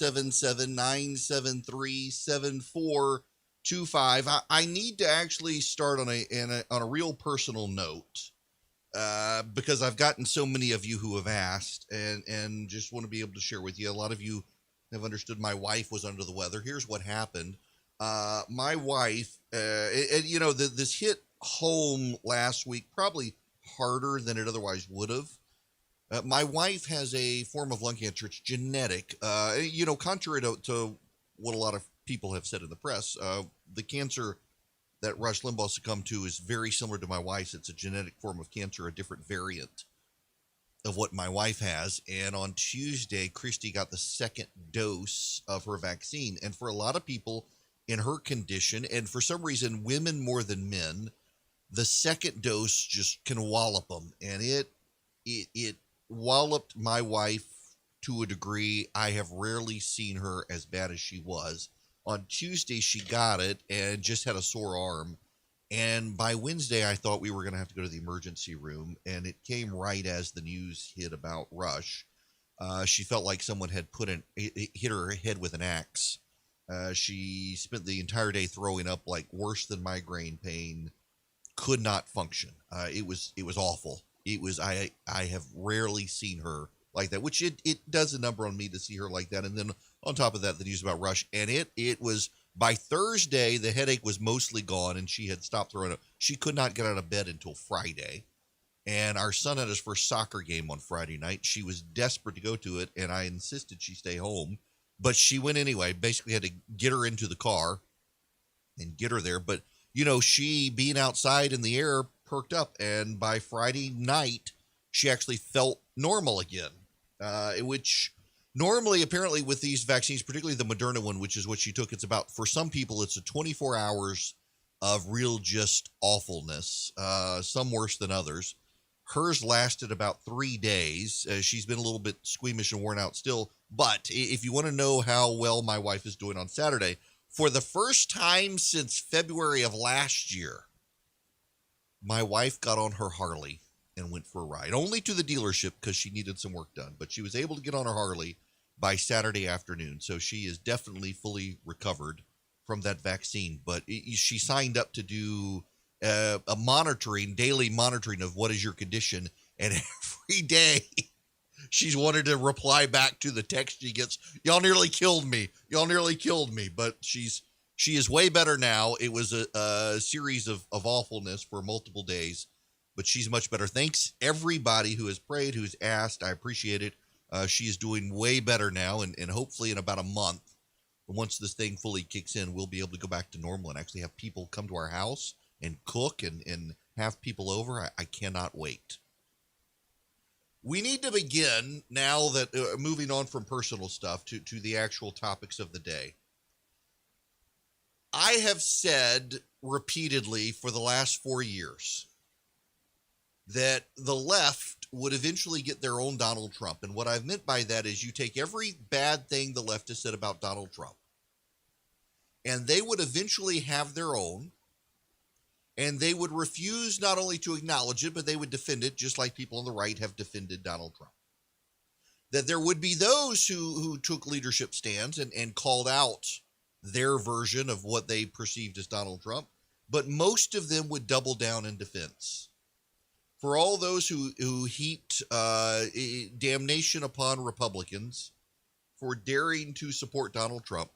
877-973-7425. I need to actually start on a real personal note, because I've gotten so many of you who have asked, and just want to be able to share with you. A lot of you have understood my wife was under the weather. Here's what happened. My wife, this hit home last week, probably harder than it otherwise would have. My wife has a form of lung cancer. It's genetic. Contrary to what a lot of people have said in the press, the cancer that Rush Limbaugh succumbed to is very similar to my wife's. It's a genetic form of cancer, a different variant of what my wife has. And on Tuesday, Christy got the second dose of her vaccine. And for a lot of people in her condition, and for some reason, women more than men, the second dose just can wallop them. And it walloped my wife to a degree I have rarely seen her as bad as she was. On Tuesday, she got it and just had a sore arm. And by Wednesday, I thought we were going to have to go to the emergency room. And it came right as the news hit about Rush. She felt like someone had hit her head with an axe. She spent the entire day throwing up, like worse than migraine pain, could not function. It was awful. I have rarely seen her like that, which it does a number on me to see her like that. And then on top of that, the news about Rush, and it was by Thursday, the headache was mostly gone and she had stopped throwing up. She could not get out of bed until Friday. And our son had his first soccer game on Friday night. She was desperate to go to it, and I insisted she stay home, but she went anyway. Basically had to get her into the car and get her there. But, she being outside in the air perked up, and by Friday night, she actually felt normal again, which normally, apparently, with these vaccines, particularly the Moderna one, which is what she took, it's about, for some people, it's a 24 hours of real just awfulness, some worse than others. Hers lasted about 3 days. She's been a little bit squeamish and worn out still, but if you want to know how well my wife is doing on Saturday, for the first time since February of last year, my wife got on her Harley and went for a ride, only to the dealership because she needed some work done. But she was able to get on her Harley by Saturday afternoon. So she is definitely fully recovered from that vaccine. But she signed up to do a daily monitoring of what is your condition. And every day she's wanted to reply back to the text she gets, y'all nearly killed me. Y'all nearly killed me. But she is way better now. It was a series of awfulness for multiple days, but she's much better. Thanks everybody who has prayed, who's asked. I appreciate it. She is doing way better now, and hopefully in about a month, once this thing fully kicks in, we'll be able to go back to normal and actually have people come to our house and cook and have people over. I cannot wait. We need to begin now that moving on from personal stuff to the actual topics of the day. I have said repeatedly for the last 4 years that the left would eventually get their own Donald Trump. And what I've meant by that is you take every bad thing the left has said about Donald Trump, and they would eventually have their own, and they would refuse not only to acknowledge it, but they would defend it just like people on the right have defended Donald Trump. That there would be those who took leadership stands and called out their version of what they perceived as Donald Trump, but most of them would double down in defense. For all those who heaped damnation upon Republicans for daring to support Donald Trump,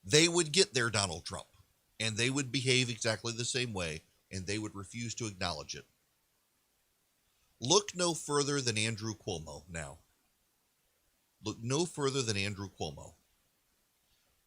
they would get their Donald Trump, and they would behave exactly the same way, and they would refuse to acknowledge it. Look no further than Andrew Cuomo now. Look no further than Andrew Cuomo.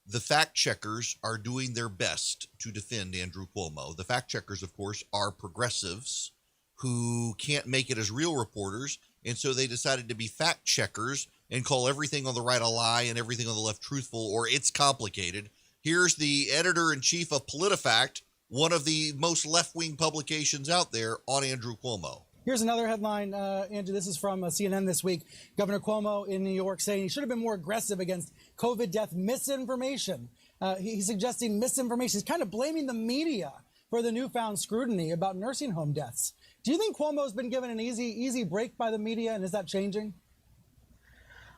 The fact checkers are doing their best to defend Andrew Cuomo. The fact checkers, of course, are progressives who can't make it as real reporters, and so they decided to be fact checkers and call everything on the right a lie and everything on the left truthful, or it's complicated. Here's the editor-in-chief of PolitiFact, one of the most left-wing publications out there, on Andrew Cuomo. Here's another headline, Andrew. This is from CNN this week. Governor Cuomo in New York saying he should have been more aggressive against COVID death misinformation. He's suggesting misinformation. He's kind of blaming the media for the newfound scrutiny about nursing home deaths. Do you think Cuomo's been given an easy break by the media, and is that changing?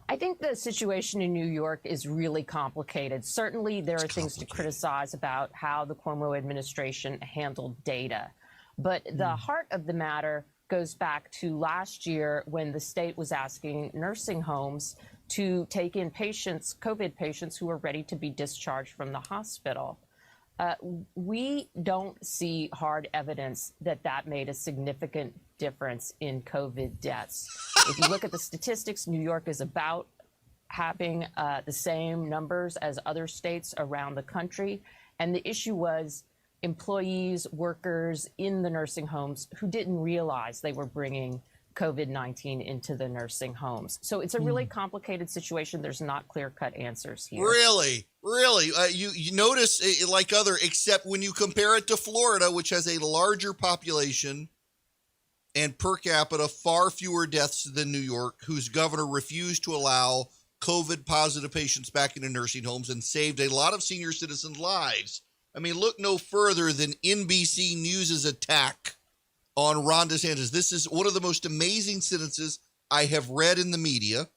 I think the situation in New York is really complicated. Certainly, there are things to criticize about how the Cuomo administration handled data. But the heart of the matter goes back to last year when the state was asking nursing homes to take in patients, COVID patients, who were ready to be discharged from the hospital. We don't see hard evidence that that made a significant difference in COVID deaths. If you look at the statistics, New York is about having the same numbers as other states around the country. And the issue was employees, workers in the nursing homes who didn't realize they were bringing COVID-19 into the nursing homes. So it's a really complicated situation. There's not clear-cut answers here. Really? You notice, like other, except when you compare it to Florida, which has a larger population and per capita far fewer deaths than New York, whose governor refused to allow COVID-positive patients back into nursing homes and saved a lot of senior citizens' lives. I mean, look no further than NBC News' attack on Ron DeSantis. This is one of the most amazing sentences I have read in the media.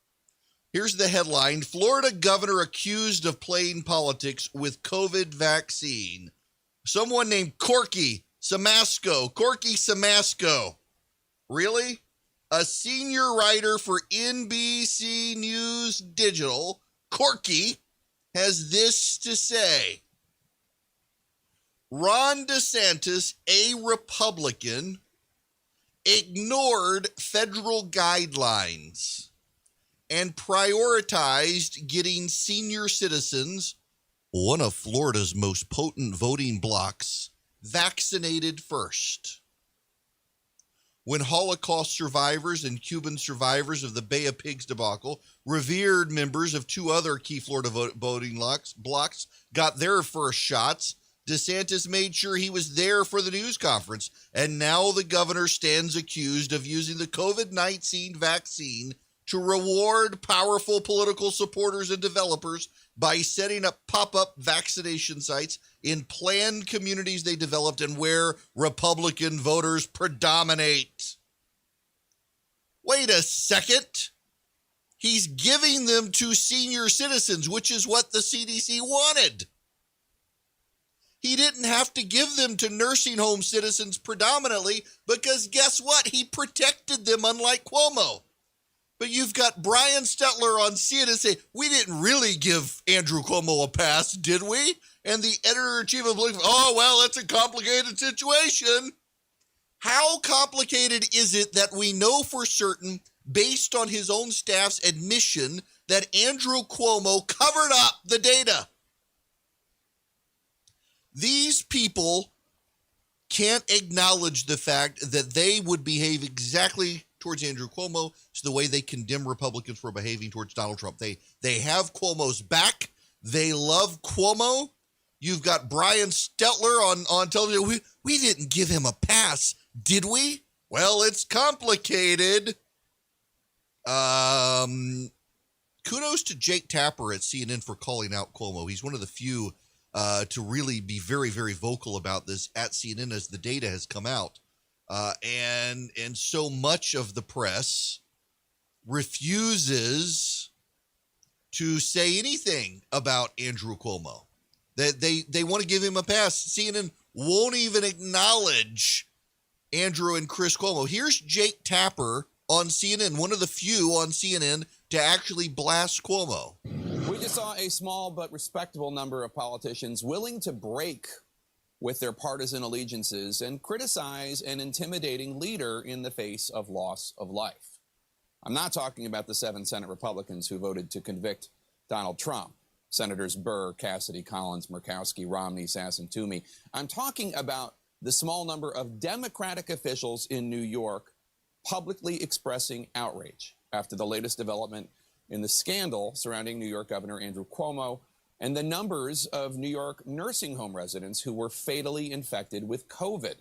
Here's the headline: Florida governor accused of playing politics with COVID vaccine. Someone named Corky Samasco. Really? A senior writer for NBC News Digital, Corky, has this to say. Ron DeSantis, a Republican, ignored federal guidelines and prioritized getting senior citizens, one of Florida's most potent voting blocs, vaccinated first. When Holocaust survivors and Cuban survivors of the Bay of Pigs debacle, revered members of two other key Florida voting blocs got their first shots, DeSantis made sure he was there for the news conference, and now the governor stands accused of using the COVID-19 vaccine to reward powerful political supporters and developers by setting up pop-up vaccination sites in planned communities they developed and where Republican voters predominate. Wait a second. He's giving them to senior citizens, which is what the CDC wanted. He didn't have to give them to nursing home citizens predominantly because guess what? He protected them, unlike Cuomo. But you've got Brian Stetler on CNN say, we didn't really give Andrew Cuomo a pass, did we? And the editor-in-chief of Politico, oh, well, it's a complicated situation. How complicated is it that we know for certain, based on his own staff's admission, that Andrew Cuomo covered up the data? These people can't acknowledge the fact that they would behave exactly towards Andrew Cuomo is the way they condemn Republicans for behaving towards Donald Trump. They have Cuomo's back. They love Cuomo. You've got Brian Stetler on television. We didn't give him a pass, did we? Well, it's complicated. Kudos to Jake Tapper at CNN for calling out Cuomo. He's one of the few to really be very, very vocal about this at CNN as the data has come out. And so much of the press refuses to say anything about Andrew Cuomo. That they want to give him a pass. CNN won't even acknowledge Andrew and Chris Cuomo. Here's Jake Tapper on CNN, one of the few on CNN to actually blast Cuomo. We just saw a small but respectable number of politicians willing to break with their partisan allegiances and criticize an intimidating leader in the face of loss of life. I'm not talking about the 7 Senate Republicans who voted to convict Donald Trump, Senators Burr, Cassidy, Collins, Murkowski, Romney, Sasson, Toomey. I'm talking about the small number of Democratic officials in New York publicly expressing outrage after the latest development in the scandal surrounding New York Governor Andrew Cuomo and the numbers of New York nursing home residents who were fatally infected with COVID.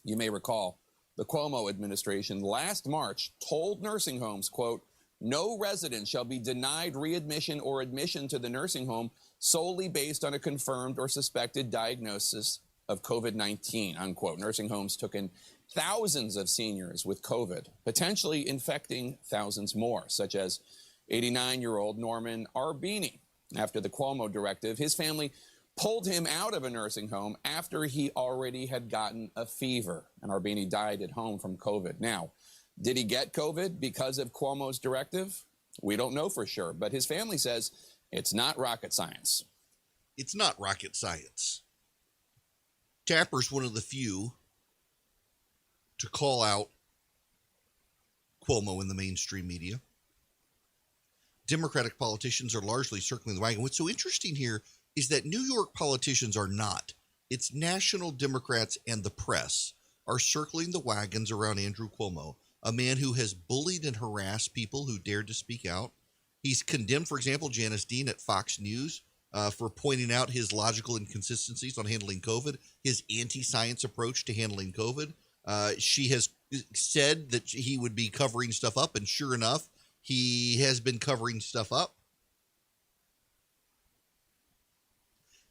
You may recall the Cuomo administration last March told nursing homes, quote, no resident shall be denied readmission or admission to the nursing home solely based on a confirmed or suspected diagnosis of COVID-19, unquote. Nursing homes took in thousands of seniors with COVID, potentially infecting thousands more, such as 89-year-old Norman Arbini. After the Cuomo directive, his family pulled him out of a nursing home after he already had gotten a fever, and Arbini died at home from COVID. Now, did he get COVID because of Cuomo's directive? We don't know for sure, but his family says it's not rocket science. It's not rocket science. Tapper's one of the few to call out Cuomo in the mainstream media. Democratic politicians are largely circling the wagon. What's so interesting here is that New York politicians are not. It's national Democrats and the press are circling the wagons around Andrew Cuomo, a man who has bullied and harassed people who dared to speak out. He's condemned, for example, Janice Dean at Fox News for pointing out his logical inconsistencies on handling COVID, his anti-science approach to handling COVID. She has said that he would be covering stuff up, and sure enough, he has been covering stuff up.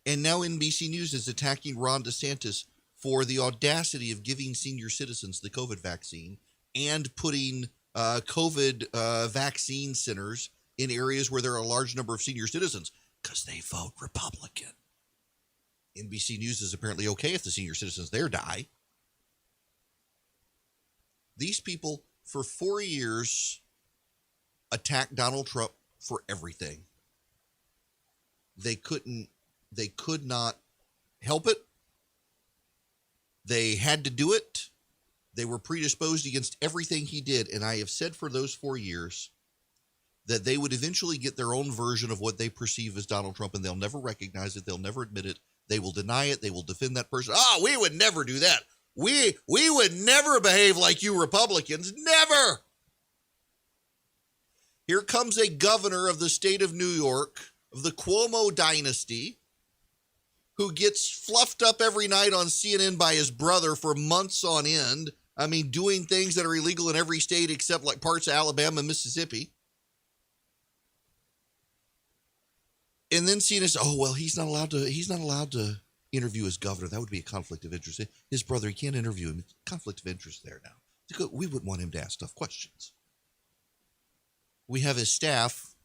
And now NBC News is attacking Ron DeSantis for the audacity of giving senior citizens the COVID vaccine and putting COVID vaccine centers in areas where there are a large number of senior citizens because they vote Republican. NBC News is apparently okay if the senior citizens there die. These people, for 4 years, attacked Donald Trump for everything. They could not help it. They had to do it. They were predisposed against everything he did. And I have said for those 4 years that they would eventually get their own version of what they perceive as Donald Trump, and they'll never recognize it. They'll never admit it. They will deny it. They will defend that person. Oh, we would never do that. We would never behave like you Republicans. Never. Here comes a governor of the state of New York, of the Cuomo dynasty, who gets fluffed up every night on CNN by his brother for months on end. I mean, doing things that are illegal in every state except like parts of Alabama and Mississippi. And then CNN says, oh, well, he's not allowed to interview his governor. That would be a conflict of interest. His brother, he can't interview him. It's a conflict of interest there now. We wouldn't want him to ask tough questions. We have his staff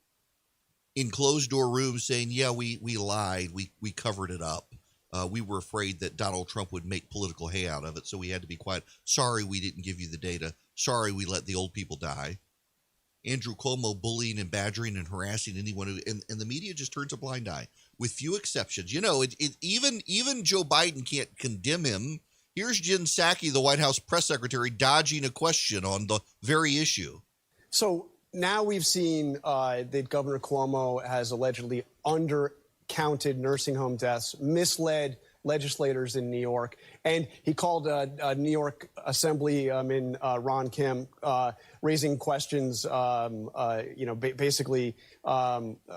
in closed-door rooms saying, yeah, we lied. We covered it up. We were afraid that Donald Trump would make political hay out of it, so we had to be quiet. Sorry we didn't give you the data. Sorry we let the old people die. Andrew Cuomo bullying and badgering and harassing anyone, and the media just turns a blind eye, with few exceptions. You know, even Joe Biden can't condemn him. Here's Jen Psaki, the White House press secretary, dodging a question on the very issue. So now we've seen that Governor Cuomo has allegedly undercounted nursing home deaths, misled legislators in New York, and he called New York Assemblyman Ron Kim, raising questions, basically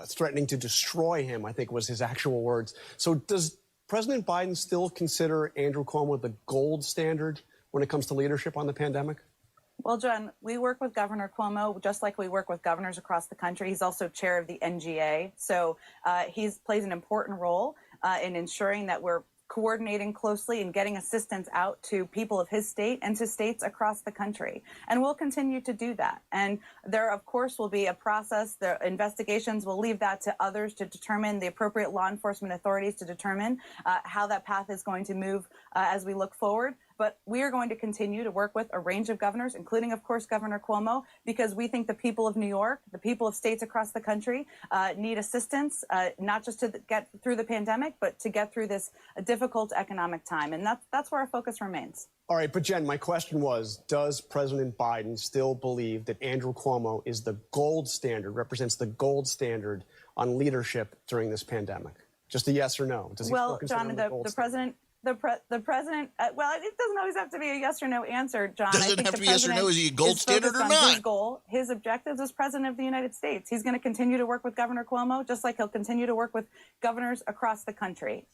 threatening to destroy him, I think was his actual words. So does President Biden still consider Andrew Cuomo the gold standard when it comes to leadership on the pandemic? Well, John, we work with Governor Cuomo just like we work with governors across the country. He's also chair of the NGA. So he plays an important role in ensuring that we're coordinating closely and getting assistance out to people of his state and to states across the country. And we'll continue to do that. And there, of course, will be a process. The investigations will leave that to others to determine, the appropriate law enforcement authorities to determine how that path is going to move as we look forward. But we are going to continue to work with a range of governors, including, of course, Governor Cuomo, because we think the people of New York, the people of states across the country need assistance, not just to get through the pandemic, but to get through this difficult economic time. And that's where our focus remains. All right, but Jen, my question was, does President Biden still believe that Andrew Cuomo is the gold standard, represents the gold standard on leadership during this pandemic? Just a yes or no. Does he well, still consider John, him the president. The president, well, it doesn't always have to be a yes or no answer, John. Doesn't have to be yes or no. Is he a gold standard or not? His goal, his objectives as president of the United States. He's going to continue to work with Governor Cuomo, just like he'll continue to work with governors across the country.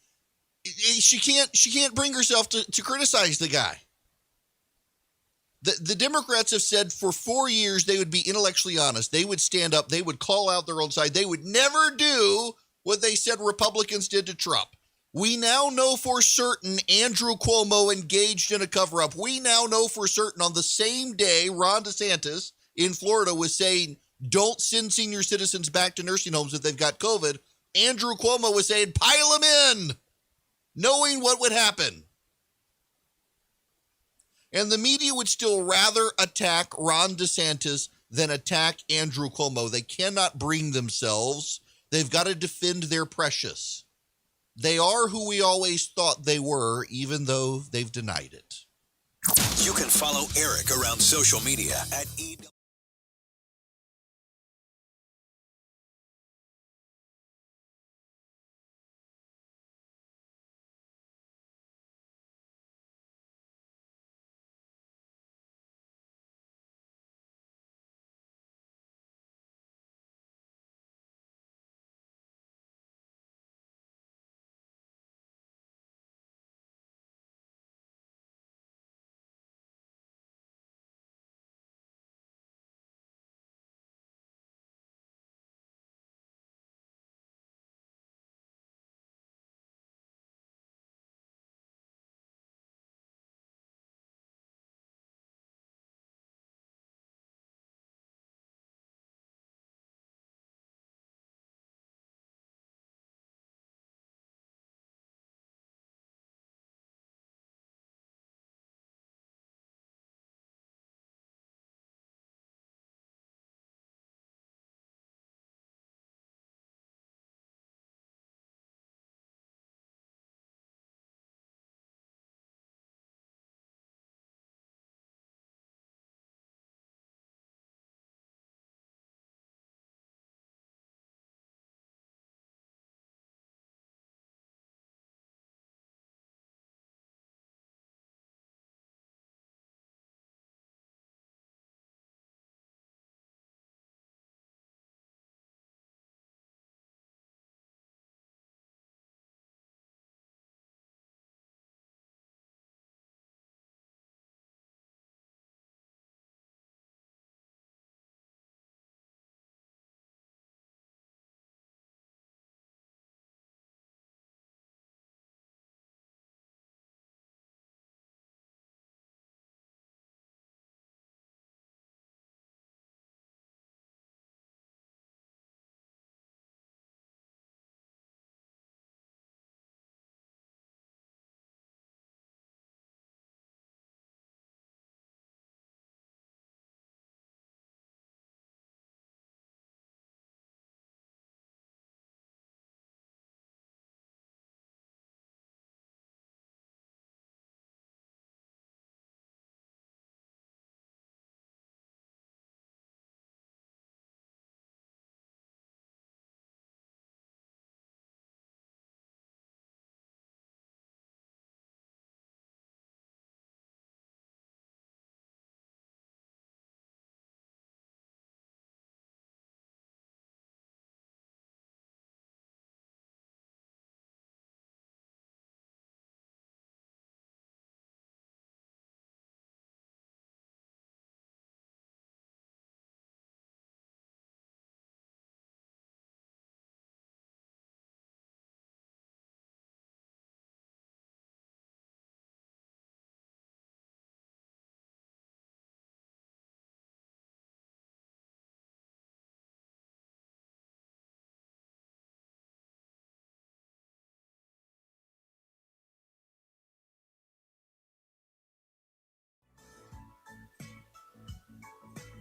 She can't bring herself to criticize the guy. The Democrats have said for 4 years they would be intellectually honest. They would stand up. They would call out their own side. They would never do what they said Republicans did to Trump. We now know for certain Andrew Cuomo engaged in a cover-up. We now know for certain on the same day Ron DeSantis in Florida was saying, Don't send senior citizens back to nursing homes if they've got COVID. Andrew Cuomo was saying, pile them in, knowing what would happen. And the media would still rather attack Ron DeSantis than attack Andrew Cuomo. They cannot bring themselves. They've got to defend their precious. They are who we always thought they were, even though they've denied it. You can follow Erick around social media at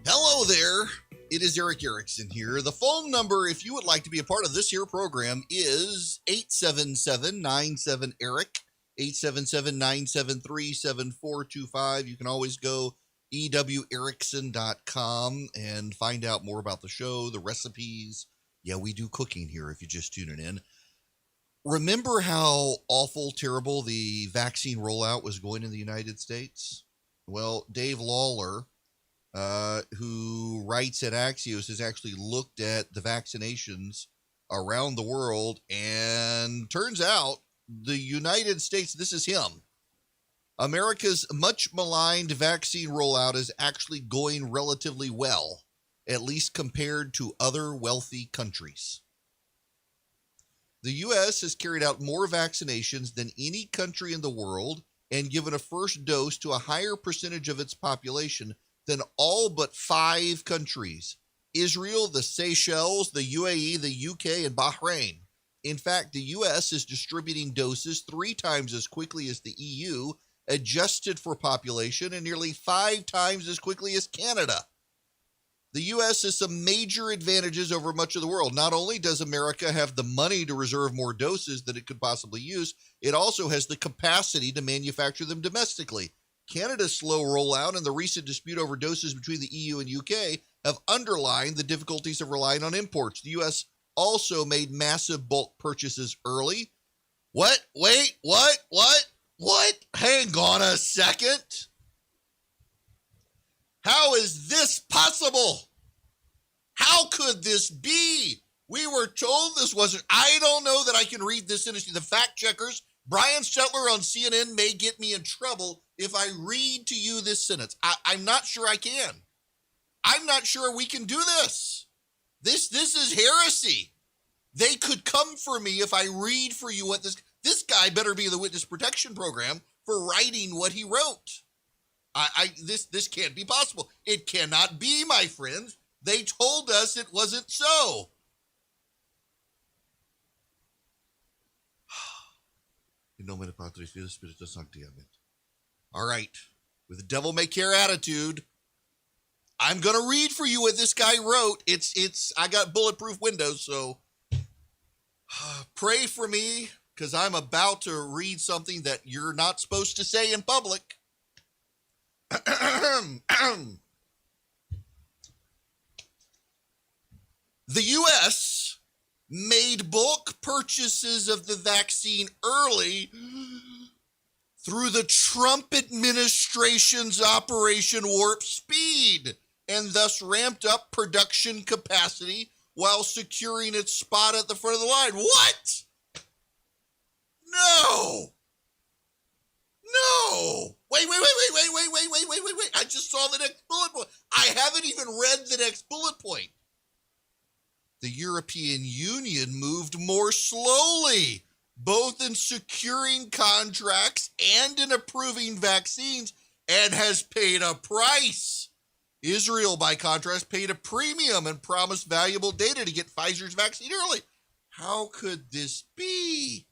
Hello there. It is Erick Erickson here. The phone number, if you would like to be a part of this here program, is 877-97-ERIC, 877-973-7425. You can always go ewerickson.com and find out more about the show, the recipes. Yeah, we do cooking here if you're just tuning in. Remember how awful, terrible the vaccine rollout was going in the United States? Well, Dave Lawler, who writes at Axios, has actually looked at the vaccinations around the world, and turns out the United States, this is him, America's much maligned vaccine rollout is actually going relatively well, at least compared to other wealthy countries. The U.S. has carried out more vaccinations than any country in the world and given a first dose to a higher percentage of its population than all but 5 countries Israel, the Seychelles, the UAE, the UK, and Bahrain. In fact, the U.S. is distributing doses 3 times as quickly as the EU, adjusted for population, and nearly 5 times as quickly as Canada. The U.S. has some major advantages over much of the world. Not only does America have the money to reserve more doses than it could possibly use, it also has the capacity to manufacture them domestically. Canada's slow rollout and the recent dispute over doses between the EU and UK have underlined the difficulties of relying on imports. The U.S. also made massive bulk purchases early. What? Wait, what? Hang on a second. How is this possible? How could this be? We were told this wasn't. I don't know that I can read this industry. The fact checkers, Brian Stetler on CNN, may get me in trouble if I read to you this sentence. I'm not sure I can. I'm not sure we can do this. This is heresy. They could come for me if I read for you what this guy better be in the witness protection program for writing what he wrote. This can't be possible. It cannot be, my friends. They told us it wasn't so. In nomine Patris, Filii, Spiritus Sancti, amen. All right. With a devil may care attitude, I'm going to read for you what this guy wrote. I got bulletproof windows, so pray for me because I'm about to read something that you're not supposed to say in public. The U.S. made bulk purchases of the vaccine early through the Trump administration's Operation Warp Speed and thus ramped up production capacity while securing its spot at the front of the line. What? No. Wait. I just saw the next bullet point. I haven't even read the next bullet point. The European Union moved more slowly, both in securing contracts and in approving vaccines, and has paid a price. Israel, by contrast, paid a premium and promised valuable data to get Pfizer's vaccine early. How could this be?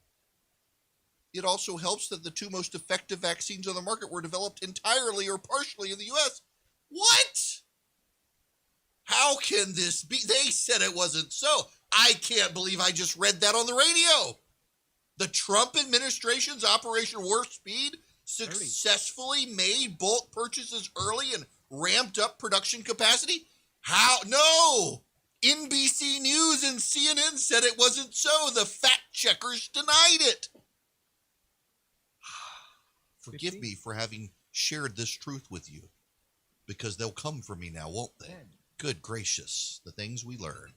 It also helps that the 2 most effective vaccines on the market were developed entirely or partially in the U.S. What? How can this be? They said it wasn't so. I can't believe I just read that on the radio. The Trump administration's Operation Warp Speed successfully made bulk purchases early and ramped up production capacity? How? No! NBC News and CNN said it wasn't so. The fact checkers denied it. Forgive me for having shared this truth with you, because they'll come for me now, won't they? Good gracious, the things we learn.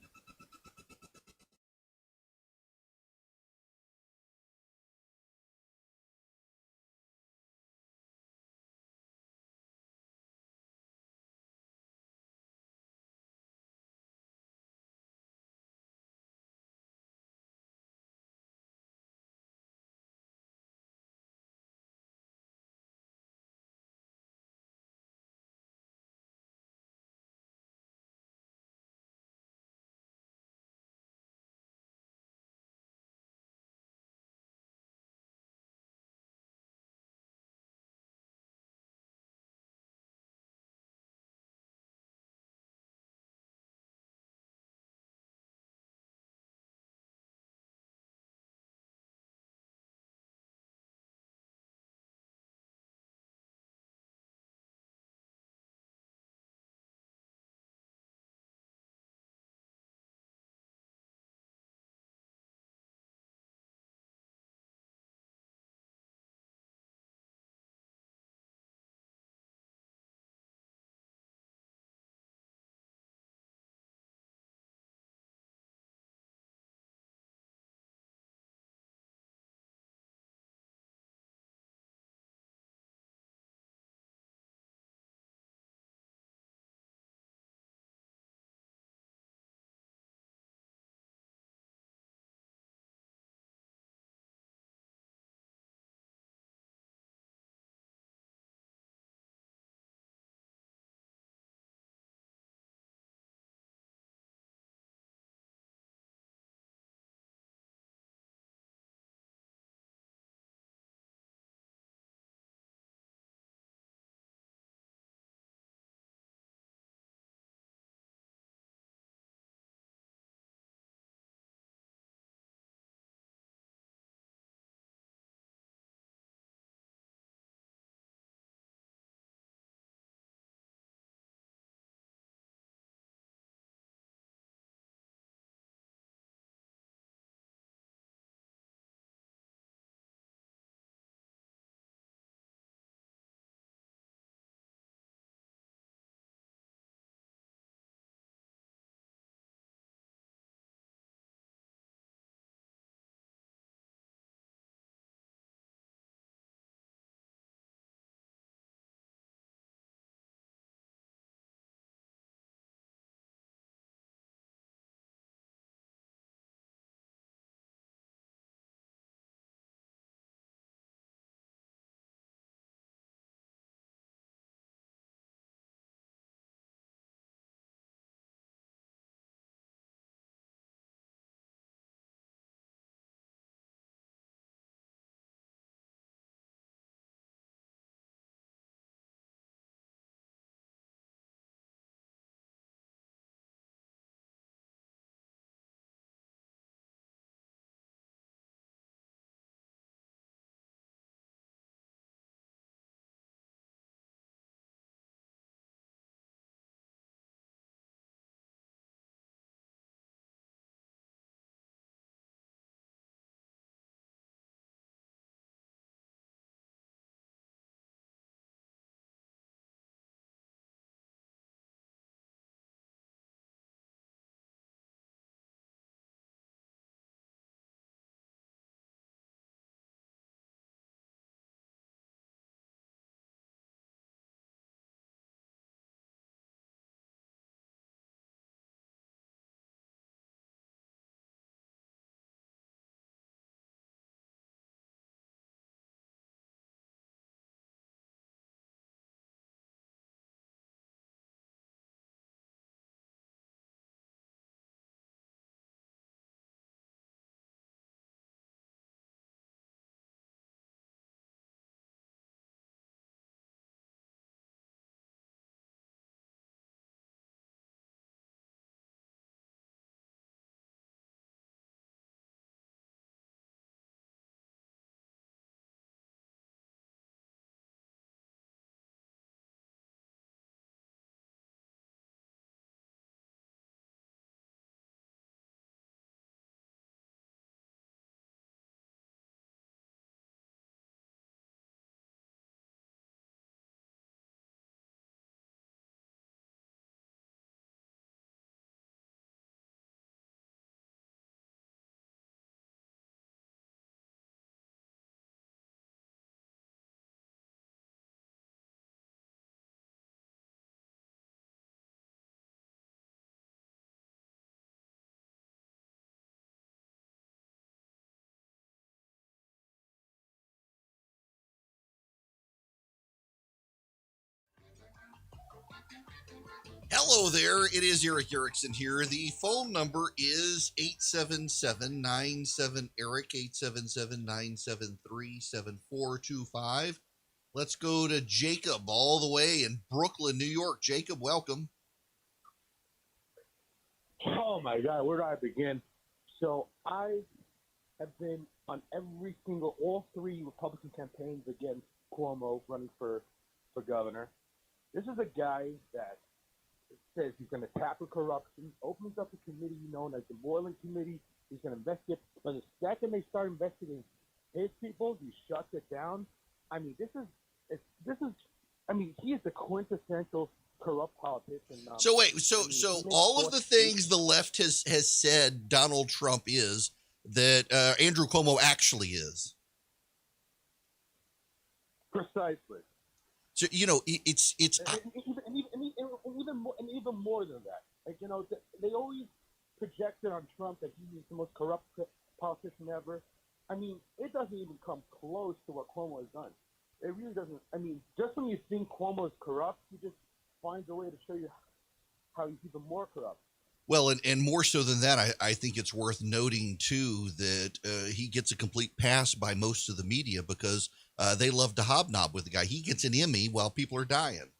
Hello there. It is Erick Erickson here. The phone number is 877-97-ERIC, 877-973-7425. Let's go to Jacob all the way in Brooklyn, New York. Jacob, welcome. Oh, my God. Where do I begin? So I have been on all three Republican campaigns against Cuomo running for governor. This is a guy that says he's going to tackle corruption, opens up a committee known as the Moreland Committee. He's going to investigate. But the second they start investigating his people, he shuts it down. I mean, he is the quintessential corrupt politician. So wait, so all of the things the left has said Donald Trump is that Andrew Cuomo actually is. Precisely. So it's even more than that. Like, they always projected on Trump that he's the most corrupt politician ever. I mean, it doesn't even come close to what Cuomo has done. It really doesn't. I mean, just when you think Cuomo is corrupt, he just finds a way to show you how he's even more corrupt. Well, and more so than that, I think it's worth noting, too, that he gets a complete pass by most of the media because they love to hobnob with the guy. He gets an Emmy while people are dying.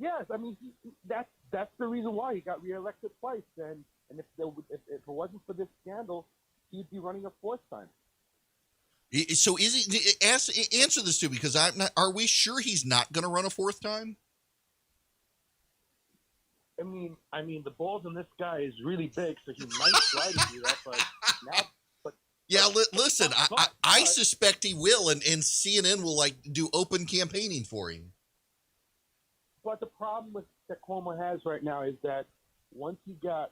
Yes, I mean, that's the reason why he got reelected twice. And if it wasn't for this scandal, he'd be running a fourth time. So answer this to me, because I'm not. Are we sure he's not going to run a fourth time? I mean, the balls on this guy is really big, so he might try to do that. Listen, I suspect he will, and CNN will do open campaigning for him. But the problem that Cuomo has right now is that once you got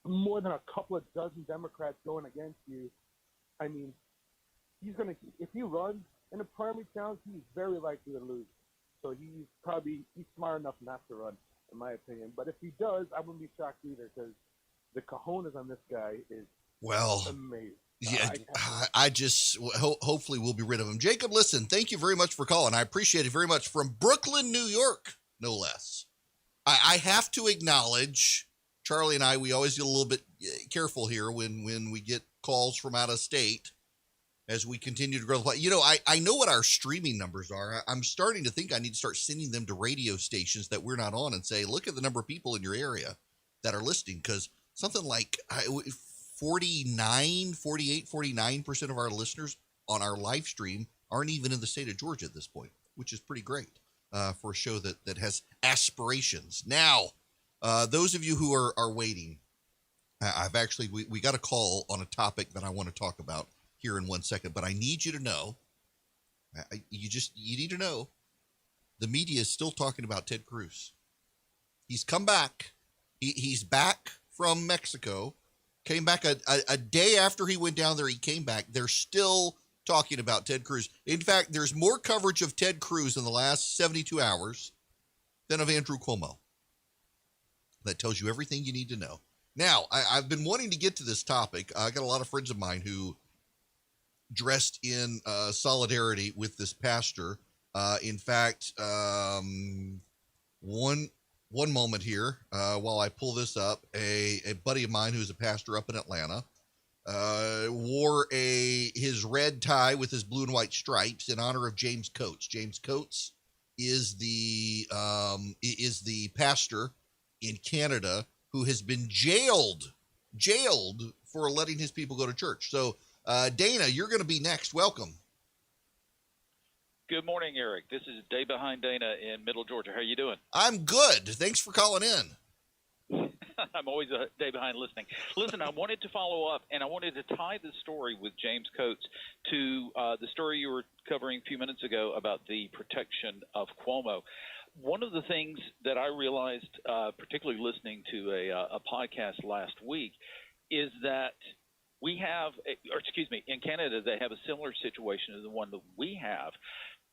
more than a couple of dozen Democrats going against you, I mean, if he runs in a primary challenge, he's very likely to lose. So he's smart enough not to run, in my opinion. But if he does, I wouldn't be shocked either, because the cojones on this guy is amazing. Yeah, I just hopefully we'll be rid of him. Jacob, listen, thank you very much for calling. I appreciate it very much. From Brooklyn, New York, no less. I have to acknowledge, Charlie and I, we always get a little bit careful here when we get calls from out of state as we continue to grow the play. I know what our streaming numbers are. I'm starting to think I need to start sending them to radio stations that we're not on and say, look at the number of people in your area that are listening, because something like 49% of our listeners on our live stream aren't even in the state of Georgia at this point, which is pretty great for a show that has aspirations. Now, those of you who are waiting, I've actually, we got a call on a topic that I want to talk about here in 1 second, but I need you to know, you need to know, the media is still talking about Ted Cruz. He's come back. He's back from Mexico, came back a day after he went down there. He came back. They're still talking about Ted Cruz. In fact, there's more coverage of Ted Cruz in the last 72 hours than of Andrew Cuomo. That tells you everything you need to know. Now, I've been wanting to get to this topic. I got a lot of friends of mine who dressed in solidarity with this pastor. In fact, one moment here, while I pull this up, a buddy of mine who's a pastor up in Atlanta wore his red tie with his blue and white stripes in honor of James Coates. James Coates is the pastor in Canada who has been jailed for letting his people go to church. So, Dana, you're going to be next. Welcome. Good morning, Eric. This is Day Behind Dana in Middle Georgia. How are you doing? I'm good. Thanks for calling in. I'm always a day behind listening. Listen, I wanted to follow up, and I wanted to tie the story with James Coates to the story you were covering a few minutes ago about the protection of Cuomo. One of the things that I realized, particularly listening to a podcast last week, is that we have, in Canada, they have a similar situation to the one that we have,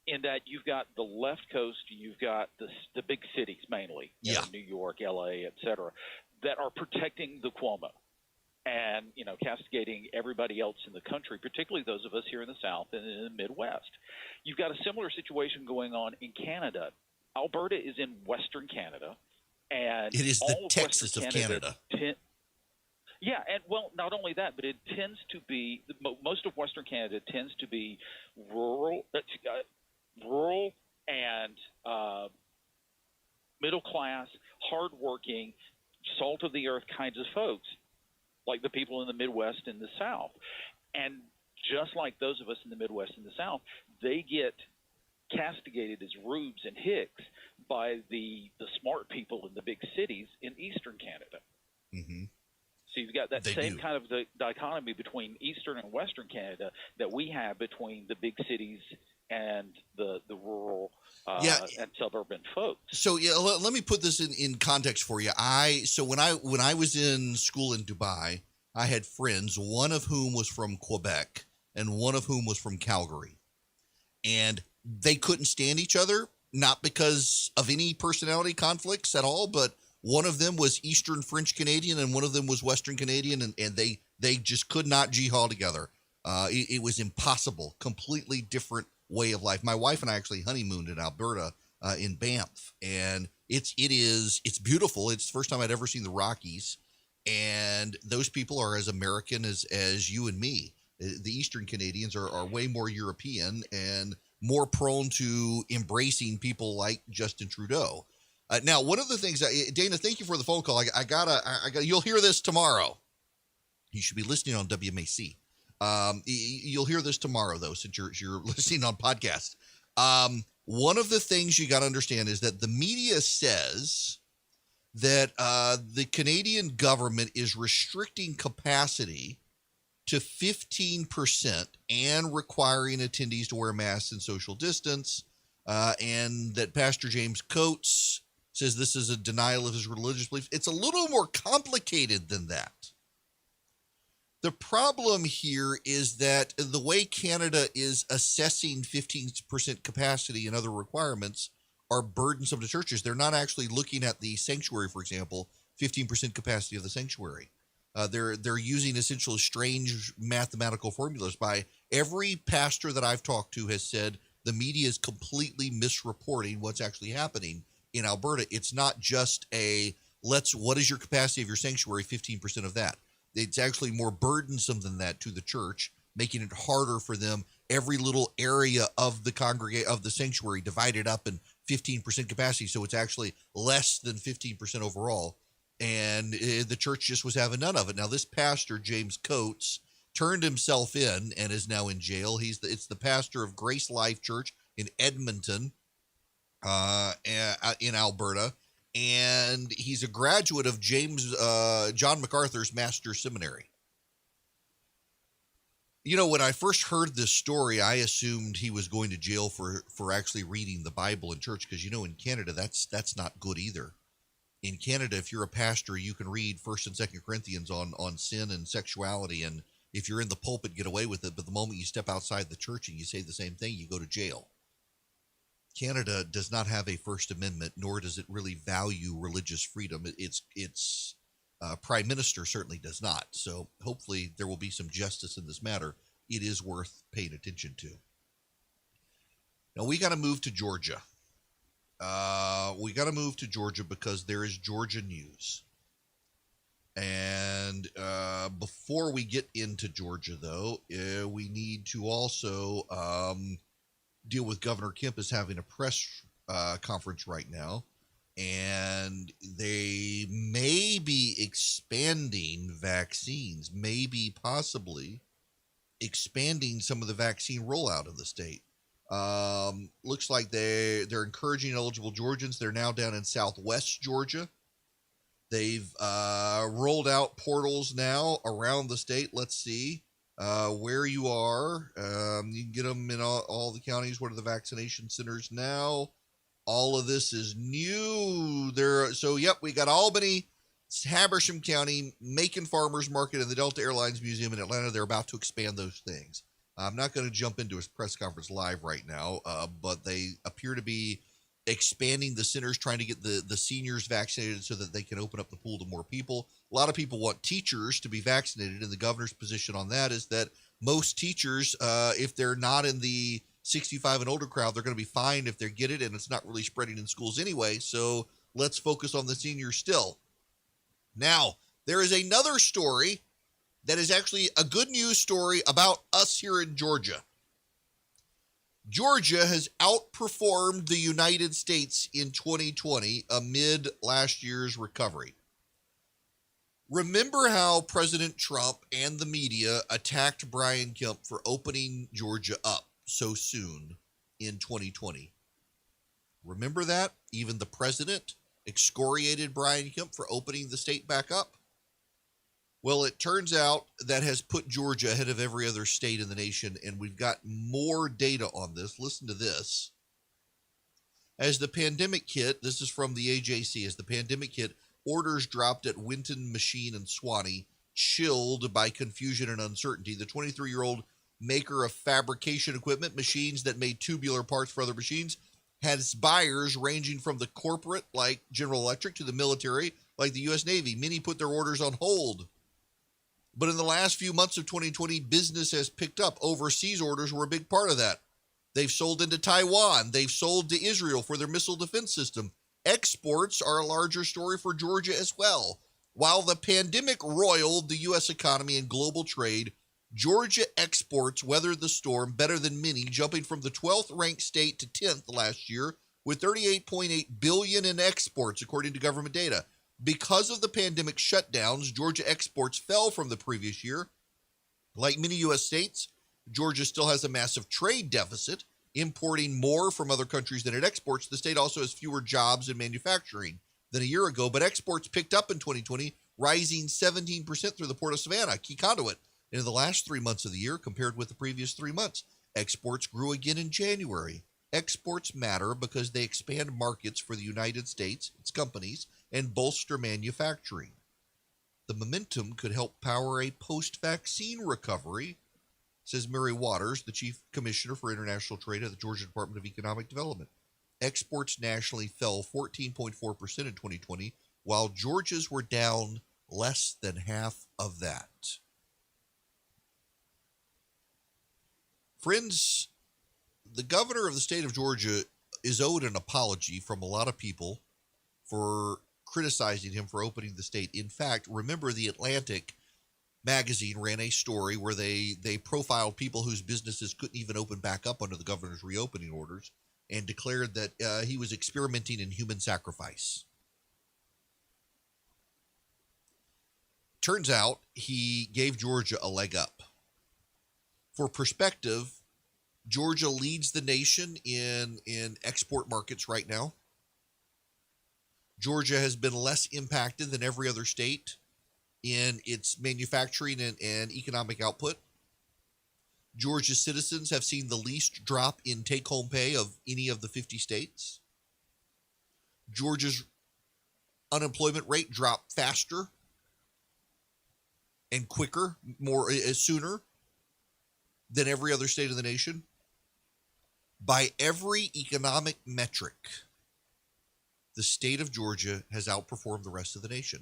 in that you've got the left coast, you've got the big cities mainly, New York, L.A., et cetera, that are protecting the Cuomo and, castigating everybody else in the country, particularly those of us here in the South and in the Midwest. You've got a similar situation going on in Canada. Alberta is in Western Canada, and it is all the of Texas of Western Canada. Yeah, and well, not only that, but it tends to be most of Western Canada tends to be rural and middle class, hardworking, salt of the earth kinds of folks, like the people in the Midwest and the South. And just like those of us in the Midwest and the South, they get castigated as rubes and hicks by the smart people in the big cities in Eastern Canada. Mm-hmm. So you've got that They same do. kind of the dichotomy between Eastern and Western Canada that we have between the big cities and the rural and suburban folks. So yeah, let me put this in context for you. When I was in school in Dubai, I had friends, one of whom was from Quebec and one of whom was from Calgary, and they couldn't stand each other, not because of any personality conflicts at all, but one of them was Eastern French Canadian and one of them was Western Canadian, and they just could not jihad together. It was impossible. Completely different way of life. My wife and I actually honeymooned in Alberta, in Banff, and it's beautiful. It's the first time I'd ever seen the Rockies, and those people are as American as you and me. The Eastern Canadians are way more European and more prone to embracing people like Justin Trudeau. Now, one of the things, Dana, thank you for the phone call. I gotta, you'll hear this tomorrow. You should be listening on WMAC. You'll hear this tomorrow, though, since you're listening on podcast. One of the things you got to understand is that the media says that the Canadian government is restricting capacity to 15% and requiring attendees to wear masks and social distance, and that Pastor James Coates says this is a denial of his religious belief. It's a little more complicated than that. The problem here is that the way Canada is assessing 15% capacity and other requirements are burdensome to churches. They're not actually looking at the sanctuary, for example, 15% capacity of the sanctuary. They're using essentially strange mathematical formulas. By every pastor that I've talked to has said the media is completely misreporting what's actually happening in Alberta. It's not just what is your capacity of your sanctuary, 15% of that. It's actually more burdensome than that to the church, making it harder for them. Every little area of the sanctuary divided up in 15% capacity, so it's actually less than 15% overall. And the church just was having none of it. Now, this pastor, James Coates, turned himself in and is now in jail. It's the pastor of Grace Life Church in Edmonton, in Alberta, and he's a graduate of John MacArthur's Master's Seminary. You know, when I first heard this story, I assumed he was going to jail for actually reading the Bible in church, because, in Canada, that's not good either. In Canada, if you're a pastor, you can read 1st and 2nd Corinthians on sin and sexuality, and if you're in the pulpit, get away with it, but the moment you step outside the church and you say the same thing, you go to jail. Canada does not have a First Amendment, nor does it really value religious freedom. Its prime minister certainly does not. So hopefully there will be some justice in this matter. It is worth paying attention to. Now we got to move to Georgia. Because there is Georgia news. And before we get into Georgia, though, we need to also deal with Governor Kemp is having a press conference right now, and they may be expanding vaccines, possibly expanding some of the vaccine rollout in the state. Looks like they're encouraging eligible Georgians. They're now down in Southwest Georgia. They've rolled out portals now around the state. Let's see where you are. You can get them in all the counties. What are the vaccination centers now? All of this is new. We got Albany, Habersham County, Macon Farmers Market, and the Delta Airlines Museum in Atlanta. They're about to expand those things. I'm not going to jump into his press conference live right now, but they appear to be expanding the centers, trying to get the seniors vaccinated so that they can open up the pool to more people. A lot of people want teachers to be vaccinated, and the governor's position on that is that most teachers, if they're not in the 65 and older crowd, they're going to be fine if they get it, and it's not really spreading in schools anyway. So let's focus on the seniors still. Now, there is another story that is actually a good news story about us here in Georgia. Georgia has outperformed the United States in 2020 amid last year's recovery. Remember how President Trump and the media attacked Brian Kemp for opening Georgia up so soon in 2020? Remember that? Even the president excoriated Brian Kemp for opening the state back up? Well, it turns out that has put Georgia ahead of every other state in the nation, and we've got more data on this. Listen to this. As the pandemic hit, this is from the AJC, as the pandemic hit, orders dropped at Winton Machine and Swanee, chilled by confusion and uncertainty. The 23-year-old maker of fabrication equipment, machines that made tubular parts for other machines, has buyers ranging from the corporate, like General Electric, to the military, like the U.S. Navy. Many put their orders on hold. But in the last few months of 2020, business has picked up. Overseas orders were a big part of that. They've sold into Taiwan. They've sold to Israel for their missile defense system. Exports are a larger story for Georgia as well. While the pandemic roiled the U.S. economy and global trade, Georgia exports weathered the storm better than many, jumping from the 12th ranked state to 10th last year with $38.8 billion in exports, according to government data. Because of the pandemic shutdowns, Georgia exports fell from the previous year. Like many U.S. states, Georgia still has a massive trade deficit, importing more from other countries than it exports. The state also has fewer jobs in manufacturing than a year ago, but exports picked up in 2020, rising 17% through the Port of Savannah, key conduit. In the last 3 months of the year, compared with the previous 3 months, exports grew again in January. Exports matter because they expand markets for the United States, its companies, and bolster manufacturing. The momentum could help power a post-vaccine recovery, says Mary Waters, the Chief Commissioner for International Trade at the Georgia Department of Economic Development. Exports nationally fell 14.4% in 2020, while Georgia's were down less than half of that. Friends, the governor of the state of Georgia is owed an apology from a lot of people for criticizing him for opening the state. In fact, remember the Atlantic magazine ran a story where they profiled people whose businesses couldn't even open back up under the governor's reopening orders and declared that he was experimenting in human sacrifice. Turns out he gave Georgia a leg up. For perspective, Georgia leads the nation in export markets right now. Georgia has been less impacted than every other state in its manufacturing and economic output. Georgia's citizens have seen the least drop in take-home pay of any of the 50 states. Georgia's unemployment rate dropped faster and quicker, sooner than every other state of the nation. By every economic metric, the state of Georgia has outperformed the rest of the nation.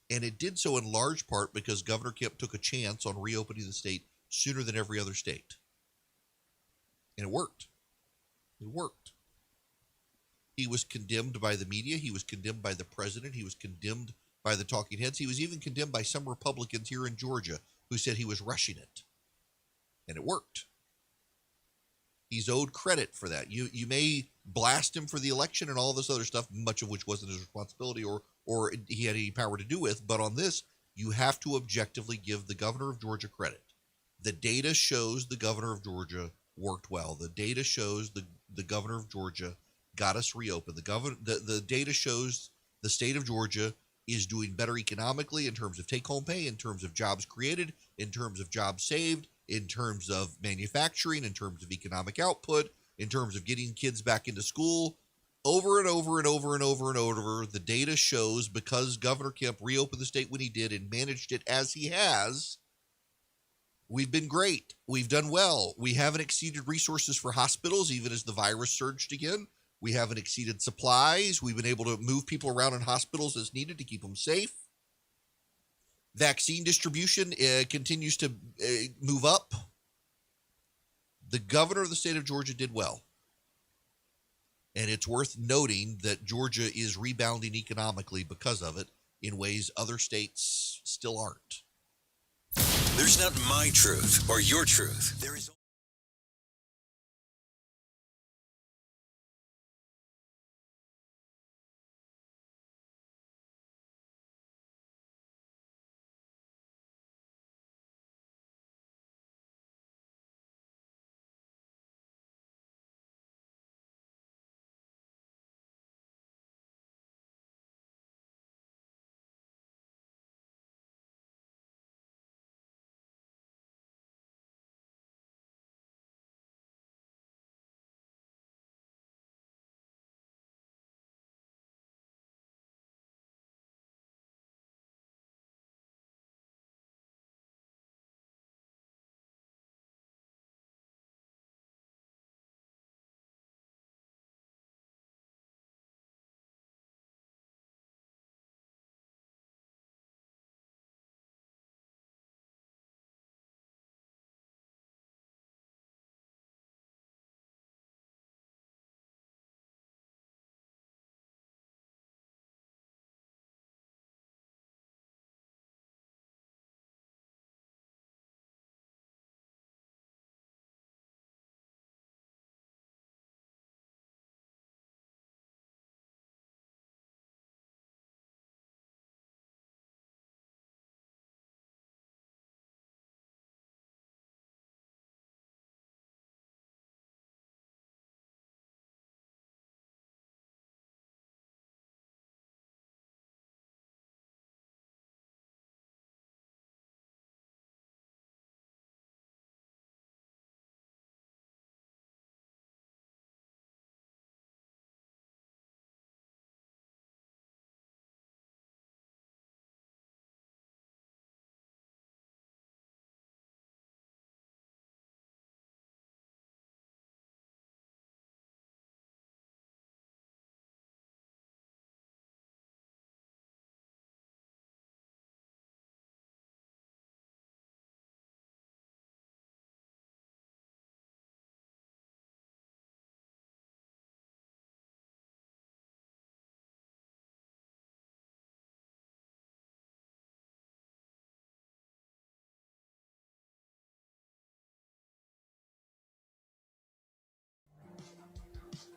And it did so in large part because Governor Kemp took a chance on reopening the state sooner than every other state. And it worked. It worked. He was condemned by the media. He was condemned by the president. He was condemned by the talking heads. He was even condemned by some Republicans here in Georgia who said he was rushing it. And it worked. He's owed credit for that. You may blast him for the election and all this other stuff, much of which wasn't his responsibility or he had any power to do with. But on this, you have to objectively give the governor of Georgia credit. The data shows the governor of Georgia worked well. The data shows the governor of Georgia got us reopened. The data shows the state of Georgia is doing better economically in terms of take-home pay, in terms of jobs created, in terms of jobs saved, in terms of manufacturing, in terms of economic output, in terms of getting kids back into school. Over and over and over and over and over, the data shows because Governor Kemp reopened the state when he did and managed it as he has, we've been great. We've done well. We haven't exceeded resources for hospitals, even as the virus surged again. We haven't exceeded supplies. We've been able to move people around in hospitals as needed to keep them safe. Vaccine distribution continues to move up. The governor of the state of Georgia did well. And it's worth noting that Georgia is rebounding economically because of it in ways other states still aren't. There's not my truth or your truth. There is.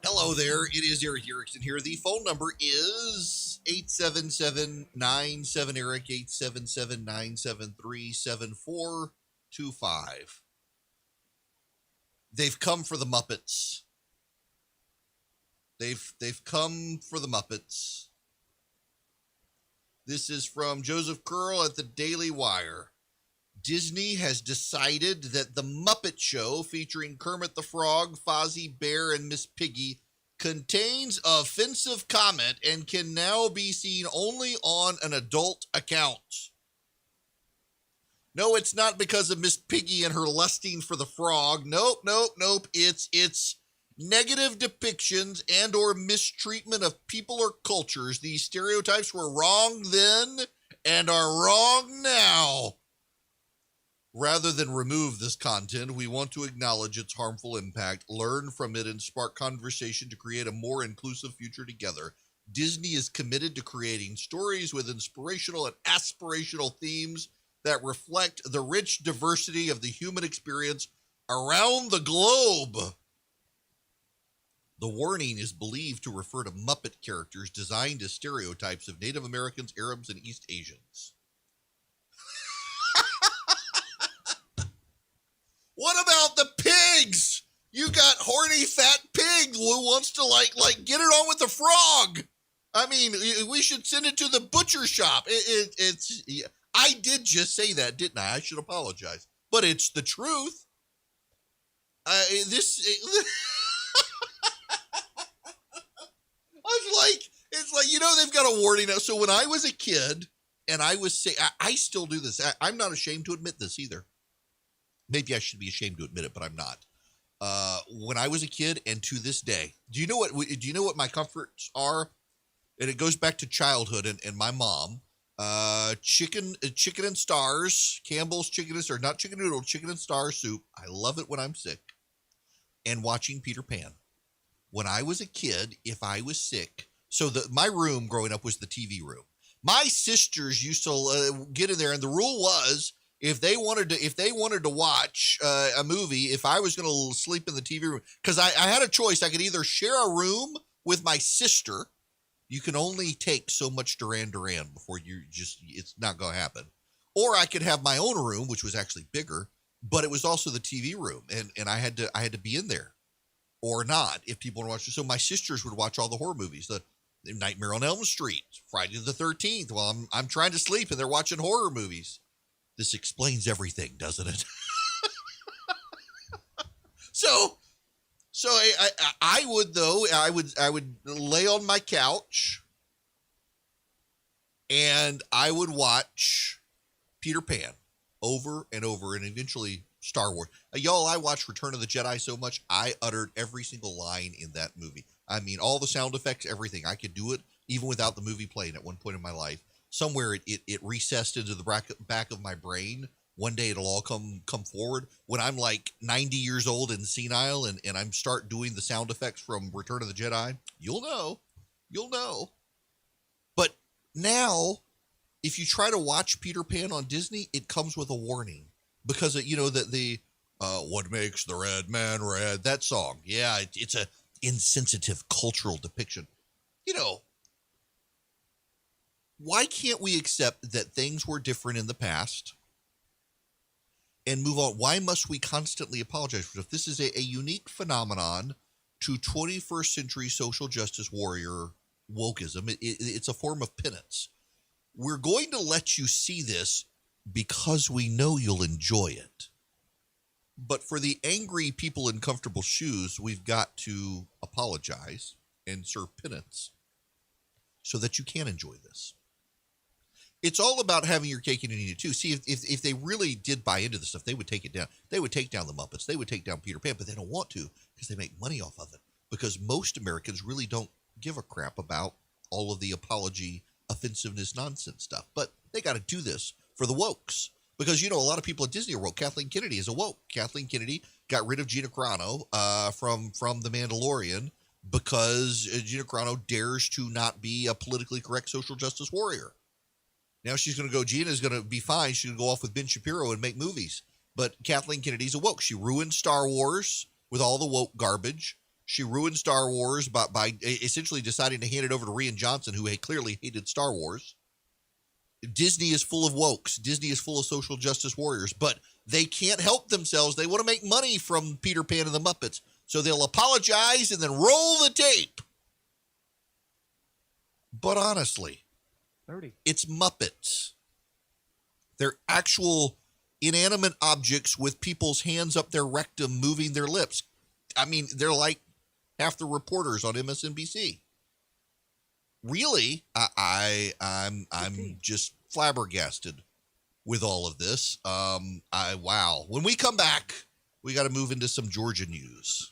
Hello there. It is Erick Erickson here. The phone number is 877-97-ERIC, 877-973-7425. They've come for the Muppets. They've come for the Muppets. This is from Joseph Curl at the Daily Wire. Disney has decided that the Muppet Show featuring Kermit the Frog, Fozzie Bear, and Miss Piggy contains offensive comment and can now be seen only on an adult account. No, it's not because of Miss Piggy and her lusting for the frog. Nope. It's negative depictions and or mistreatment of people or cultures. These stereotypes were wrong then and are wrong now. Rather than remove this content, we want to acknowledge its harmful impact, learn from it, and spark conversation to create a more inclusive future together. Disney is committed to creating stories with inspirational and aspirational themes that reflect the rich diversity of the human experience around the globe. The warning is believed to refer to Muppet characters designed as stereotypes of Native Americans, Arabs, and East Asians. What about the pigs? You got horny fat pig who wants to like get it on with the frog. I mean, we should send it to the butcher shop. I did just say that, didn't I? I should apologize, but it's the truth. It's like they've got a warning now. So when I was a kid, and I still do this. I'm not ashamed to admit this either. Maybe I should be ashamed to admit it, but I'm not. When I was a kid, and to this day, do you know what my comforts are? And it goes back to childhood and my mom. Chicken and stars, Campbell's chicken and stars, not chicken noodle, chicken and star soup. I love it when I'm sick. and watching Peter Pan. When I was a kid, if I was sick, so my room growing up was the TV room. My sisters used to get in there, and the rule was if they wanted to watch a movie, if I was going to sleep in the TV room, because I had a choice. I could either share a room with my sister. You can only take so much Duran Duran before it's not going to happen. Or I could have my own room, which was actually bigger, but it was also the TV room, and I had to be in there or not if people want to watch it. So my sisters would watch all the horror movies, the Nightmare on Elm Street, Friday the 13th, while I'm trying to sleep and they're watching horror movies. This explains everything, doesn't it? So I would lay on my couch and I would watch Peter Pan over and over, and eventually Star Wars. Y'all, I watched Return of the Jedi so much, I uttered every single line in that movie. I mean, all the sound effects, everything. I could do it even without the movie playing at one point in my life. Somewhere it recessed into the back of my brain. One day it'll all come forward. When I'm like 90 years old and senile and I'm start doing the sound effects from Return of the Jedi, you'll know. But now, if you try to watch Peter Pan on Disney, it comes with a warning. Because, the what makes the red man red, that song. Yeah, it's a insensitive cultural depiction. Why can't we accept that things were different in the past and move on? Why must we constantly apologize for it? If this is a unique phenomenon to 21st century social justice warrior wokeism, it's a form of penance. We're going to let you see this because we know you'll enjoy it. But for the angry people in comfortable shoes, we've got to apologize and serve penance so that you can enjoy this. It's all about having your cake and eating it too. See, if they really did buy into this stuff, they would take it down. They would take down the Muppets. They would take down Peter Pan, but they don't want to because they make money off of it. Because most Americans really don't give a crap about all of the apology, offensiveness, nonsense stuff. But they got to do this for the wokes. Because, a lot of people at Disney are woke. Kathleen Kennedy is a woke. Kathleen Kennedy got rid of Gina Carano from The Mandalorian because Gina Carano dares to not be a politically correct social justice warrior. Now she's going to go, Gina's going to be fine. She's going to go off with Ben Shapiro and make movies. But Kathleen Kennedy's a woke. She ruined Star Wars with all the woke garbage. She ruined Star Wars by essentially deciding to hand it over to Rian Johnson, who clearly hated Star Wars. Disney is full of wokes. Disney is full of social justice warriors, but they can't help themselves. They want to make money from Peter Pan and the Muppets. So they'll apologize and then roll the tape. But honestly, it's Muppets. They're actual inanimate objects with people's hands up their rectum moving their lips. I mean, they're like half the reporters on MSNBC. Really, I'm just flabbergasted with all of this. Wow. When we come back, we got to move into some Georgia news.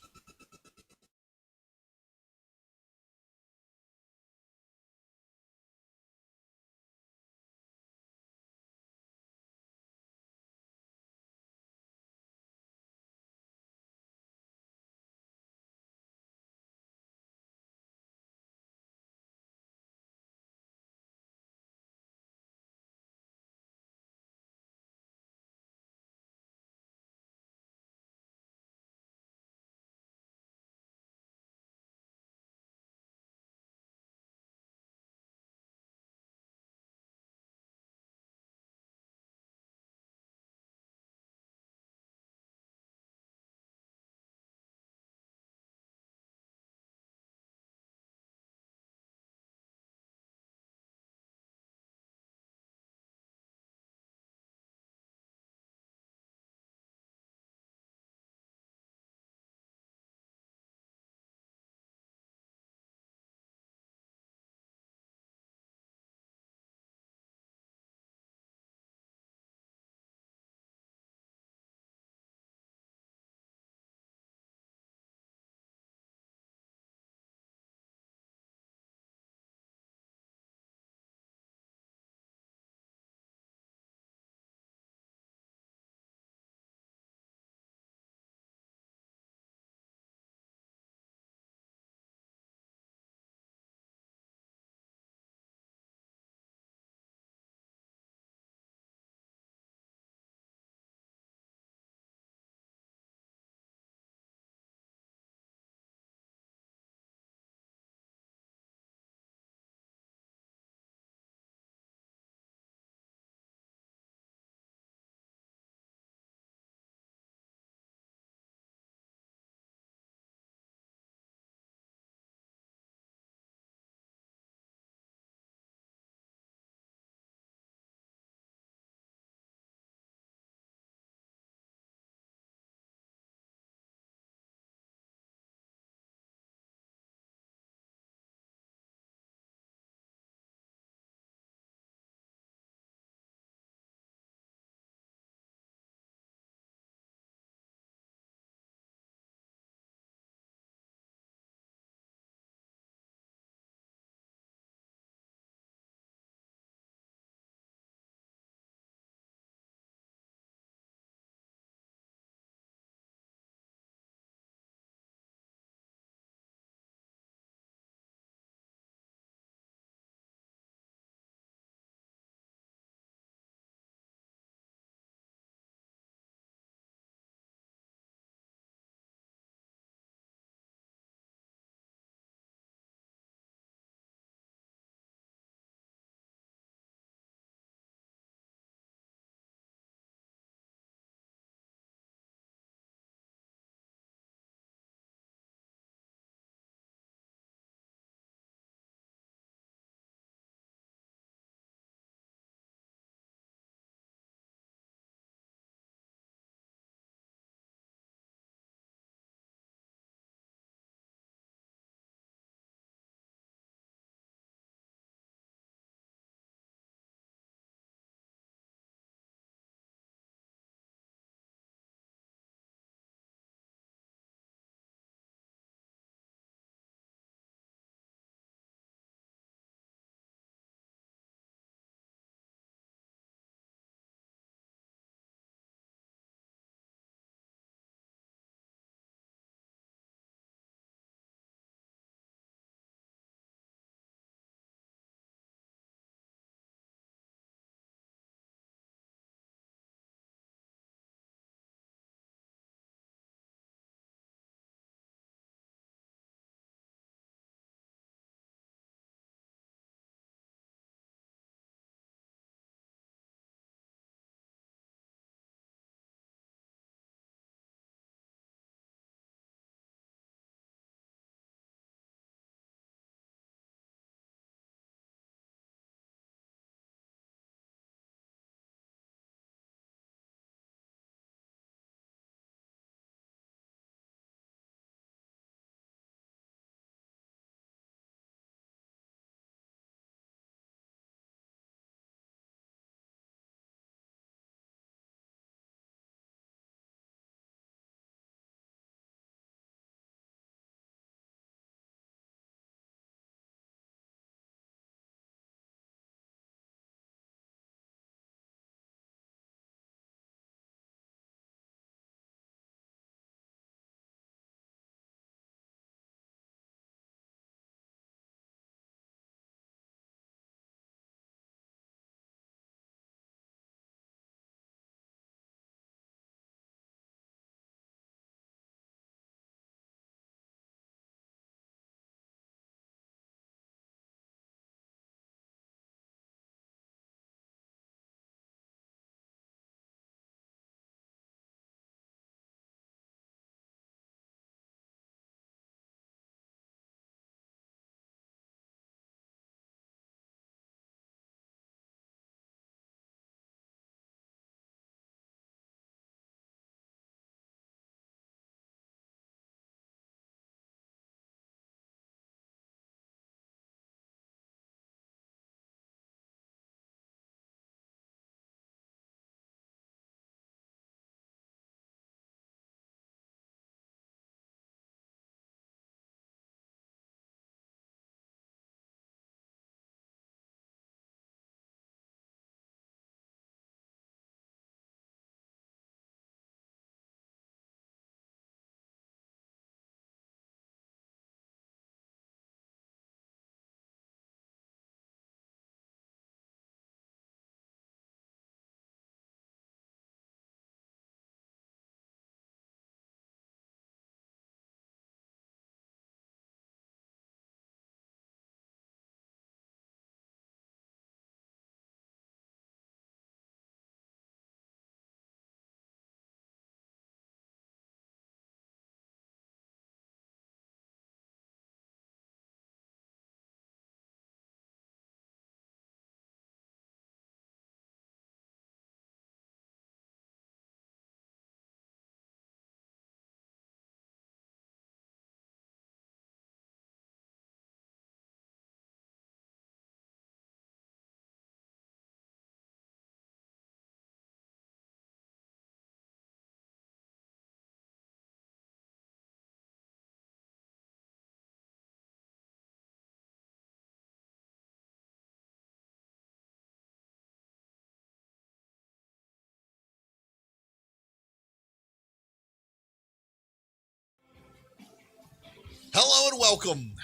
Hello and welcome.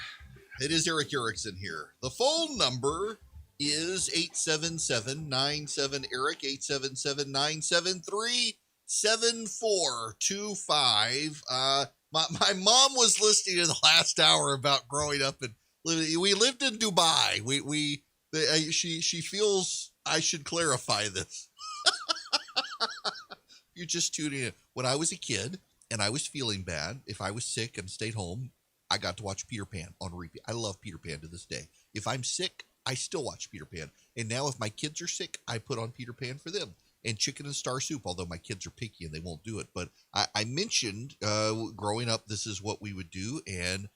It is Erick Erickson here. The phone number is 877-97-ERIC, 877-973-7425. My mom was listening in the last hour about growing up and we lived in Dubai. She feels I should clarify this. You're just tuning in. When I was a kid and I was feeling bad, if I was sick and stayed home, I got to watch Peter Pan on repeat. I love Peter Pan to this day. If I'm sick, I still watch Peter Pan. And now if my kids are sick, I put on Peter Pan for them. And Chicken and Star Soup, although my kids are picky and they won't do it. But I mentioned growing up, this is what we would do. And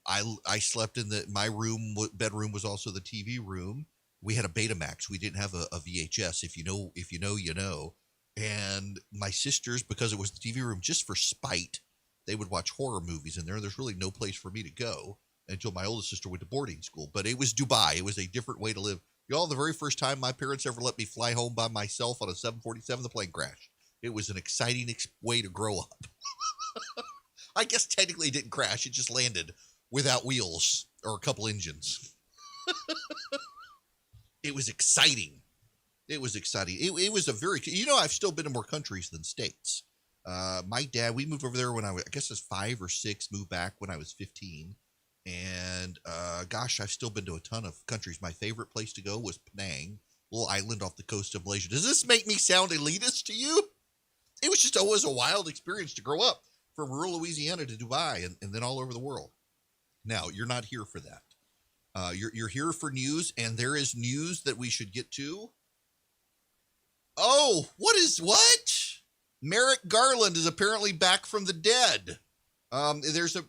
I slept in my room. Bedroom was also the TV room. We had a Betamax. We didn't have a VHS. If you know, you know. And my sisters, because it was the TV room, just for spite, they would watch horror movies in there. There's really no place for me to go until my oldest sister went to boarding school. But it was Dubai. It was a different way to live. Y'all, the very first time my parents ever let me fly home by myself on a 747, the plane crashed. It was an exciting way to grow up. I guess technically it didn't crash. It just landed without wheels or a couple engines. It was exciting. It was exciting. It was a very, I've still been to more countries than states. My dad, we moved over there when I guess I was 5 or 6, moved back when I was 15. And gosh, I've still been to a ton of countries. My favorite place to go was Penang, a little island off the coast of Malaysia. Does this make me sound elitist to you? It was just always a wild experience to grow up from rural Louisiana to Dubai and then all over the world. Now, you're not here for that. You're here for news, and there is news that we should get to. Oh, what? Merrick Garland is apparently back from the dead. There's a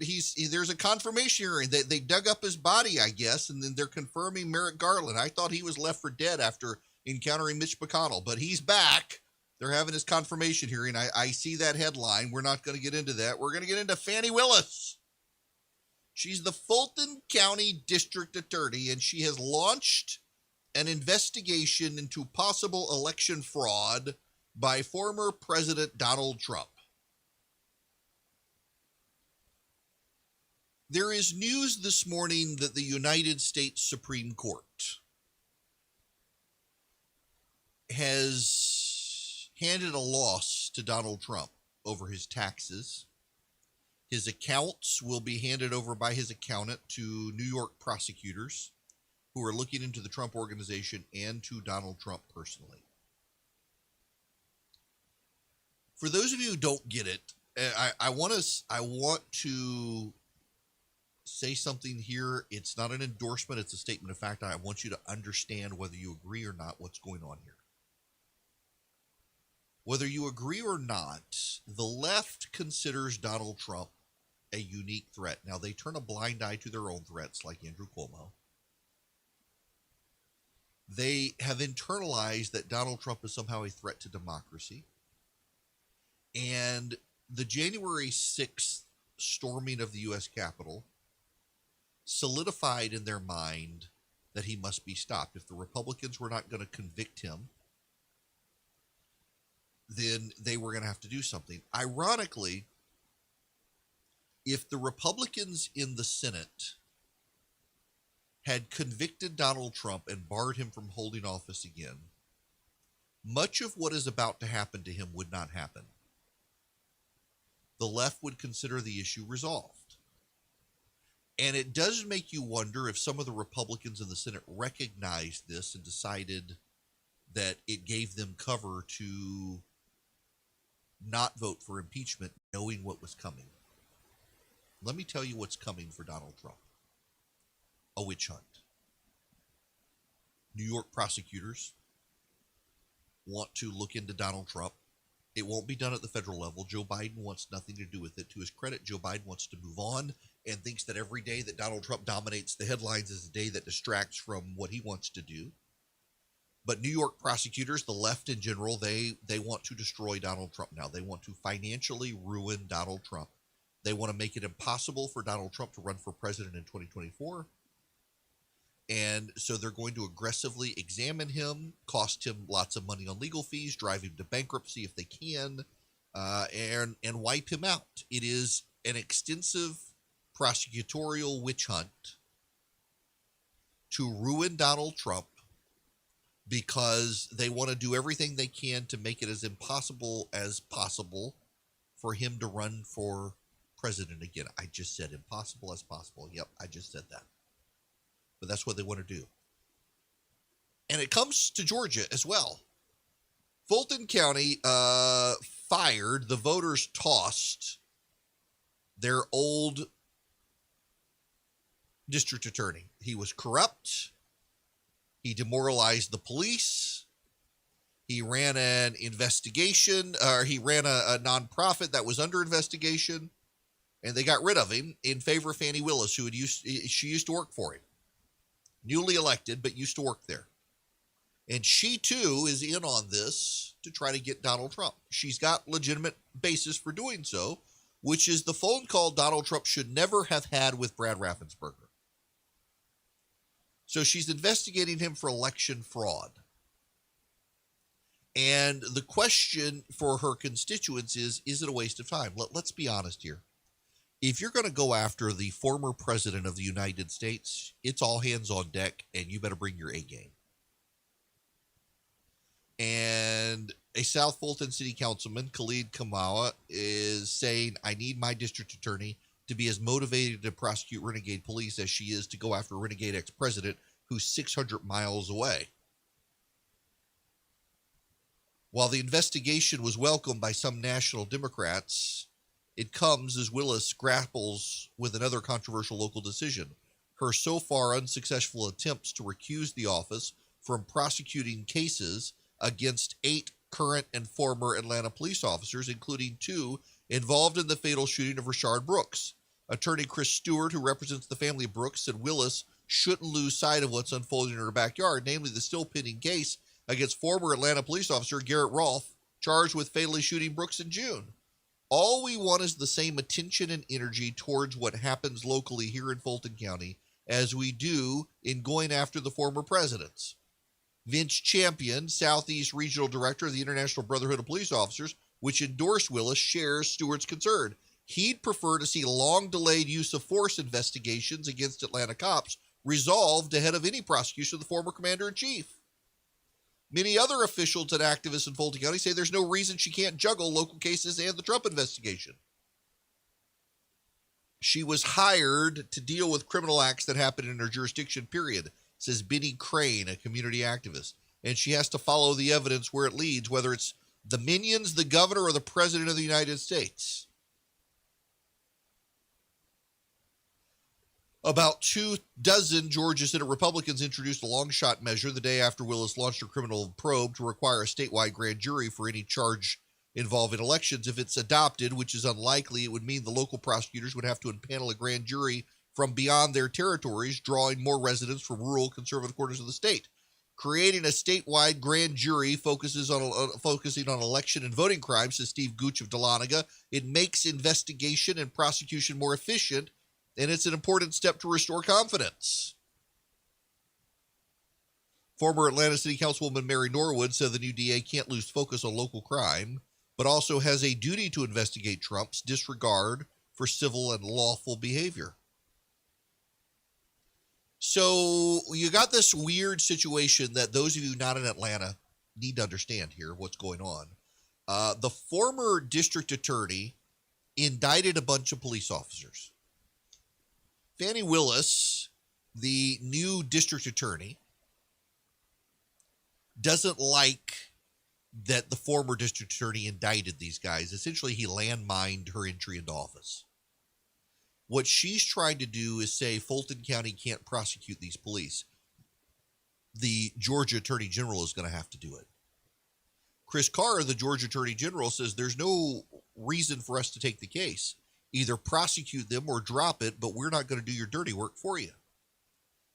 confirmation hearing. They dug up his body, I guess, and then they're confirming Merrick Garland. I thought he was left for dead after encountering Mitch McConnell, but he's back. They're having his confirmation hearing. I see that headline. We're not going to get into that. We're going to get into Fani Willis. She's the Fulton County District Attorney, and she has launched an investigation into possible election fraud by former President Donald Trump. There is news this morning that the United States Supreme Court has handed a loss to Donald Trump over his taxes. His accounts will be handed over by his accountant to New York prosecutors who are looking into the Trump organization and to Donald Trump personally. For those of you who don't get it, I want to say something here. It's not an endorsement. It's a statement of fact. I want you to understand whether you agree or not what's going on here. Whether you agree or not, the left considers Donald Trump a unique threat. Now, they turn a blind eye to their own threats, like Andrew Cuomo. They have internalized that Donald Trump is somehow a threat to democracy. And the January 6th storming of the U.S. Capitol solidified in their mind that he must be stopped. If the Republicans were not going to convict him, then they were going to have to do something. Ironically, if the Republicans in the Senate had convicted Donald Trump and barred him from holding office again, much of what is about to happen to him would not happen. The left would consider the issue resolved. And it does make you wonder if some of the Republicans in the Senate recognized this and decided that it gave them cover to not vote for impeachment, knowing what was coming. Let me tell you what's coming for Donald Trump. A witch hunt. New York prosecutors want to look into Donald Trump. It won't be done at the federal level. Joe Biden wants nothing to do with it. To his credit, Joe Biden wants to move on and thinks that every day that Donald Trump dominates the headlines is a day that distracts from what he wants to do. But New York prosecutors, the left in general, they want to destroy Donald Trump now. They want to financially ruin Donald Trump. They want to make it impossible for Donald Trump to run for president in 2024. And so they're going to aggressively examine him, cost him lots of money on legal fees, drive him to bankruptcy if they can, and wipe him out. It is an extensive prosecutorial witch hunt to ruin Donald Trump because they want to do everything they can to make it as impossible as possible for him to run for president again. I just said impossible as possible. Yep, I just said that. But that's what they want to do. And it comes to Georgia as well. Fulton County fired, the voters tossed their old district attorney. He was corrupt. He demoralized the police. He ran an investigation, or he ran a nonprofit that was under investigation, and they got rid of him in favor of Fannie Willis, she used to work for him. Newly elected, but used to work there. And she, too, is in on this to try to get Donald Trump. She's got legitimate basis for doing so, which is the phone call Donald Trump should never have had with Brad Raffensperger. So she's investigating him for election fraud. And the question for her constituents is it a waste of time? Let's be honest here. If you're going to go after the former president of the United States, it's all hands on deck, and you better bring your A game. And a South Fulton City Councilman, Khalid Kamawa, is saying, I need my district attorney to be as motivated to prosecute renegade police as she is to go after a renegade ex-president who's 600 miles away. While the investigation was welcomed by some national Democrats, it comes as Willis grapples with another controversial local decision. Her so far unsuccessful attempts to recuse the office from prosecuting cases against 8 current and former Atlanta police officers, including 2 involved in the fatal shooting of Rashard Brooks. Attorney Chris Stewart, who represents the family of Brooks, said Willis shouldn't lose sight of what's unfolding in her backyard, namely the still pending case against former Atlanta police officer Garrett Rolfe, charged with fatally shooting Brooks in June. All we want is the same attention and energy towards what happens locally here in Fulton County as we do in going after the former presidents. Vince Champion, Southeast Regional Director of the International Brotherhood of Police Officers, which endorsed Willis, shares Stewart's concern. He'd prefer to see long-delayed use of force investigations against Atlanta cops resolved ahead of any prosecution of the former commander-in-chief. Many other officials and activists in Fulton County say there's no reason she can't juggle local cases and the Trump investigation. She was hired to deal with criminal acts that happened in her jurisdiction, period, says Benny Crane, a community activist. And she has to follow the evidence where it leads, whether it's the minions, the governor, or the president of the United States. About 24 Georgia Senate Republicans introduced a long-shot measure the day after Willis launched her criminal probe to require a statewide grand jury for any charge involving elections. If it's adopted, which is unlikely, it would mean the local prosecutors would have to impanel a grand jury from beyond their territories, drawing more residents from rural conservative quarters of the state. Creating a statewide grand jury focusing on election and voting crimes, says Steve Gooch of Dahlonega. It makes investigation and prosecution more efficient, and it's an important step to restore confidence. Former Atlanta City Councilwoman Mary Norwood said the new DA can't lose focus on local crime, but also has a duty to investigate Trump's disregard for civil and lawful behavior. So you got this weird situation that those of you not in Atlanta need to understand here what's going on. The former district attorney indicted a bunch of police officers. Fannie Willis, the new district attorney, doesn't like that the former district attorney indicted these guys. Essentially, he landmined her entry into office. What she's trying to do is say Fulton County can't prosecute these police. The Georgia Attorney General is going to have to do it. Chris Carr, the Georgia Attorney General, says there's no reason for us to take the case. Either prosecute them or drop it, but we're not going to do your dirty work for you.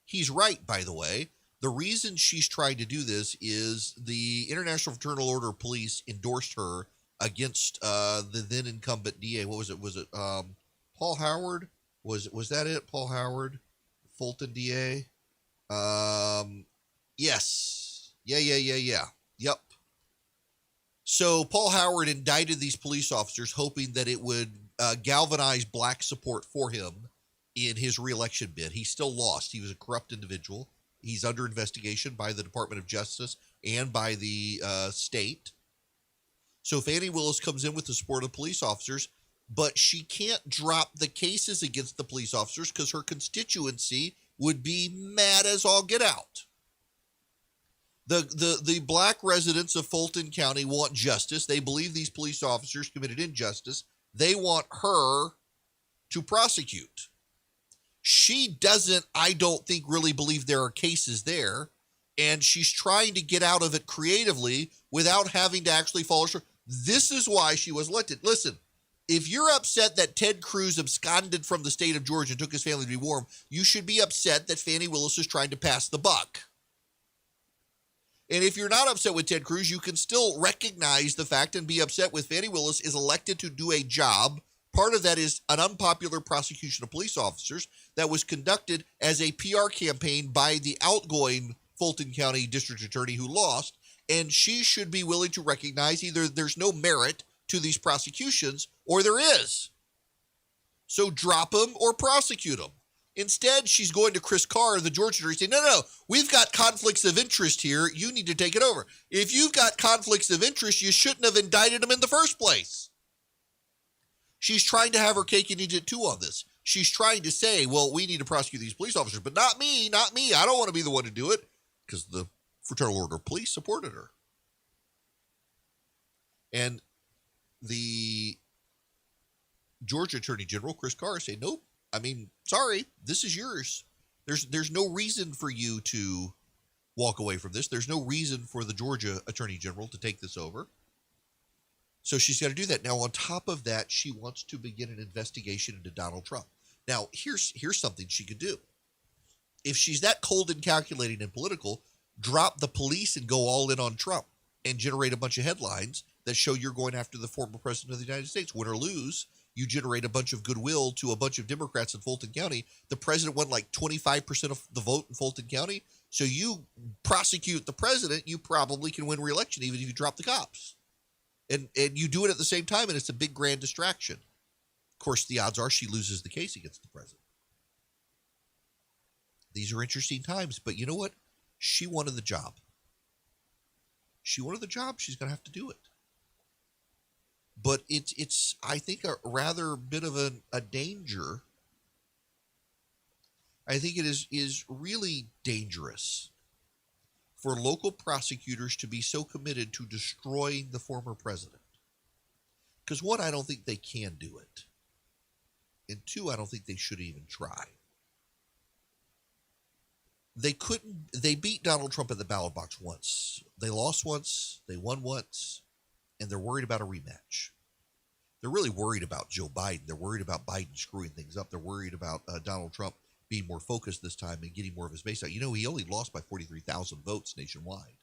He's right, by the way. The reason she's trying to do this is the International Fraternal Order of Police endorsed her against the then incumbent DA. What was it? Was it Paul Howard? Was that it? Paul Howard, Fulton DA? Yes. Yeah. Yep. So Paul Howard indicted these police officers hoping that it would galvanize black support for him in his reelection bid. He still lost. He was a corrupt individual. He's under investigation by the Department of Justice and by the state. So Fani Willis comes in with the support of police officers, but she can't drop the cases against the police officers because her constituency would be mad as all get out. The black residents of Fulton County want justice. They believe these police officers committed injustice. They want her to prosecute. She doesn't, I don't think, really believe there are cases there, and she's trying to get out of it creatively without having to actually follow through. This is why she was elected. Listen, if you're upset that Ted Cruz absconded from the state of Georgia and took his family to be warm, you should be upset that Fani Willis is trying to pass the buck. And if you're not upset with Ted Cruz, you can still recognize the fact and be upset with Fani Willis is elected to do a job. Part of that is an unpopular prosecution of police officers that was conducted as a PR campaign by the outgoing Fulton County District Attorney who lost. And she should be willing to recognize either there's no merit to these prosecutions or there is. So drop them or prosecute them. Instead, she's going to Chris Carr, the Georgia attorney, saying, no, we've got conflicts of interest here. You need to take it over. If you've got conflicts of interest, you shouldn't have indicted him in the first place. She's trying to have her cake and eat it too on this. She's trying to say, well, we need to prosecute these police officers, but not me. I don't want to be the one to do it because the Fraternal Order of Police supported her. And the Georgia Attorney General, Chris Carr, said, nope. Sorry, this is yours. There's no reason for you to walk away from this. There's no reason for the Georgia Attorney General to take this over. So she's got to do that. Now, on top of that, she wants to begin an investigation into Donald Trump. Now, here's something she could do. If she's that cold and calculating and political, drop the police and go all in on Trump and generate a bunch of headlines that show you're going after the former president of the United States. Win or lose, you generate a bunch of goodwill to a bunch of Democrats in Fulton County. The president won like 25% of the vote in Fulton County. So you prosecute the president, you probably can win re-election even if you drop the cops. And you do it at the same time, and it's a big grand distraction. Of course, the odds are she loses the case against the president. These are interesting times, but you know what? She wanted the job. She's going to have to do it. But it's I think, a rather bit of a danger. I think it is really dangerous for local prosecutors to be so committed to destroying the former president. Because one, I don't think they can do it. And two, I don't think they should even try. They beat Donald Trump at the ballot box once. They lost once, they won once, and they're worried about a rematch. They're really worried about Joe Biden. They're worried about Biden screwing things up. They're worried about Donald Trump being more focused this time and getting more of his base out. You know, he only lost by 43,000 votes nationwide.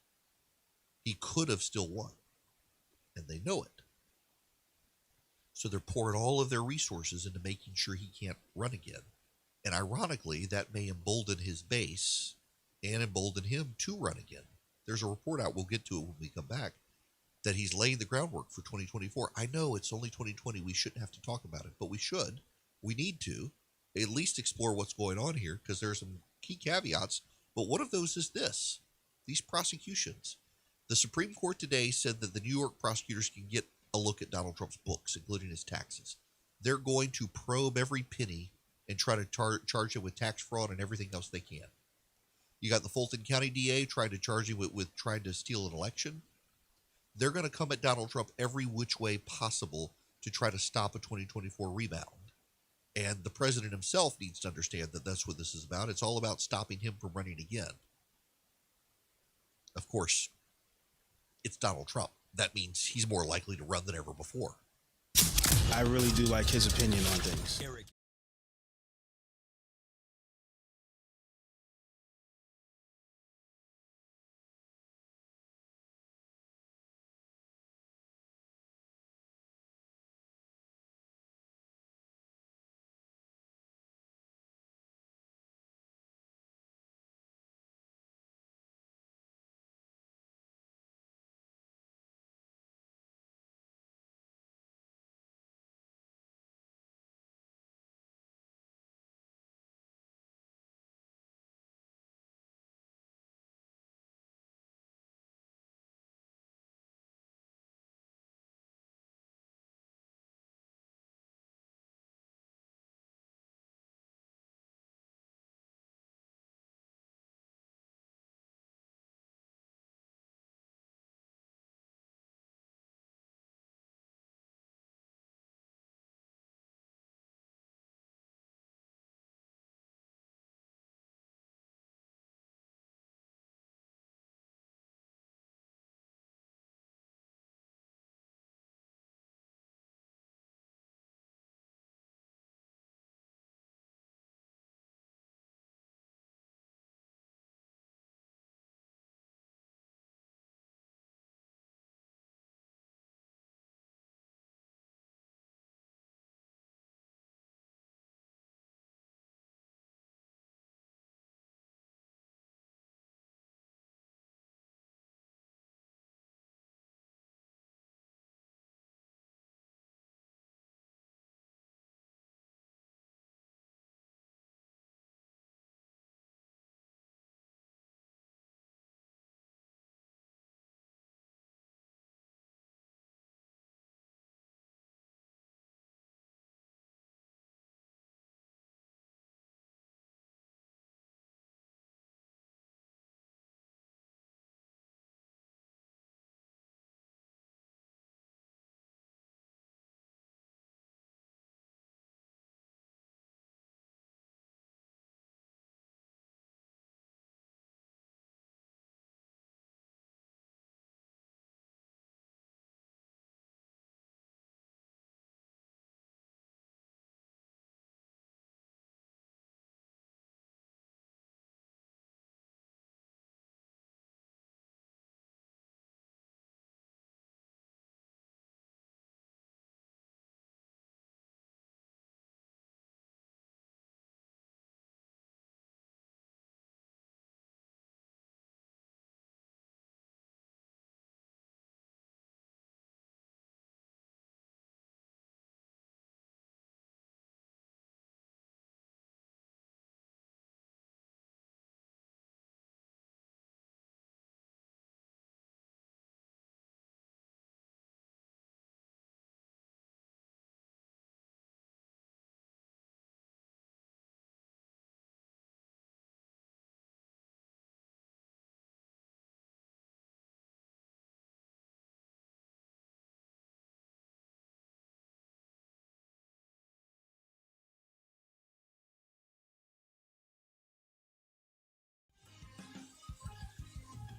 He could have still won, and they know it. So they're pouring all of their resources into making sure he can't run again. And ironically, that may embolden his base and embolden him to run again. There's a report out, we'll get to it when we come back, that he's laying the groundwork for 2024. I know it's only 2020. We shouldn't have to talk about it, but we should. We need to at least explore what's going on here because there are some key caveats. But one of those is this, these prosecutions. The Supreme Court today said that the New York prosecutors can get a look at Donald Trump's books, including his taxes. They're going to probe every penny and try to charge him with tax fraud and everything else they can. You got the Fulton County DA trying to charge him with trying to steal an election. They're going to come at Donald Trump every which way possible to try to stop a 2024 rebound. And the president himself needs to understand that that's what this is about. It's all about stopping him from running again. Of course, it's Donald Trump. That means he's more likely to run than ever before. I really do like his opinion on things.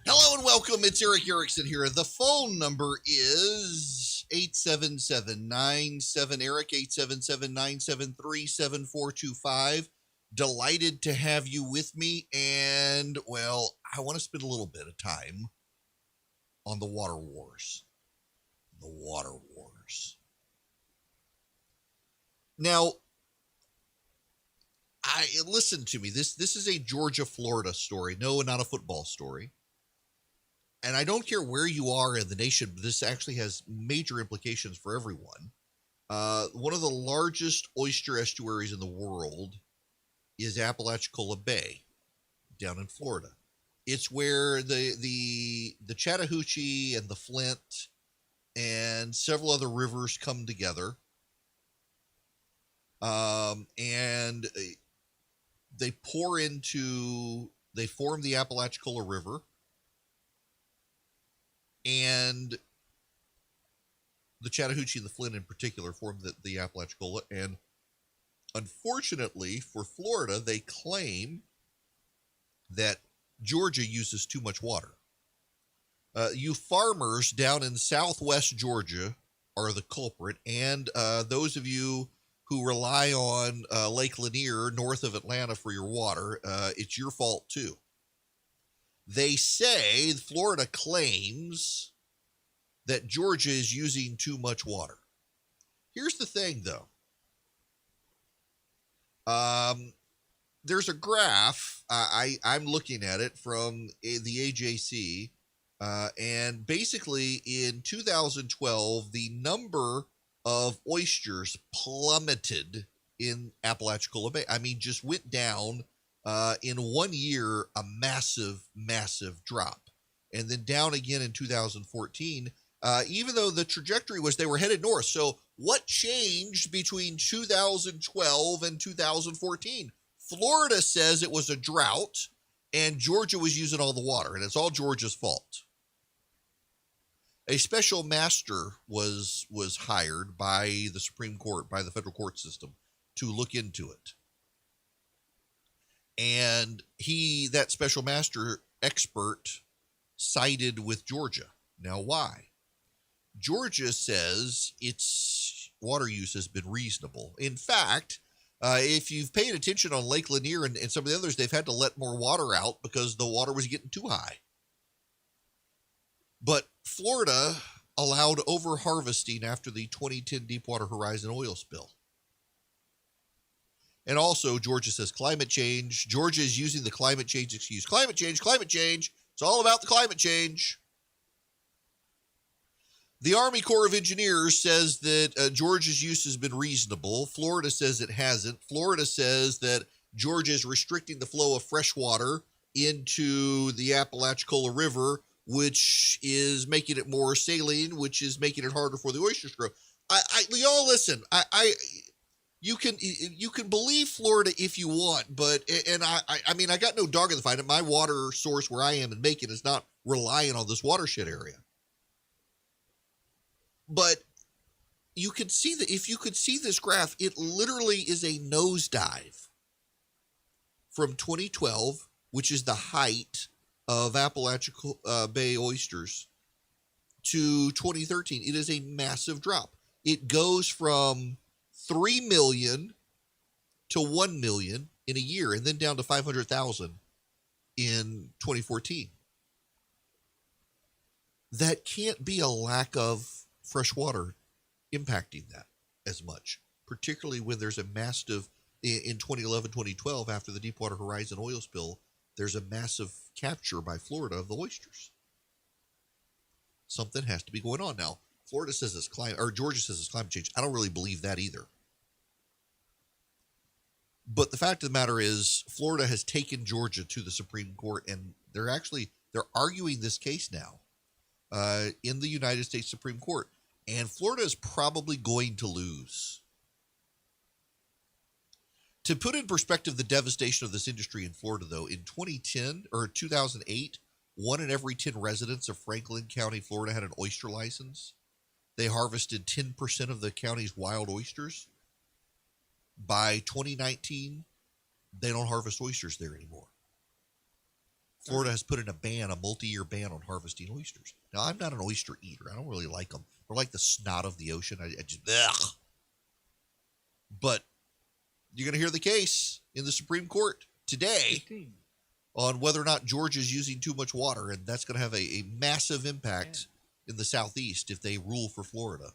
Hello and welcome. It's Erick Erickson here. The phone number is 877-97-ERIC, 877-973-7425. Delighted to have you with me. And, well, I want to spend a little bit of time on the water wars. The water wars. Now, listen to me. This is a Georgia-Florida story. No, not a football story. And I don't care where you are in the nation, this actually has major implications for everyone. One of the largest oyster estuaries in the world is Apalachicola Bay down in Florida. It's where the Chattahoochee and the Flint and several other rivers come together. And they form the Apalachicola River. And the Chattahoochee and the Flint in particular form the Apalachicola. And unfortunately for Florida, they claim that Georgia uses too much water. You farmers down in southwest Georgia are the culprit. And those of you who rely on Lake Lanier north of Atlanta for your water, it's your fault too. They say, Florida claims that Georgia is using too much water. Here's the thing, though. There's a graph, I'm looking at it from the AJC, and basically in 2012, the number of oysters plummeted in Apalachicola Bay. I mean, just went down in 1 year, a massive, massive drop. And then down again in 2014, even though the trajectory was they were headed north. So what changed between 2012 and 2014? Florida says it was a drought and Georgia was using all the water, and it's all Georgia's fault. A special master was hired by the Supreme Court, by the federal court system, to look into it. And that special master expert sided with Georgia. Now, why? Georgia says its water use has been reasonable. In fact, if you've paid attention on Lake Lanier and some of the others, they've had to let more water out because the water was getting too high. But Florida allowed over-harvesting after the 2010 Deepwater Horizon oil spill. And also, Georgia says climate change. Georgia is using the climate change excuse. Climate change, climate change. It's all about the climate change. The Army Corps of Engineers says that Georgia's use has been reasonable. Florida says it hasn't. Florida says that Georgia is restricting the flow of fresh water into the Apalachicola River, which is making it more saline, which is making it harder for the oysters to grow. Y'all listen. You can believe Florida if you want, but I mean I got no dog in the fight. My water source where I am in Macon is not relying on this watershed area. But you could see that if you could see this graph, it literally is a nosedive from 2012, which is the height of Apalachicola Bay oysters, to 2013. It is a massive drop. It goes from 3 million to 1 million in a year, and then down to 500,000 in 2014. That can't be a lack of fresh water impacting that as much, particularly when there's a massive, in 2011, 2012, after the Deepwater Horizon oil spill, there's a massive capture by Florida of the oysters. Something has to be going on now. Florida says it's Georgia says it's climate change. I don't really believe that either. But the fact of the matter is, Florida has taken Georgia to the Supreme Court, and they're arguing this case now in the United States Supreme Court. And Florida is probably going to lose. To put in perspective the devastation of this industry in Florida, though, in 2008, 1 in every 10 residents of Franklin County, Florida, had an oyster license. They harvested 10% of the county's wild oysters. By 2019, they don't harvest oysters there anymore. Florida has put in a multi-year ban on harvesting oysters. Now, I'm not an oyster eater. I don't really like them. They're like the snot of the ocean. I just, ugh. But you're going to hear the case in the Supreme Court today on whether or not Georgia's using too much water, and that's going to have a massive impact in the Southeast if they rule for Florida.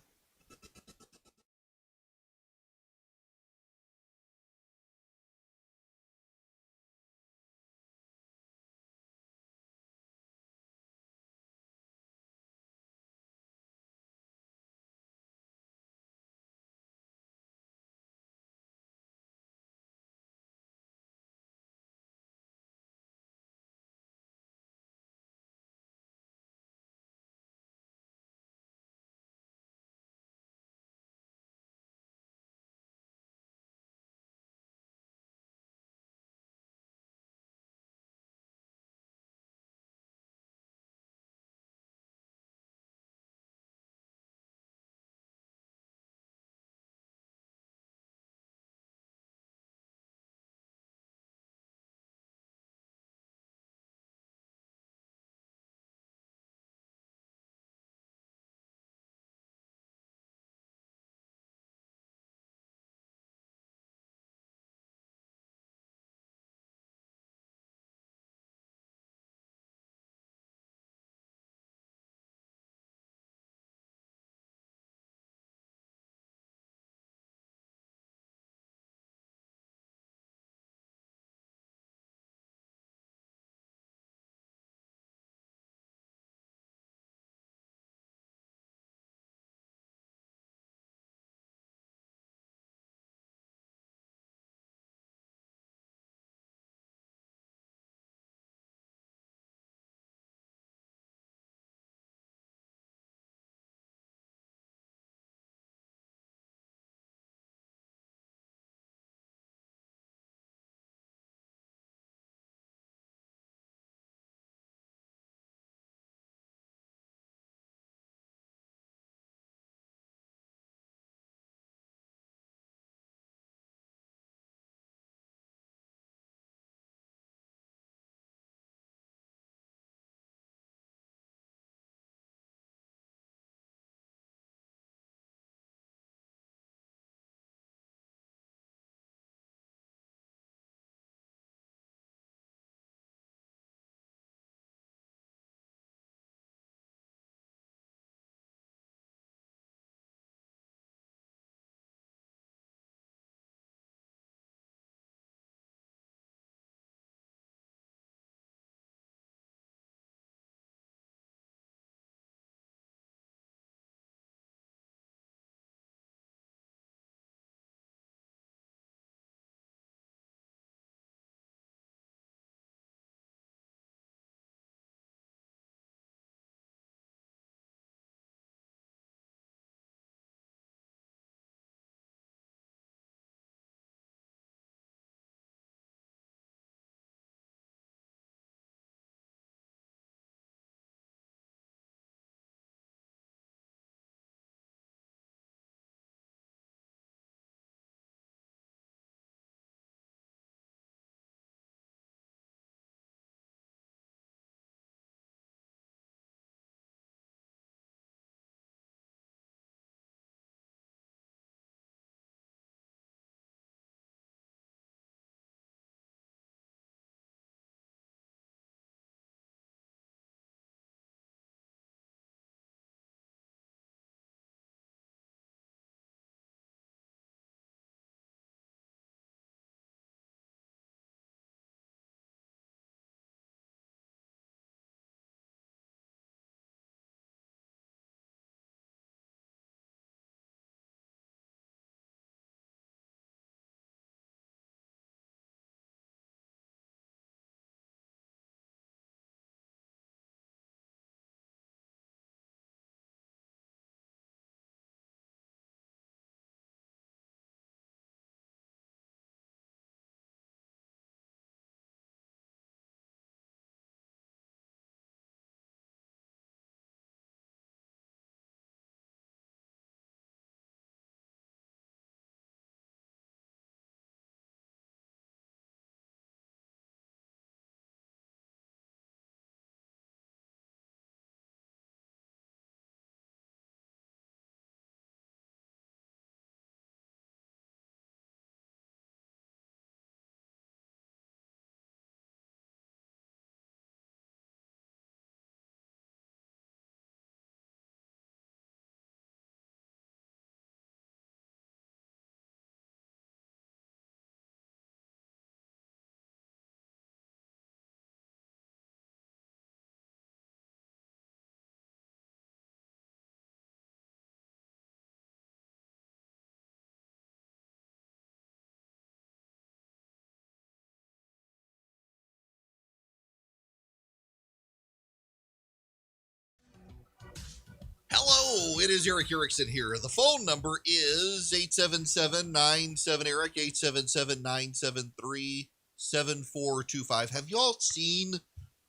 Hello, it is Erick Erickson here. The phone number is 877-97-ERIC, 877-973-7425. Have y'all seen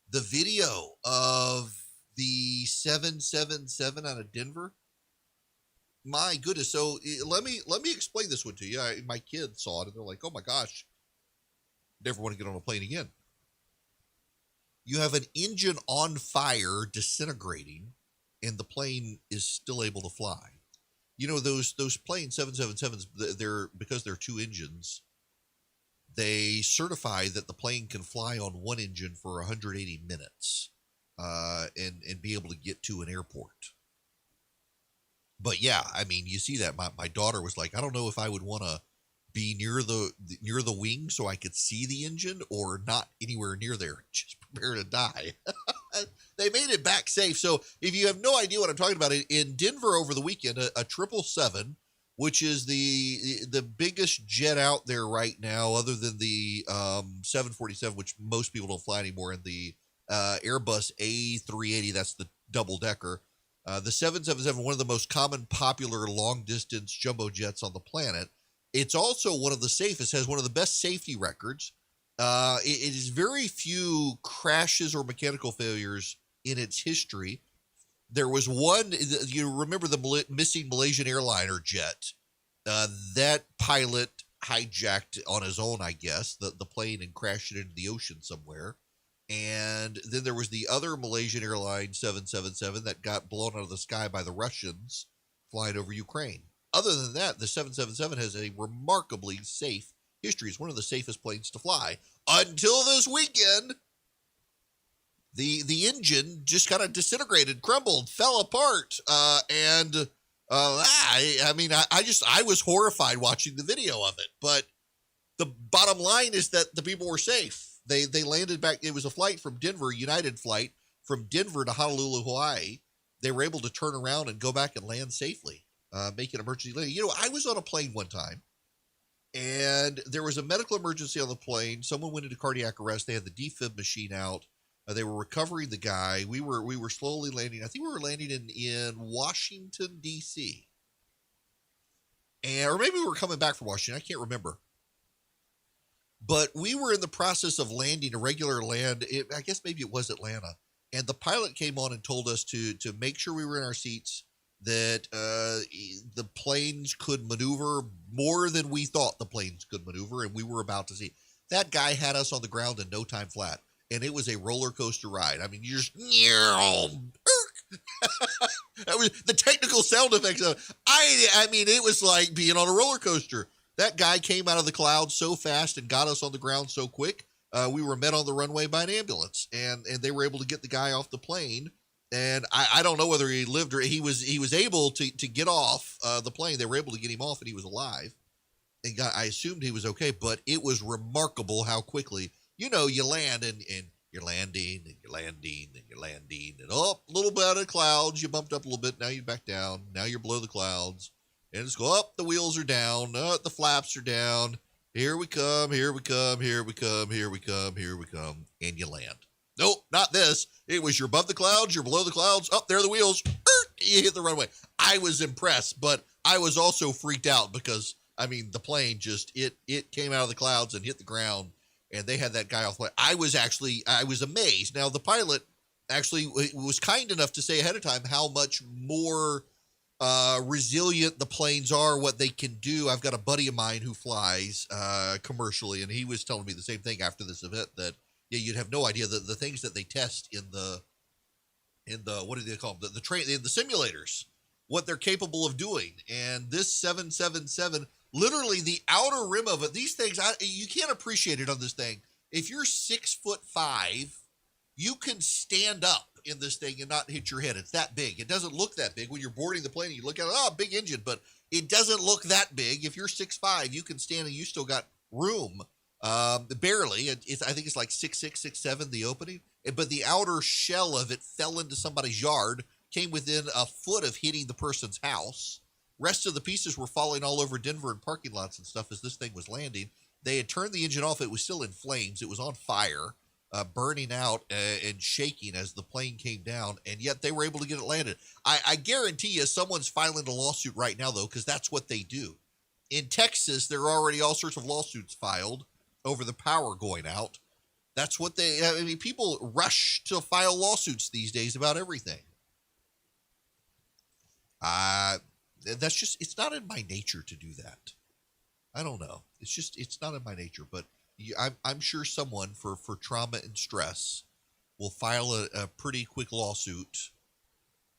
the video of the 777 out of Denver? My goodness. So let me explain this one to you. My kids saw it and they're like, oh my gosh, never want to get on a plane again. You have an engine on fire disintegrating and the plane is still able to fly. You know, those planes, 777s, because they're two engines, they certify that the plane can fly on one engine for 180 minutes and be able to get to an airport. But yeah, I mean, you see that. My daughter was like, I don't know if I would want to be near the wing so I could see the engine or not anywhere near there. Just prepare to die. They made it back safe. So if you have no idea what I'm talking about, in Denver over the weekend, a 777, which is the biggest jet out there right now, other than the 747, which most people don't fly anymore, and the Airbus A380, that's the double decker. The 777, one of the most common, popular long-distance jumbo jets on the planet. It's also one of the safest, has one of the best safety records. It is very few crashes or mechanical failures in its history. There was one, you remember the missing Malaysian airliner jet. That pilot hijacked on his own, I guess, the plane and crashed it into the ocean somewhere. And then there was the other Malaysian airline 777 that got blown out of the sky by the Russians flying over Ukraine. Other than that, the 777 has a remarkably safe history. It's one of the safest planes to fly until this weekend. The engine just kind of disintegrated, crumbled, fell apart. I was horrified watching the video of it. But the bottom line is that the people were safe. They landed back. It was a flight from Denver, United flight from Denver to Honolulu, Hawaii. They were able to turn around and go back and land safely, make an emergency landing. You know, I was on a plane one time, and there was a medical emergency on the plane. Someone went into cardiac arrest. They had the defib machine out. They were recovering the guy. We were slowly landing. I think we were landing in Washington, D.C. Or maybe we were coming back from Washington. I can't remember. But we were in the process of landing a regular land. I guess maybe it was Atlanta. And the pilot came on and told us to make sure we were in our seats, that the planes could maneuver more than we thought the planes could maneuver, and we were about to see. That guy had us on the ground in no time flat, and it was a roller coaster ride. I mean, you just... That was the technical sound effects of it. I mean, it was like being on a roller coaster. That guy came out of the clouds so fast and got us on the ground so quick. We were met on the runway by an ambulance, and they were able to get the guy off the plane. And I don't know whether he lived or he was able to get off the plane. They were able to get him off, and he was alive. And I assumed he was okay, but it was remarkable how quickly, you land and you're landing and you're landing and you're landing and up a little bit out of clouds. You bumped up a little bit. Now you're back down. Now you're below the clouds. And it's go up. The wheels are down. The flaps are down. Here we come. Here we come. Here we come. Here we come. Here we come. And you land. Nope, not this. It was you're above the clouds. You're below the clouds. Up there are the wheels. You hit the runway. I was impressed, but I was also freaked out because, I mean, the plane just, it came out of the clouds and hit the ground, and they had that guy off the plane. I was amazed. Now, the pilot actually was kind enough to say ahead of time how much more resilient the planes are, what they can do. I've got a buddy of mine who flies commercially, and he was telling me the same thing after this event, that you'd have no idea the things that they test in the what do they call them, the simulators, what they're capable of doing. And this 777, literally the outer rim of it, these things, you can't appreciate it on this thing. If you're 6'5", you can stand up in this thing and not hit your head. It's that big. It doesn't look that big. When you're boarding the plane, you look at it, big engine, but it doesn't look that big. If you're 6'5", you can stand and you still got room. Barely. I think it's like 6'6", 6'7", the opening. But the outer shell of it fell into somebody's yard, came within a foot of hitting the person's house. Rest of the pieces were falling all over Denver and parking lots and stuff as this thing was landing. They had turned the engine off. It was still in flames. It was on fire. burning out and shaking as the plane came down, and yet they were able to get it landed. I guarantee you someone's filing a lawsuit right now, though, because that's what they do. In Texas, there are already all sorts of lawsuits filed over the power going out. That's what people rush to file lawsuits these days about everything. It's not in my nature to do that. I don't know. It's not in my nature, but I'm sure someone for trauma and stress will file a pretty quick lawsuit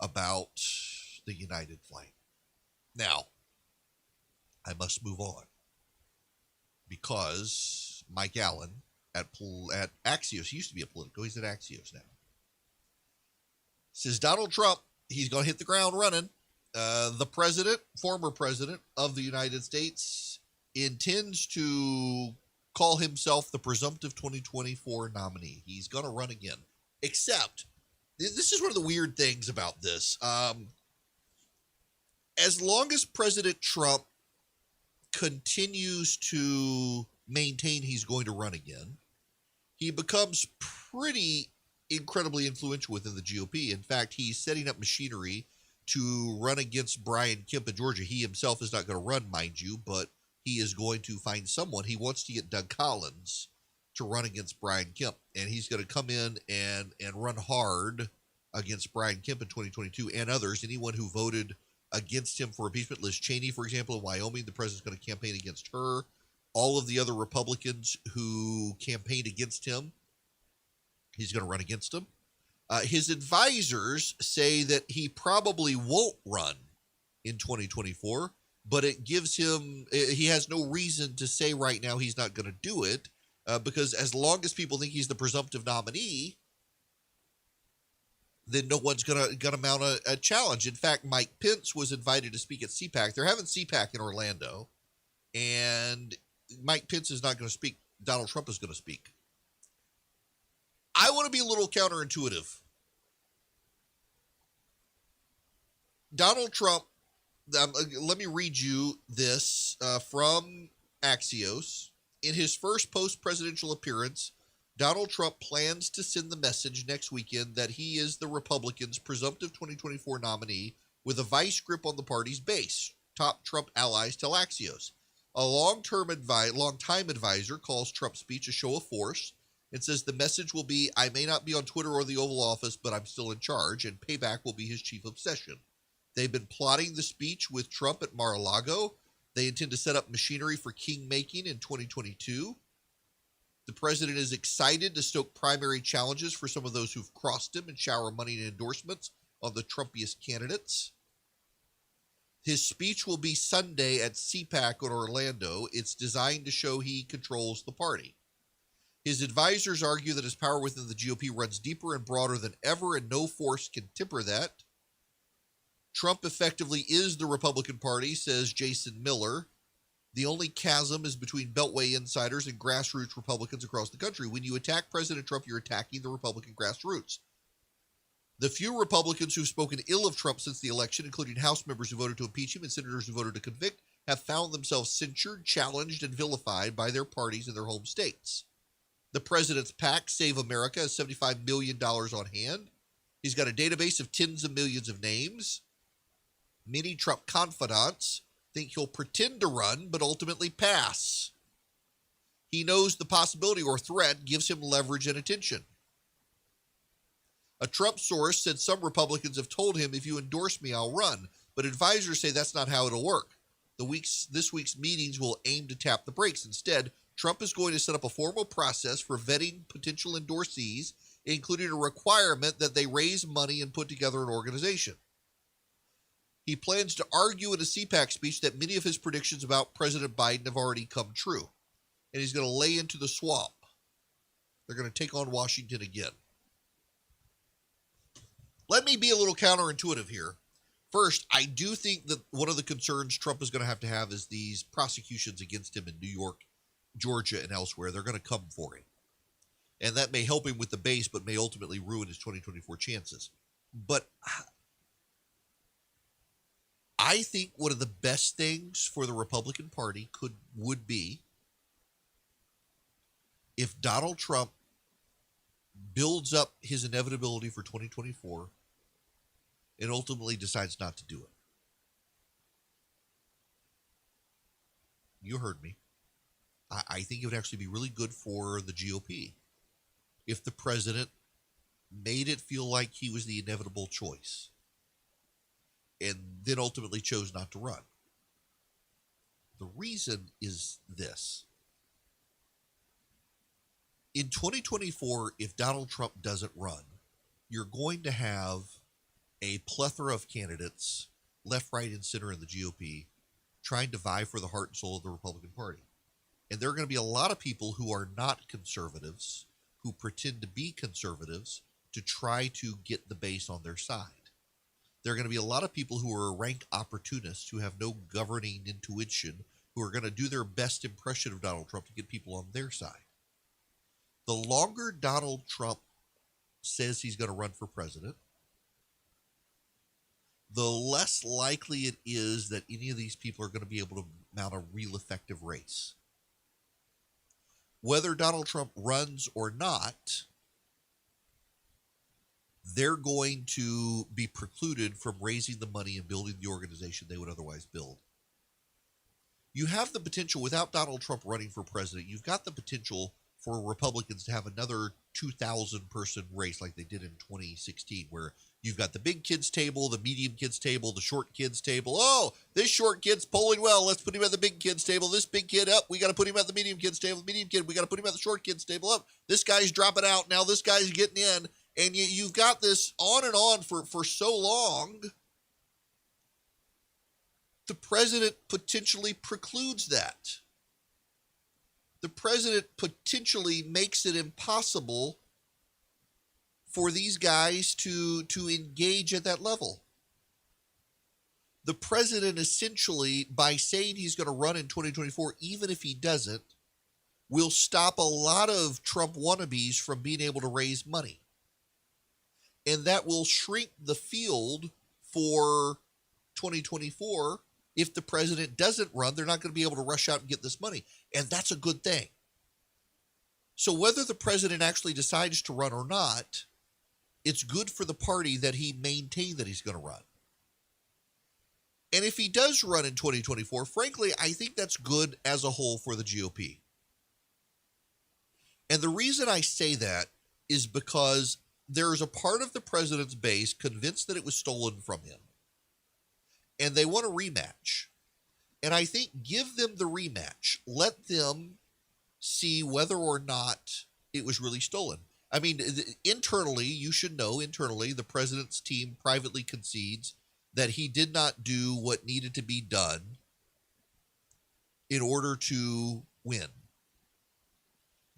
about the United flight. Now, I must move on because Mike Allen at Axios, he used to be at Politico, he's at Axios now, says Donald Trump, he's going to hit the ground running. The former president of the United States, intends to call himself the presumptive 2024 nominee. He's going to run again. Except, this is one of the weird things about this. As long as President Trump continues to maintain he's going to run again, he becomes pretty incredibly influential within the GOP. In fact, he's setting up machinery to run against Brian Kemp in Georgia. He himself is not going to run, mind you, but he is going to find someone. He wants to get Doug Collins to run against Brian Kemp, and he's going to come in and run hard against Brian Kemp in 2022 and others. Anyone who voted against him for impeachment, Liz Cheney, for example, in Wyoming, the president's going to campaign against her. All of the other Republicans who campaigned against him, he's going to run against them. His advisors say that he probably won't run in 2024, but it gives him, he has no reason to say right now he's not going to do it, because as long as people think he's the presumptive nominee, then no one's going to mount a challenge. In fact, Mike Pence was invited to speak at CPAC. They're having CPAC in Orlando, and Mike Pence is not going to speak. Donald Trump is going to speak. I want to be a little counterintuitive. Donald Trump, let me read you this from Axios. In his first post-presidential appearance, Donald Trump plans to send the message next weekend that he is the Republicans' presumptive 2024 nominee with a vice grip on the party's base, top Trump allies tell Axios. A long-time advisor calls Trump's speech a show of force and says the message will be, I may not be on Twitter or the Oval Office, but I'm still in charge, and payback will be his chief obsession. They've been plotting the speech with Trump at Mar-a-Lago. They intend to set up machinery for king-making in 2022. The president is excited to stoke primary challenges for some of those who've crossed him and shower money and endorsements on the Trumpiest candidates. His speech will be Sunday at CPAC in Orlando. It's designed to show he controls the party. His advisors argue that his power within the GOP runs deeper and broader than ever, and no force can temper that. Trump effectively is the Republican Party, says Jason Miller. The only chasm is between Beltway insiders and grassroots Republicans across the country. When you attack President Trump, you're attacking the Republican grassroots. The few Republicans who've spoken ill of Trump since the election, including House members who voted to impeach him and senators who voted to convict, have found themselves censured, challenged, and vilified by their parties in their home states. The president's PAC, Save America, has $75 million on hand. He's got a database of tens of millions of names. Many Trump confidants think he'll pretend to run, but ultimately pass. He knows the possibility or threat gives him leverage and attention. A Trump source said some Republicans have told him, if you endorse me, I'll run. But advisors say that's not how it'll work. This week's meetings will aim to tap the brakes. Instead, Trump is going to set up a formal process for vetting potential endorsees, including a requirement that they raise money and put together an organization. He plans to argue in a CPAC speech that many of his predictions about President Biden have already come true. And he's going to lay into the swamp. They're going to take on Washington again. Let me be a little counterintuitive here. First, I do think that one of the concerns Trump is going to have is these prosecutions against him in New York, Georgia, and elsewhere. They're going to come for him. And that may help him with the base, but may ultimately ruin his 2024 chances. But I think one of the best things for the Republican Party would be if Donald Trump builds up his inevitability for 2024, and ultimately decides not to do it. You heard me. I think it would actually be really good for the GOP if the president made it feel like he was the inevitable choice and then ultimately chose not to run. The reason is this. In 2024, if Donald Trump doesn't run, you're going to have a plethora of candidates, left, right, and center in the GOP, trying to vie for the heart and soul of the Republican Party. And there are going to be a lot of people who are not conservatives, who pretend to be conservatives to try to get the base on their side. There are going to be a lot of people who are rank opportunists who have no governing intuition, who are going to do their best impression of Donald Trump to get people on their side. The longer Donald Trump says he's going to run for president, the less likely it is that any of these people are going to be able to mount a real effective race. Whether Donald Trump runs or not, they're going to be precluded from raising the money and building the organization they would otherwise build. You have the potential, without Donald Trump running for president, you've got the potential for Republicans to have another 2,000 person race like they did in 2016, where you've got the big kids table, the medium kids table, the short kids table. Oh, this short kid's polling well. Let's put him at the big kids table. This big kid up. We got to put him at the medium kids table. The medium kid, we got to put him at the short kids table up. This guy's dropping out. Now this guy's getting in. And you've got this on and on for so long. The president potentially precludes that. The president potentially makes it impossible for these guys to engage at that level. The president essentially, by saying he's going to run in 2024, even if he doesn't, will stop a lot of Trump wannabes from being able to raise money. And that will shrink the field for 2024. If the president doesn't run, they're not going to be able to rush out and get this money. And that's a good thing. So whether the president actually decides to run or not, it's good for the party that he maintained that he's going to run. And if he does run in 2024, frankly, I think that's good as a whole for the GOP. And the reason I say that is because there's a part of the president's base convinced that it was stolen from him. And they want a rematch. And I think give them the rematch. Let them see whether or not it was really stolen. I mean, internally, you should know, internally, the president's team privately concedes that he did not do what needed to be done in order to win.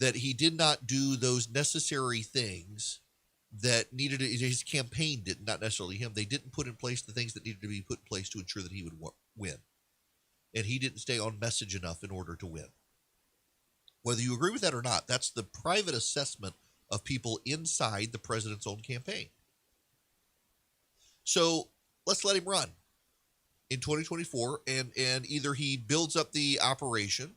That he did not do those necessary things that needed his campaign did, not necessarily him. They didn't put in place the things that needed to be put in place to ensure that he would win. And he didn't stay on message enough in order to win. Whether you agree with that or not, that's the private assessment of people inside the president's own campaign. So let's let him run in 2024, and either he builds up the operation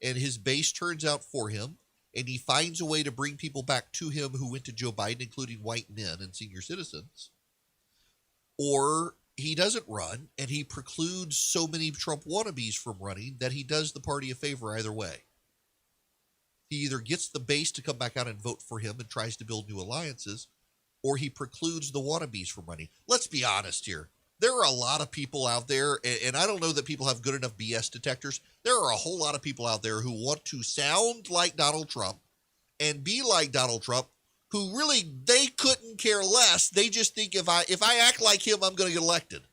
and his base turns out for him, and he finds a way to bring people back to him who went to Joe Biden, including white men and senior citizens, or he doesn't run and he precludes so many Trump wannabes from running that he does the party a favor either way. He either gets the base to come back out and vote for him and tries to build new alliances, or he precludes the wannabes from running. Let's be honest here. There are a lot of people out there, and I don't know that people have good enough BS detectors. There are a whole lot of people out there who want to sound like Donald Trump and be like Donald Trump, who really, they couldn't care less. They just think if I act like him, I'm going to get elected.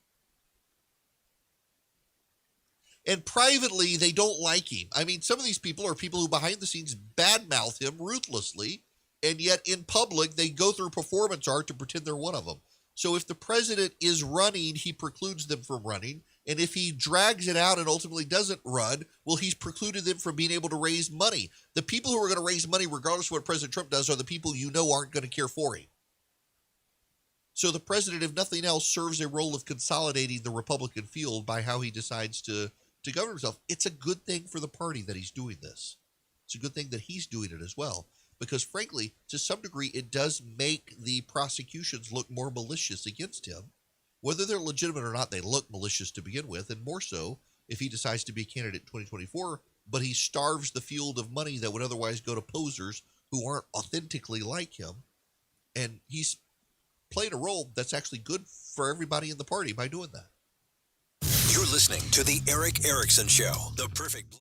And privately, they don't like him. I mean, some of these people are people who behind the scenes badmouth him ruthlessly, and yet in public, they go through performance art to pretend they're one of them. So if the president is running, he precludes them from running. And if he drags it out and ultimately doesn't run, well, he's precluded them from being able to raise money. The people who are going to raise money, regardless of what President Trump does, are the people you know aren't going to care for him. So the president, if nothing else, serves a role of consolidating the Republican field by how he decides to govern himself. It's a good thing for the party that he's doing this. It's a good thing that he's doing it as well. because, frankly, to some degree, it does make the prosecutions look more malicious against him. Whether they're legitimate or not, they look malicious to begin with, and more so if he decides to be a candidate in 2024, but he starves the field of money that would otherwise go to posers who aren't authentically like him. And he's played a role that's actually good for everybody in the party by doing that. You're listening to the Erick Erickson Show, the perfect...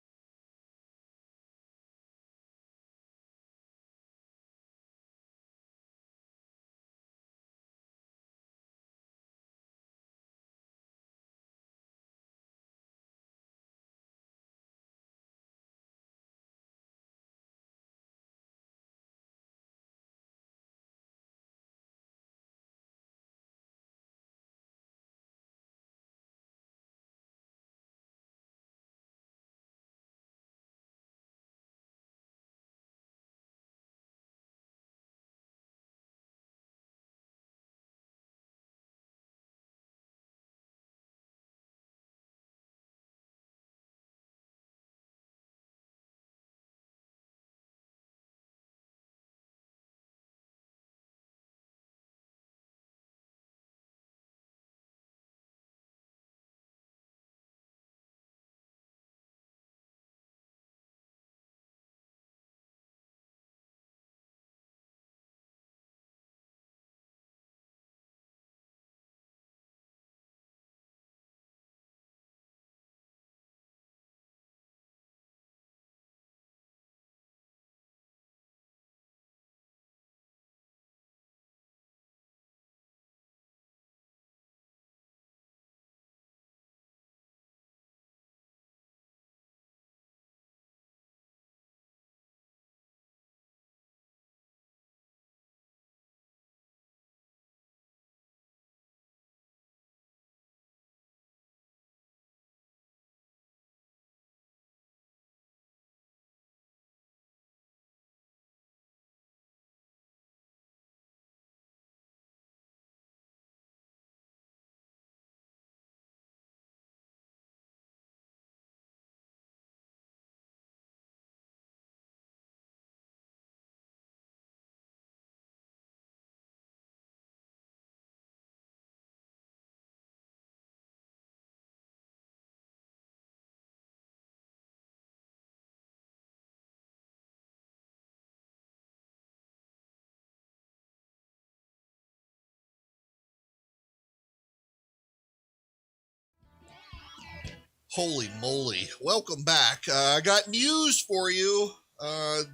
Holy moly. Welcome back. I got news for you.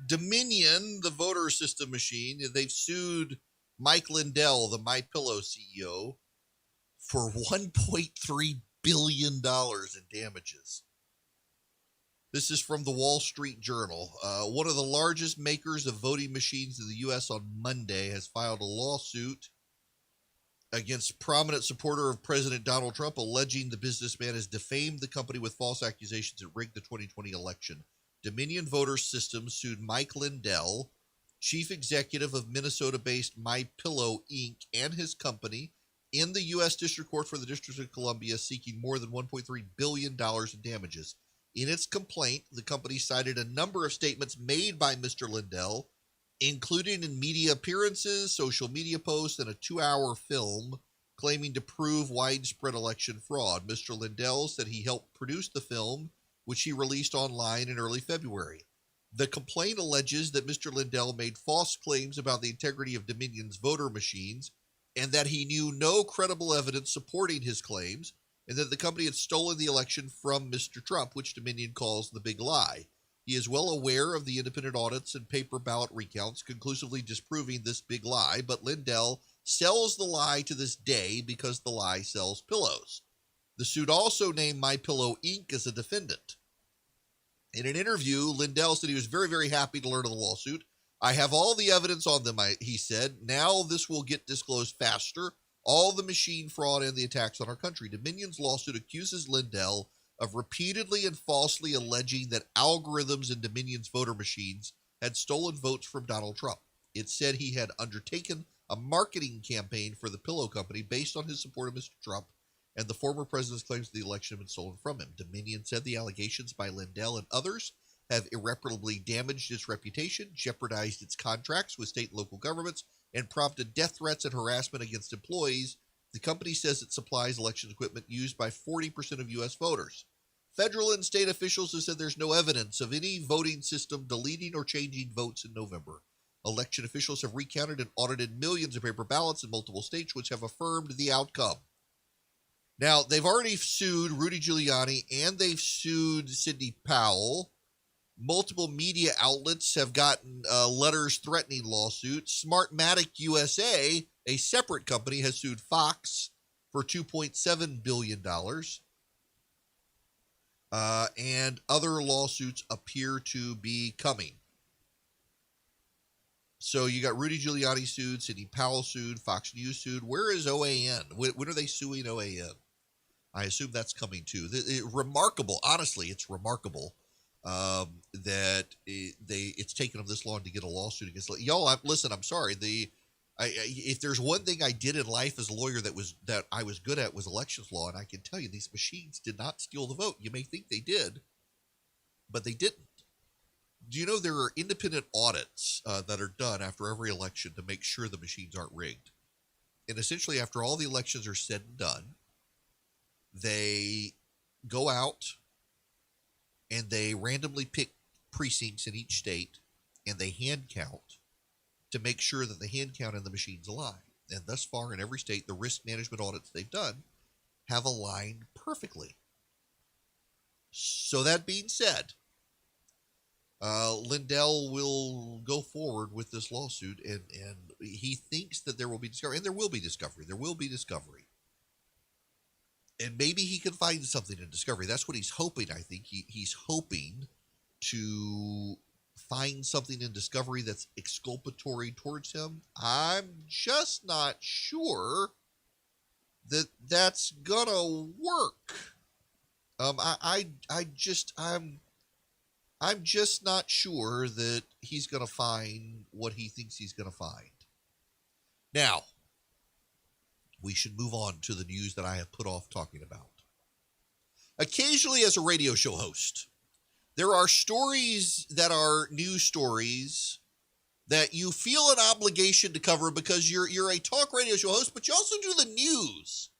Dominion, the voter system machine, they've sued Mike Lindell, the MyPillow CEO, for $1.3 billion in damages. This is from the Wall Street Journal. One of the largest makers of voting machines in the U.S. on Monday has filed a lawsuit against prominent supporter of President Donald Trump, alleging the businessman has defamed the company with false accusations and rigged the 2020 election. Dominion Voter Systems sued Mike Lindell, chief executive of Minnesota-based MyPillow, Inc., and his company in the U.S. District Court for the District of Columbia, seeking more than $1.3 billion in damages. In its complaint, the company cited a number of statements made by Mr. Lindell, including in media appearances, social media posts, and a 2-hour film claiming to prove widespread election fraud. Mr. Lindell said he helped produce the film, which he released online in early February. The complaint alleges that Mr. Lindell made false claims about the integrity of Dominion's voter machines and that he knew no credible evidence supporting his claims, and that the company had stolen the election from Mr. Trump, which Dominion calls the big lie. He is well aware of the independent audits and paper ballot recounts conclusively disproving this big lie, but Lindell sells the lie to this day because the lie sells pillows. The suit also named MyPillow, Inc. as a defendant. In an interview, Lindell said he was very, very happy to learn of the lawsuit. I have all the evidence on them, he said. Now this will get disclosed faster. All the machine fraud and the attacks on our country. Dominion's lawsuit accuses Lindell of repeatedly and falsely alleging that algorithms in Dominion's voter machines had stolen votes from Donald Trump. It said he had undertaken a marketing campaign for the pillow company based on his support of Mr. Trump, and the former president's claims the election had been stolen from him. Dominion said the allegations by Lindell and others have irreparably damaged its reputation, jeopardized its contracts with state and local governments, and prompted death threats and harassment against employees. The company says it supplies election equipment used by 40% of U.S. voters. Federal and state officials have said there's no evidence of any voting system deleting or changing votes in November. Election officials have recounted and audited millions of paper ballots in multiple states, which have affirmed the outcome. Now, they've already sued Rudy Giuliani and they've sued Sidney Powell. Multiple media outlets have gotten letters threatening lawsuits. Smartmatic USA, a separate company, has sued Fox for $2.7 billion. And other lawsuits appear to be coming. So you got Rudy Giuliani sued, Sidney Powell sued, Fox News sued. Where is OAN? When are they suing OAN? I assume that's coming too. Remarkable, honestly, it's remarkable that it's taken them this long to get a lawsuit against y'all. Listen, I'm sorry. If there's one thing I did in life as a lawyer that I was good at was elections law, and I can tell you these machines did not steal the vote. You may think they did, but they didn't. Do you know there are independent audits that are done after every election to make sure the machines aren't rigged? And essentially, after all the elections are said and done, they go out and they randomly pick precincts in each state and they hand count to make sure that the hand count and the machines align. And thus far in every state, the risk management audits they've done have aligned perfectly. So that being said, Lindell will go forward with this lawsuit, and he thinks that there will be discovery, and there will be discovery. There will be discovery. And maybe he can find something in discovery. That's what he's hoping, I think. He's hoping to find something in discovery that's exculpatory towards him. I'm just not sure that that's gonna work. I'm just not sure that he's going to find what he thinks he's going to find. Now, we should move on to the news that I have put off talking about. Occasionally, as a radio show host, there are stories that are news stories that you feel an obligation to cover because you're a talk radio show host, but you also do the news.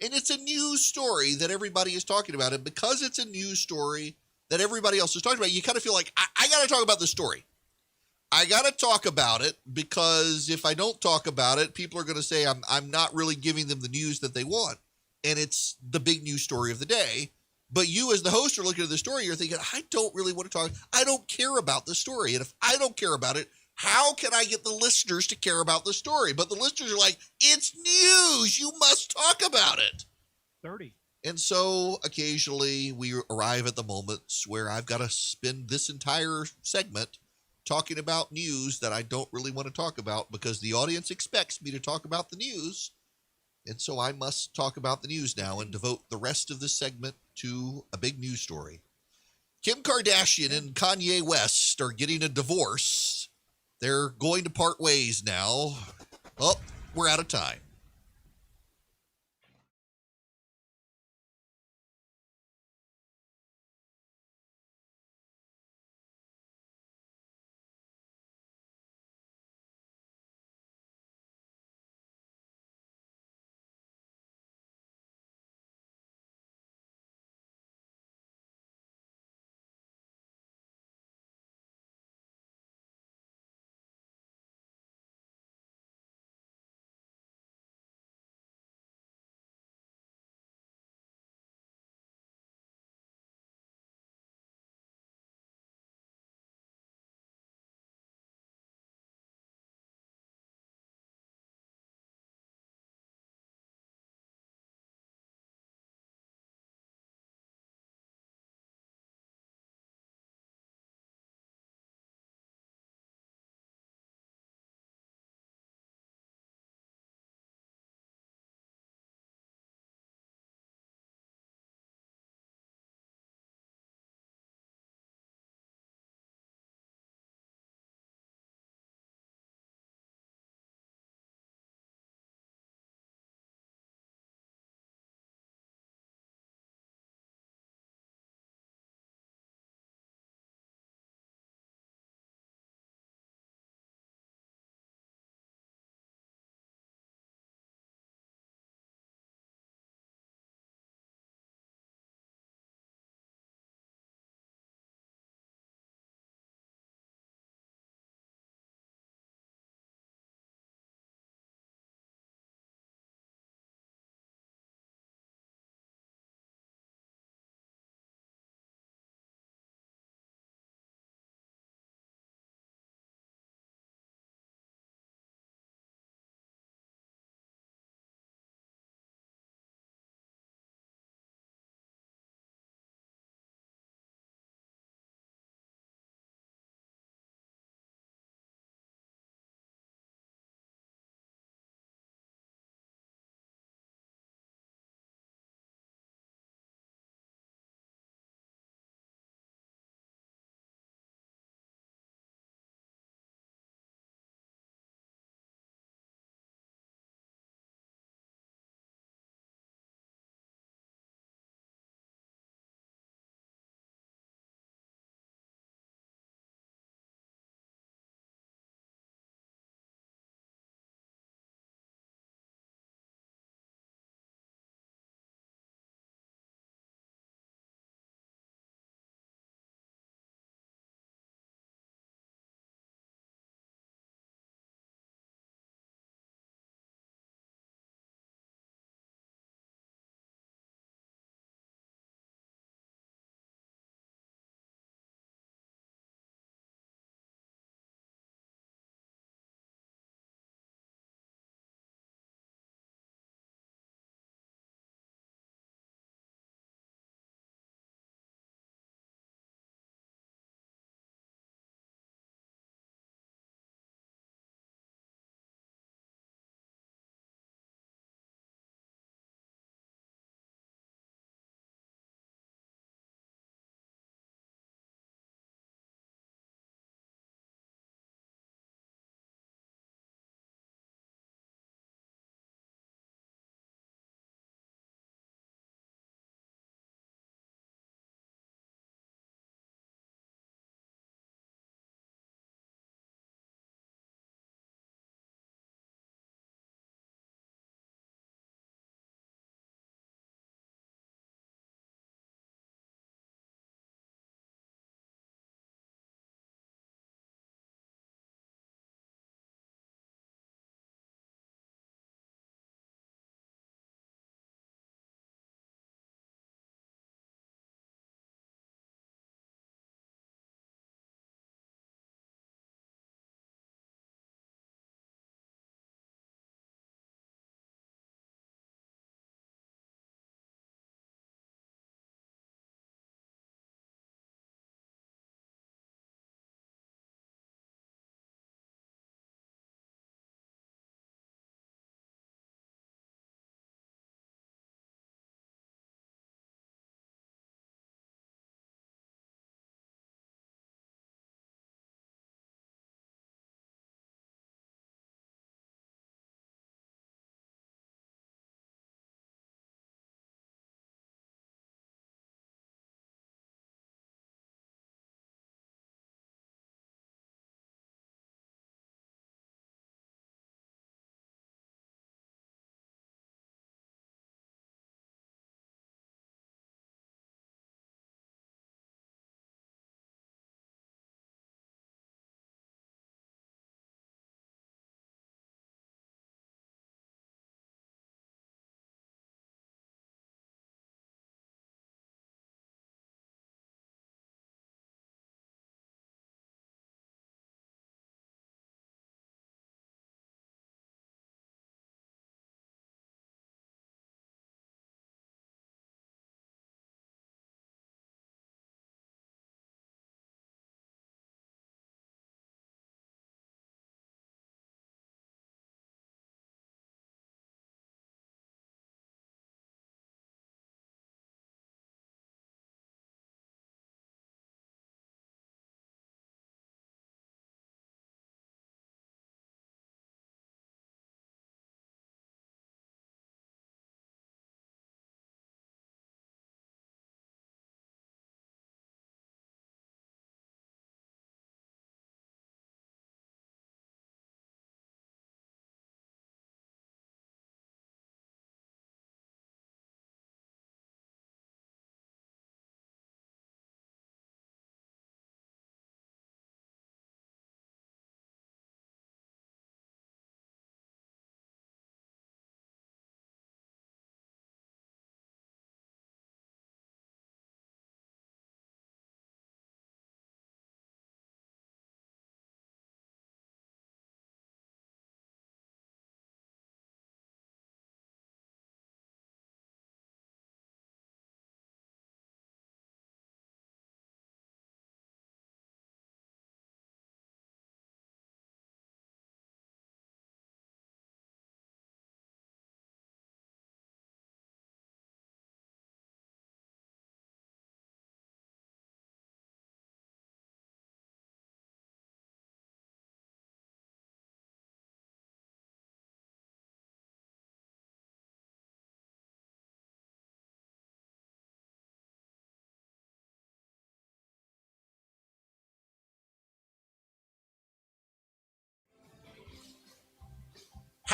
And it's a news story that everybody is talking about. And because it's a news story that everybody else is talking about, you kind of feel like, I got to talk about this story. I got to talk about it because if I don't talk about it, people are going to say I'm not really giving them the news that they want. And it's the big news story of the day. But you as the host are looking at the story, you're thinking, I don't really want to talk. I don't care about the story. And if I don't care about it, how can I get the listeners to care about the story? But the listeners are like, it's news. You must talk about it. 30. And so occasionally we arrive at the moments where I've got to spend this entire segment talking about news that I don't really want to talk about because the audience expects me to talk about the news. And so I must talk about the news now and devote the rest of this segment to a big news story. Kim Kardashian and Kanye West are getting a divorce. They're going to part ways now. Oh, we're out of time.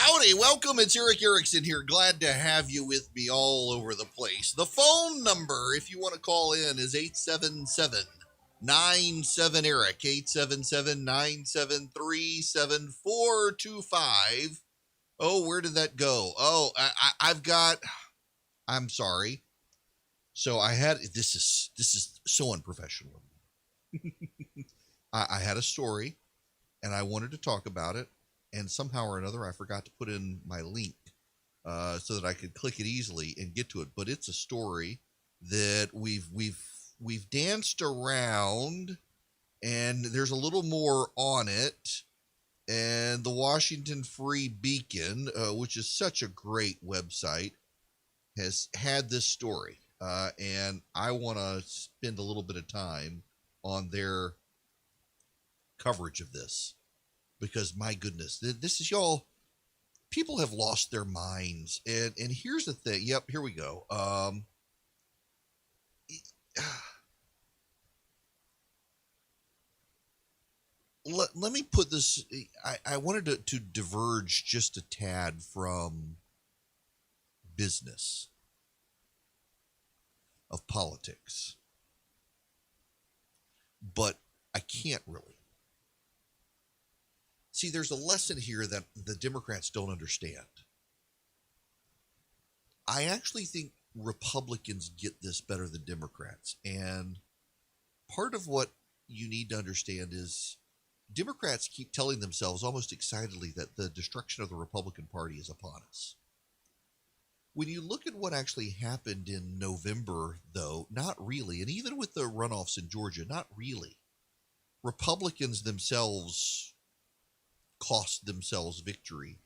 Howdy, welcome. It's Erick Erickson here. Glad to have you with me all over the place. The phone number, if you want to call in, is 877-97-ERIC, 877-973-7425. Oh, where did that go? Oh, I'm sorry. So this is so unprofessional. I had a story, and I wanted to talk about it. And somehow or another, I forgot to put in my link so that I could click it easily and get to it. But it's a story that we've danced around, and there's a little more on it. And the Washington Free Beacon, which is such a great website, has had this story. And I want to spend a little bit of time on their coverage of this. Because my goodness, this is y'all. People have lost their minds, and here's the thing. Yep, here we go. Let me put this. I wanted to diverge just a tad from business of politics, but I can't really. See, there's a lesson here that the Democrats don't understand. I actually think Republicans get this better than Democrats. And part of what you need to understand is Democrats keep telling themselves almost excitedly that the destruction of the Republican Party is upon us. When you look at what actually happened in November, though, not really. And even with the runoffs in Georgia, not really. Republicans themselves cost themselves victory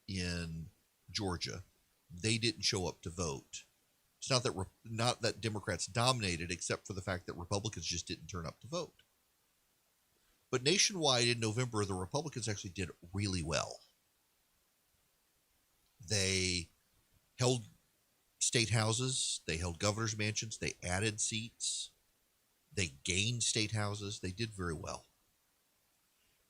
in Georgia. They didn't show up to vote. It's not that Democrats dominated, except for the fact that Republicans just didn't turn up to vote. But nationwide in November, the Republicans actually did really well. They held state houses, they held governor's mansions, they added seats, they gained state houses, they did very well.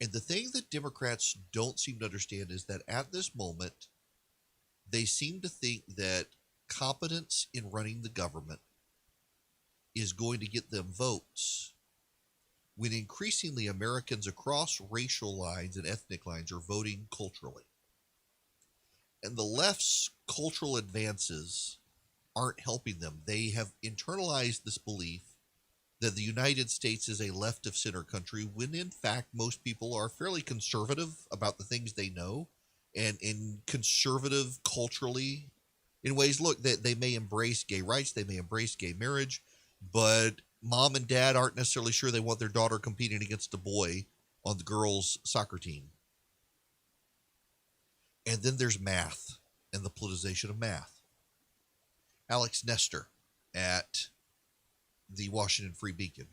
And the thing that Democrats don't seem to understand is that at this moment, they seem to think that competence in running the government is going to get them votes, when increasingly Americans across racial lines and ethnic lines are voting culturally. And the left's cultural advances aren't helping them. They have internalized this belief that the United States is a left of center country, when in fact most people are fairly conservative about the things they know, and conservative culturally in ways. Look, they may embrace gay rights, they may embrace gay marriage, but mom and dad aren't necessarily sure they want their daughter competing against a boy on the girls' soccer team. And then there's math and the politicization of math. Alex Nestor at the Washington Free Beacon.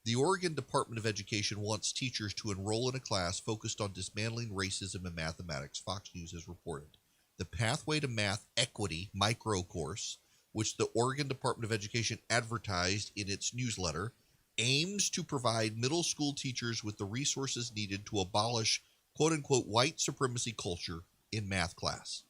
The Oregon Department of Education wants teachers to enroll in a class focused on dismantling racism in mathematics, Fox News has reported. The Pathway to Math Equity micro course, which the Oregon Department of Education advertised in its newsletter, aims to provide middle school teachers with the resources needed to abolish quote-unquote white supremacy culture in math class,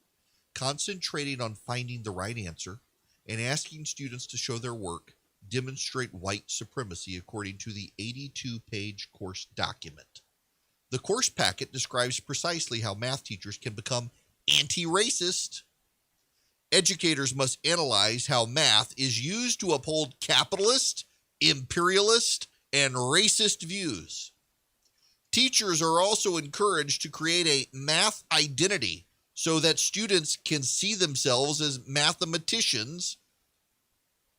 concentrating on finding the right answer and asking students to show their work demonstrate white supremacy according to the 82-page course document. The course packet describes precisely how math teachers can become anti-racist. Educators must analyze how math is used to uphold capitalist, imperialist, and racist views. Teachers are also encouraged to create a math identity so that students can see themselves as mathematicians.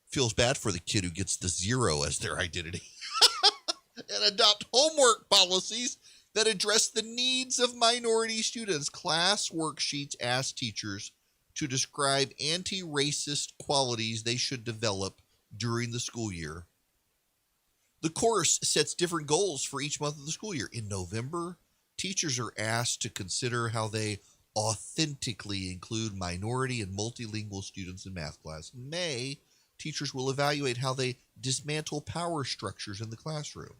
Feels bad for the kid who gets the 0 as their identity. And adopt homework policies that address the needs of minority students. Class worksheets ask teachers to describe anti-racist qualities they should develop during the school year. The course sets different goals for each month of the school year. In November, teachers are asked to consider how they authentically include minority and multilingual students in math class. In May, teachers will evaluate how they dismantle power structures in the classroom.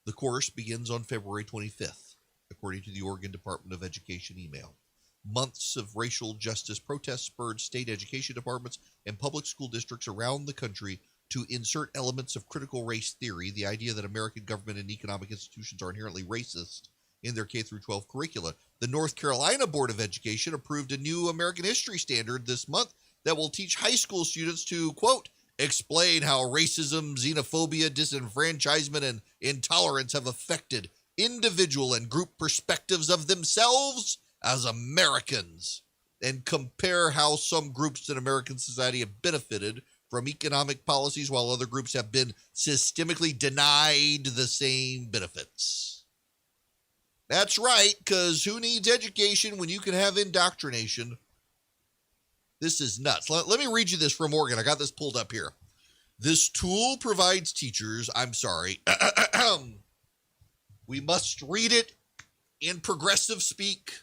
The course begins on February 25th. according to the Oregon Department of Education email. Months of racial justice protests spurred state education departments and public school districts around the country to insert elements of critical race theory, the idea that American government and economic institutions are inherently racist, in their K-12 curricula. The North Carolina Board of Education approved a new American history standard this month that will teach high school students to, quote, explain how racism, xenophobia, disenfranchisement, and intolerance have affected individual and group perspectives of themselves as Americans, and compare how some groups in American society have benefited from economic policies while other groups have been systemically denied the same benefits. That's right, because who needs education when you can have indoctrination? This is nuts. Let me read you this from Oregon. I got this pulled up here. This tool provides teachers, we must read it in progressive speak.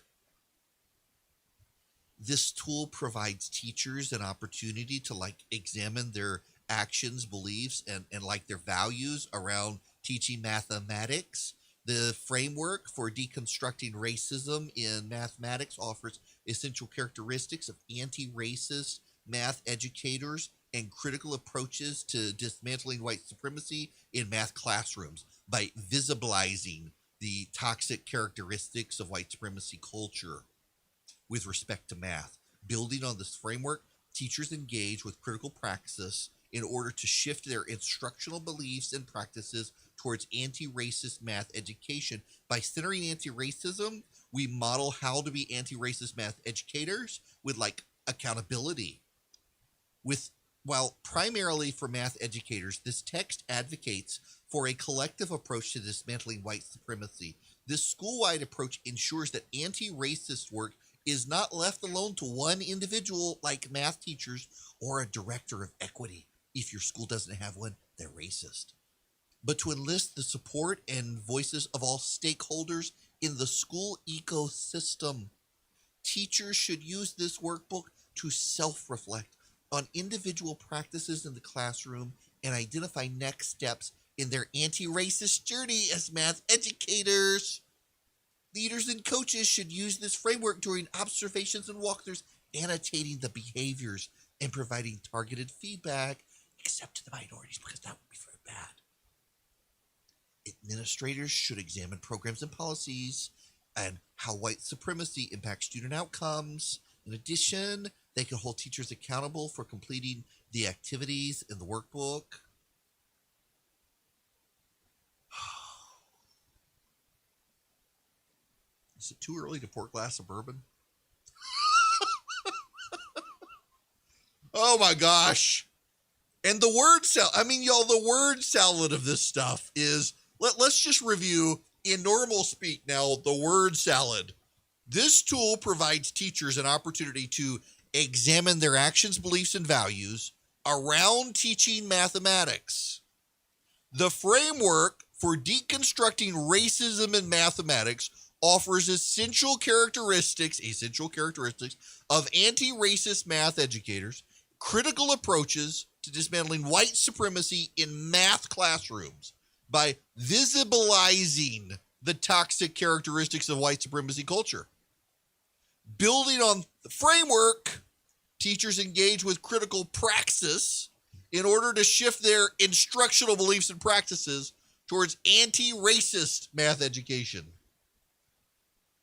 This tool provides teachers an opportunity to examine their actions, beliefs, and their values around teaching mathematics. The framework for deconstructing racism in mathematics offers essential characteristics of anti-racist math educators and critical approaches to dismantling white supremacy in math classrooms by visibilizing the toxic characteristics of white supremacy culture with respect to math. Building on this framework, teachers engage with critical praxis in order to shift their instructional beliefs and practices towards anti-racist math education. By centering anti-racism, we model how to be anti-racist math educators with accountability. While primarily for math educators, this text advocates for a collective approach to dismantling white supremacy. This school-wide approach ensures that anti-racist work is not left alone to one individual like math teachers or a director of equity. If your school doesn't have one, they're racist. But to enlist the support and voices of all stakeholders in the school ecosystem. Teachers should use this workbook to self-reflect on individual practices in the classroom and identify next steps in their anti-racist journey as math educators. Leaders and coaches should use this framework during observations and walkthroughs, annotating the behaviors and providing targeted feedback, except to the minorities, because that would be very bad. Administrators should examine programs and policies and how white supremacy impacts student outcomes. In addition, they can hold teachers accountable for completing the activities in the workbook. Is it too early to pour a glass of bourbon? Oh my gosh. And the word salad, the word salad of this stuff is, let's just review in normal speak now, the word salad. This tool provides teachers an opportunity to examine their actions, beliefs, and values around teaching mathematics. The framework for deconstructing racism in mathematics offers essential characteristics of anti-racist math educators, critical approaches to dismantling white supremacy in math classrooms by visibilizing the toxic characteristics of white supremacy culture. Building on the framework, teachers engage with critical praxis in order to shift their instructional beliefs and practices towards anti-racist math education.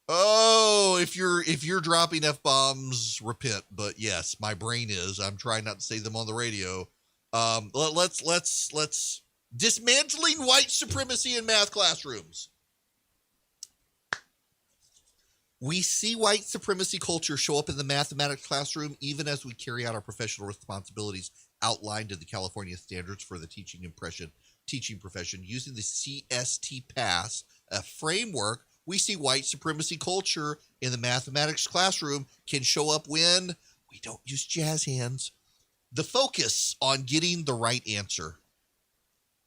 Oh, if you're dropping F-bombs, repent. But yes, my brain is. I'm trying not to say them on the radio. Let's dismantling white supremacy in math classrooms. We see white supremacy culture show up in the mathematics classroom even as we carry out our professional responsibilities outlined in the California Standards for the Teaching Profession. Using the CST Pass, a framework, we see white supremacy culture in the mathematics classroom can show up when we don't use jazz hands. The focus on getting the right answer.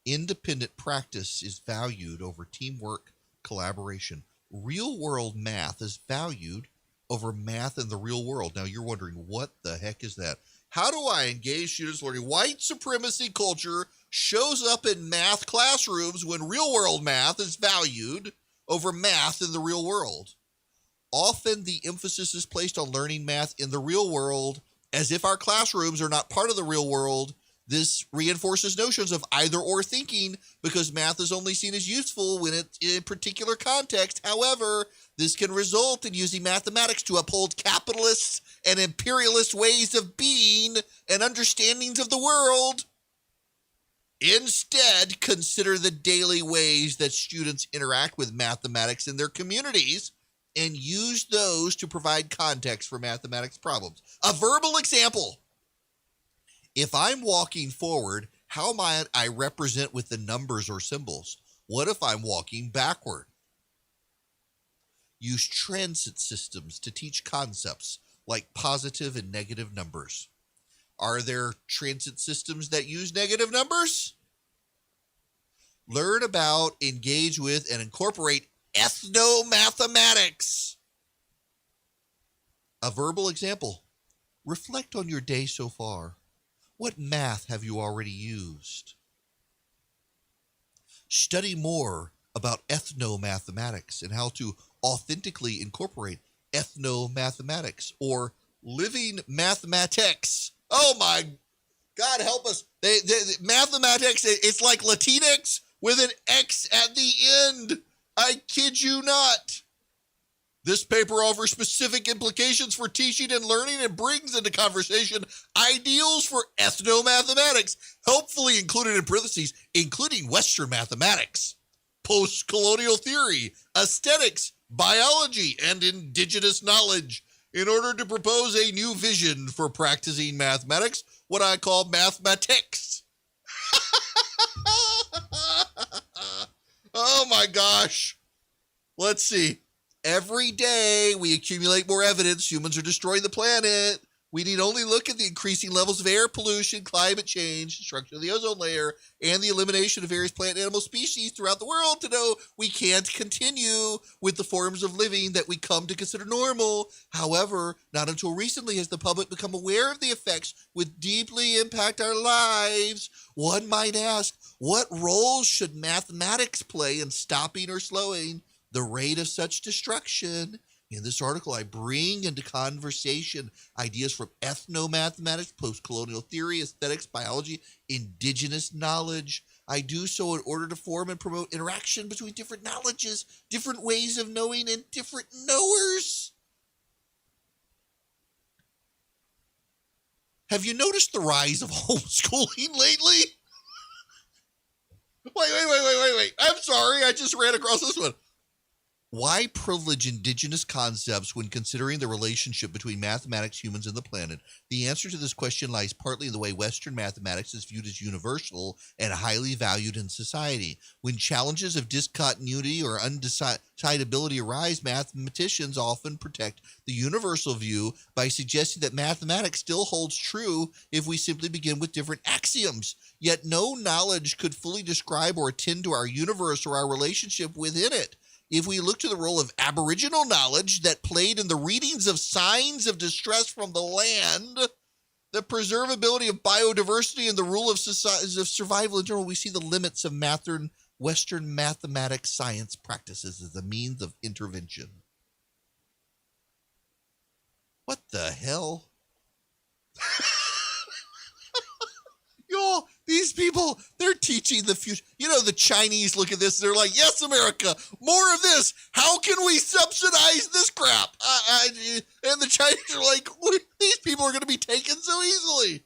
Independent practice is valued over teamwork, collaboration. Real-world math is valued over math in the real world. Now, you're wondering, what the heck is that? How do I engage students learning? White supremacy culture shows up in math classrooms when real-world math is valued over math in the real world. Often the emphasis is placed on learning math in the real world as if our classrooms are not part of the real world. This reinforces notions of either or thinking because math is only seen as useful when it's in a particular context. However, this can result in using mathematics to uphold capitalist and imperialist ways of being and understandings of the world. Instead, consider the daily ways that students interact with mathematics in their communities and use those to provide context for mathematics problems. A verbal example. If I'm walking forward, how might I represent with the numbers or symbols? What if I'm walking backward? Use transit systems to teach concepts like positive and negative numbers. Are there transit systems that use negative numbers? Learn about, engage with, and incorporate ethnomathematics. A verbal example. Reflect on your day so far. What math have you already used? Study more about ethnomathematics and how to authentically incorporate ethnomathematics or living mathematics. Oh my God, help us. Mathematics, it's like Latinx with an X at the end. I kid you not. This paper offers specific implications for teaching and learning and brings into conversation ideals for ethnomathematics, helpfully included in parentheses, including Western mathematics, post-colonial theory, aesthetics, biology, and indigenous knowledge, in order to propose a new vision for practicing mathematics, what I call mathematics. Oh my gosh. Let's see. Every day we accumulate more evidence humans are destroying the planet. We need only look at the increasing levels of air pollution, climate change, destruction of the ozone layer, and the elimination of various plant and animal species throughout the world to know we can't continue with the forms of living that we come to consider normal. However, not until recently has the public become aware of the effects which deeply impact our lives. One might ask, what role should mathematics play in stopping or slowing the rate of such destruction? In this article, I bring into conversation ideas from ethnomathematics, post-colonial theory, aesthetics, biology, indigenous knowledge. I do so in order to form and promote interaction between different knowledges, different ways of knowing, and different knowers. Have you noticed the rise of homeschooling lately? Wait. I'm sorry, I just ran across this one. Why privilege indigenous concepts when considering the relationship between mathematics, humans, and the planet? The answer to this question lies partly in the way Western mathematics is viewed as universal and highly valued in society. When challenges of discontinuity or undecidability arise, mathematicians often protect the universal view by suggesting that mathematics still holds true if we simply begin with different axioms. Yet no knowledge could fully describe or attend to our universe or our relationship within it. If we look to the role of Aboriginal knowledge that played in the readings of signs of distress from the land, the preservability of biodiversity, and the rule of survival in general, we see the limits of Western mathematics science practices as a means of intervention. What the hell? Y'all, these people, they're teaching the future. You know, the Chinese look at this, they're like, yes, America, more of this. How can we subsidize this crap? And the Chinese are like, these people are going to be taken so easily.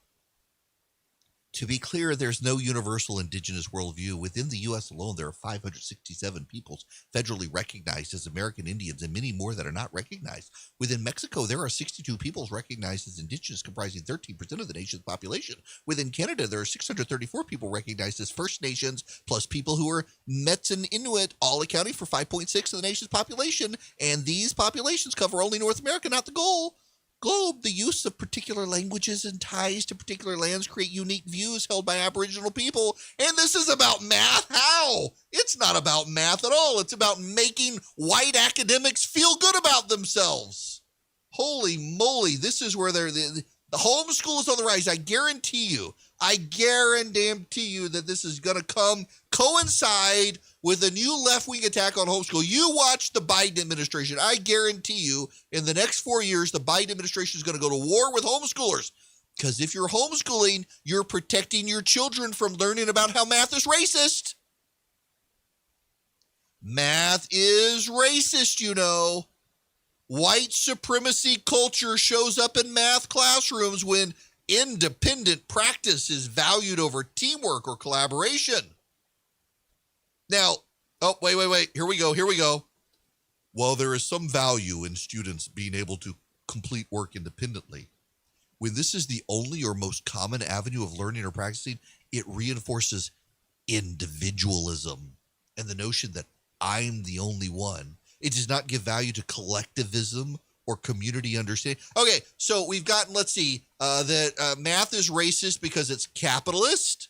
To be clear, there's no universal indigenous worldview. Within the U.S. alone, there are 567 peoples federally recognized as American Indians and many more that are not recognized. Within Mexico, there are 62 peoples recognized as indigenous, comprising 13% of the nation's population. Within Canada, there are 634 people recognized as First Nations, plus people who are Mets and Inuit, all accounting for 5.6% of the nation's population. And these populations cover only North America, not the globe. The use of particular languages and ties to particular lands create unique views held by Aboriginal people. And this is about math? How? It's not about math at all. It's about making white academics feel good about themselves. Holy moly, this is where the homeschool is on the rise. I guarantee you that this is going to coincide with a new left-wing attack on homeschool. You watch the Biden administration. I guarantee you, in the next 4 years, the Biden administration is going to go to war with homeschoolers. Because if you're homeschooling, you're protecting your children from learning about how math is racist. Math is racist, you know. White supremacy culture shows up in math classrooms when independent practice is valued over teamwork or collaboration. Now, oh, wait. Here we go. While there is some value in students being able to complete work independently, when this is the only or most common avenue of learning or practicing, it reinforces individualism and the notion that I'm the only one. It does not give value to collectivism or community understanding. Okay, so we've gotten, let's see, that math is racist because it's capitalist.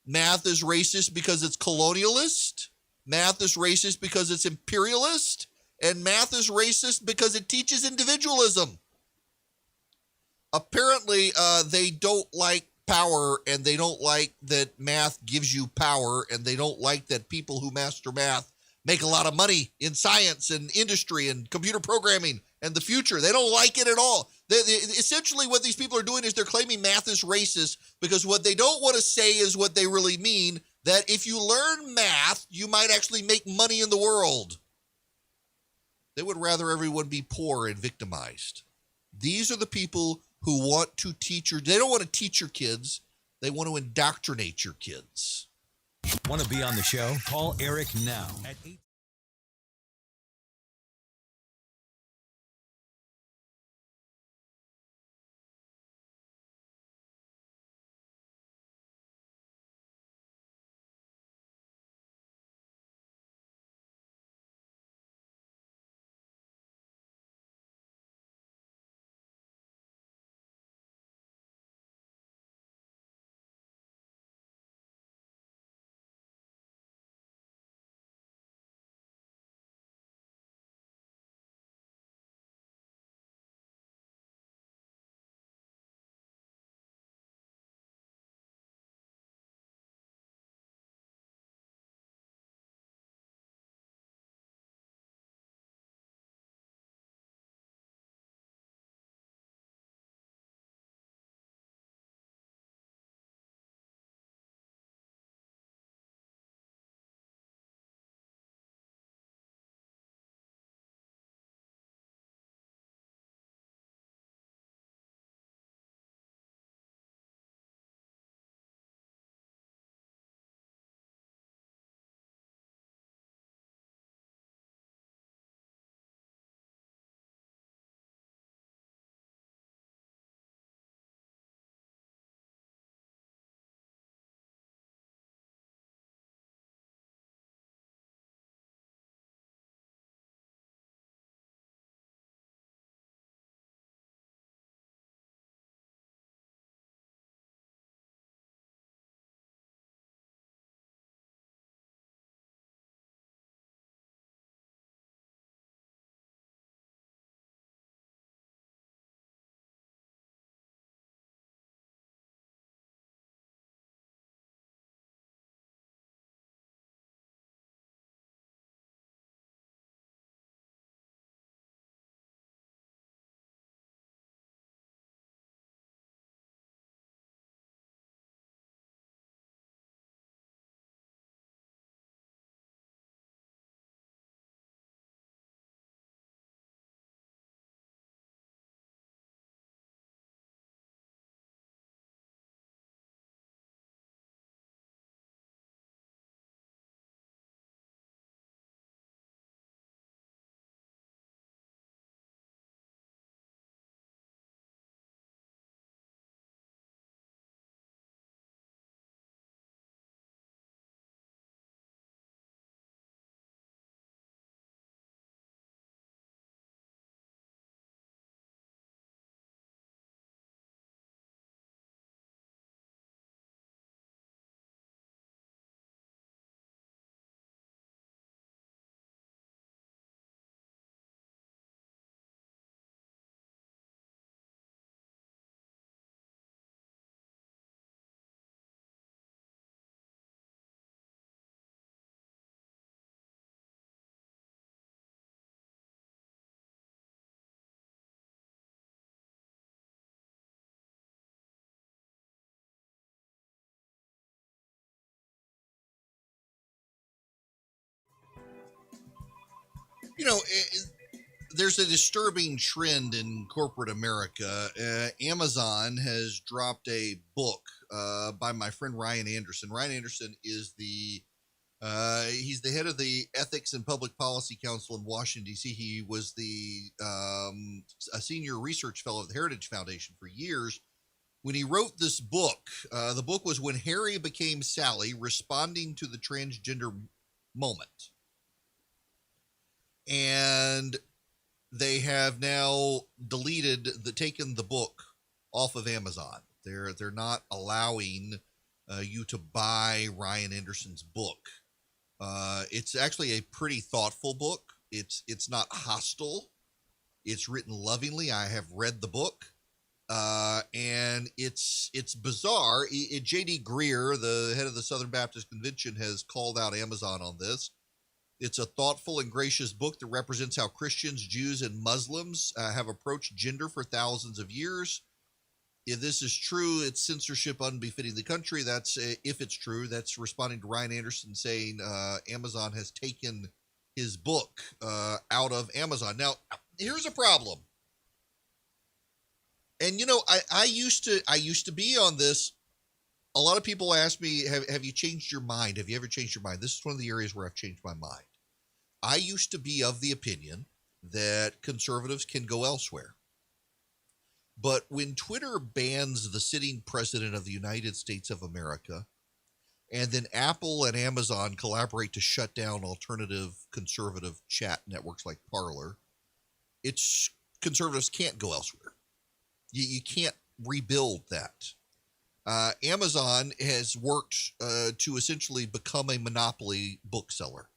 Math is racist because it's colonialist. Math is racist because it's imperialist. And math is racist because it teaches individualism. Apparently, they don't like power, and they don't like that math gives you power, and they don't like that people who master math make a lot of money in science and industry and computer programming and the future. They don't like it at all. Essentially, what these people are doing is they're claiming math is racist because what they don't want to say is what they really mean, that if you learn math, you might actually make money in the world. They would rather everyone be poor and victimized. These are the people who want to teach they don't want to teach your kids. They want to indoctrinate your kids. Want to be on the show? Call Eric now at 8 You know, there's a disturbing trend in corporate America. Amazon has dropped a book by my friend Ryan Anderson. Ryan Anderson is he's the head of the Ethics and Public Policy Council in Washington, D.C. He was a senior research fellow at the Heritage Foundation for years. When he wrote this book, the book was When Harry Became Sally, Responding to the Transgender Moment. And they have now taken the book off of Amazon. They're not allowing you to buy Ryan Anderson's book. It's actually a pretty thoughtful book. It's not hostile. It's written lovingly. I have read the book, and it's bizarre. J.D. Greer, the head of the Southern Baptist Convention, has called out Amazon on this. It's a thoughtful and gracious book that represents how Christians, Jews, and Muslims have approached gender for thousands of years. If this is true, it's censorship unbefitting the country. If it's true, that's responding to Ryan Anderson saying Amazon has taken his book out of Amazon. Now, here's a problem. And I used to be on this. A lot of people ask me, have you changed your mind? Have you ever changed your mind? This is one of the areas where I've changed my mind. I used to be of the opinion that conservatives can go elsewhere. But when Twitter bans the sitting president of the United States of America, and then Apple and Amazon collaborate to shut down alternative conservative chat networks like Parler, conservatives can't go elsewhere. You can't rebuild that. Amazon has worked to essentially become a monopoly bookseller.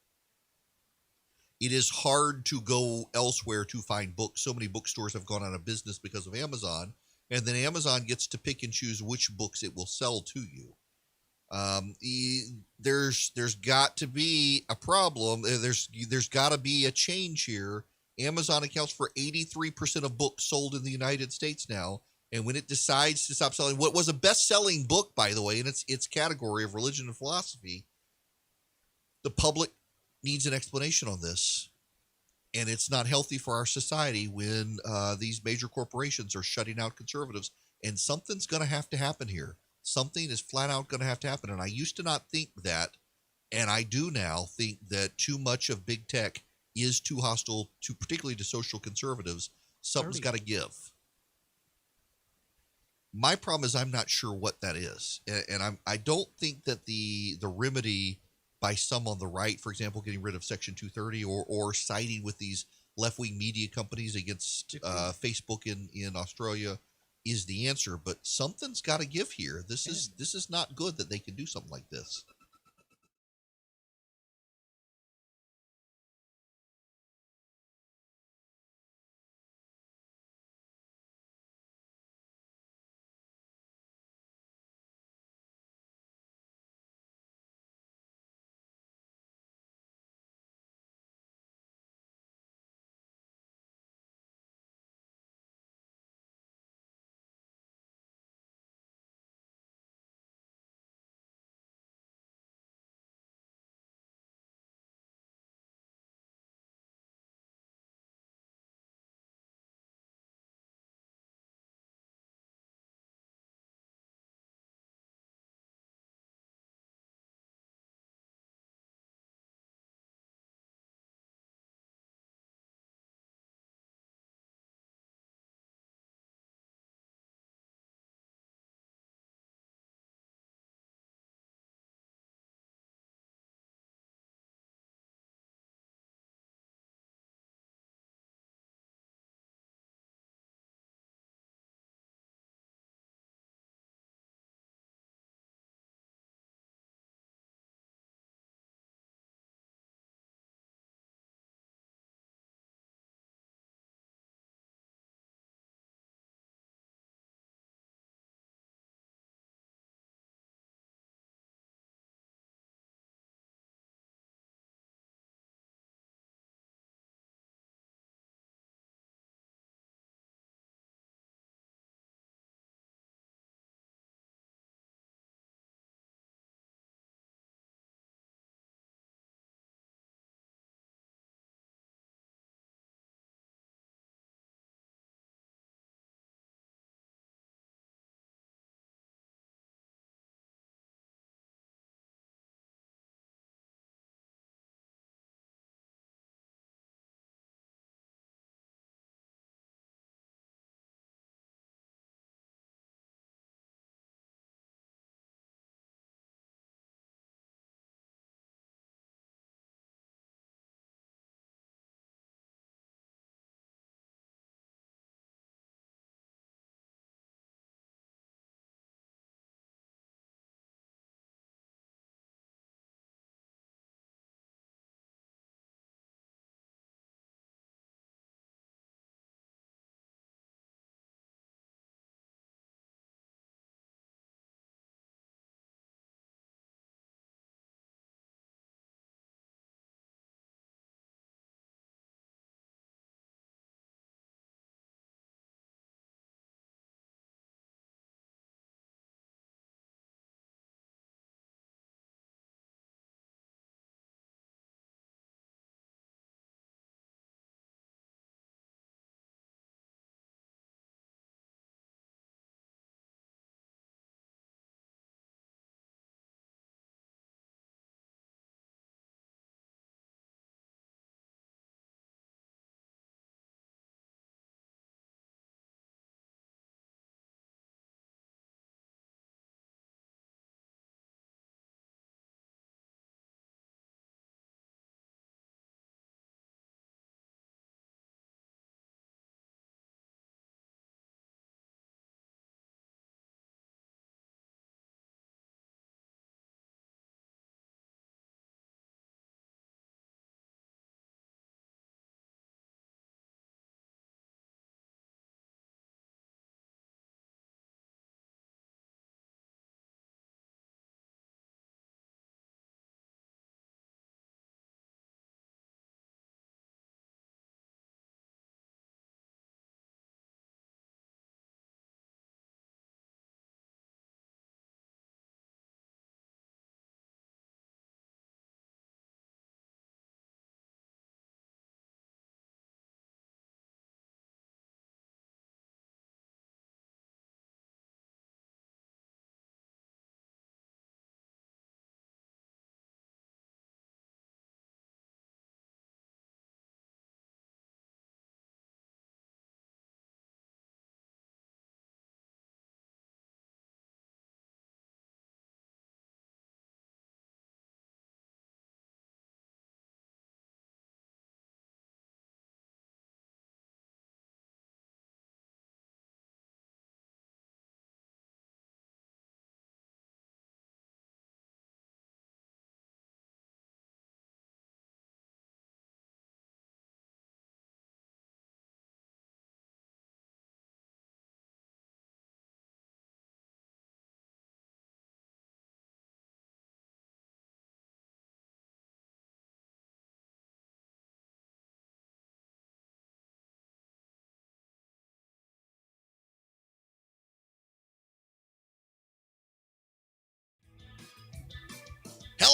It is hard to go elsewhere to find books. So many bookstores have gone out of business because of Amazon, and then Amazon gets to pick and choose which books it will sell to you. There's got to be a problem. There's got to be a change here. Amazon accounts for 83% of books sold in the United States now, and when it decides to stop selling what was a best-selling book, by the way, in its category of religion and philosophy, the public needs an explanation on this, and it's not healthy for our society when these major corporations are shutting out conservatives, and something's going to have to happen here. Something is flat out going to have to happen, and I used to not think that, and I do now think that too much of big tech is too hostile, particularly to social conservatives. Something's got to give. My problem is I'm not sure what that is, and I don't think that the remedy by some on the right, for example, getting rid of Section 230 or siding with these left-wing media companies against Facebook in Australia is the answer. But something's got to give here. This is not good that they can do something like this.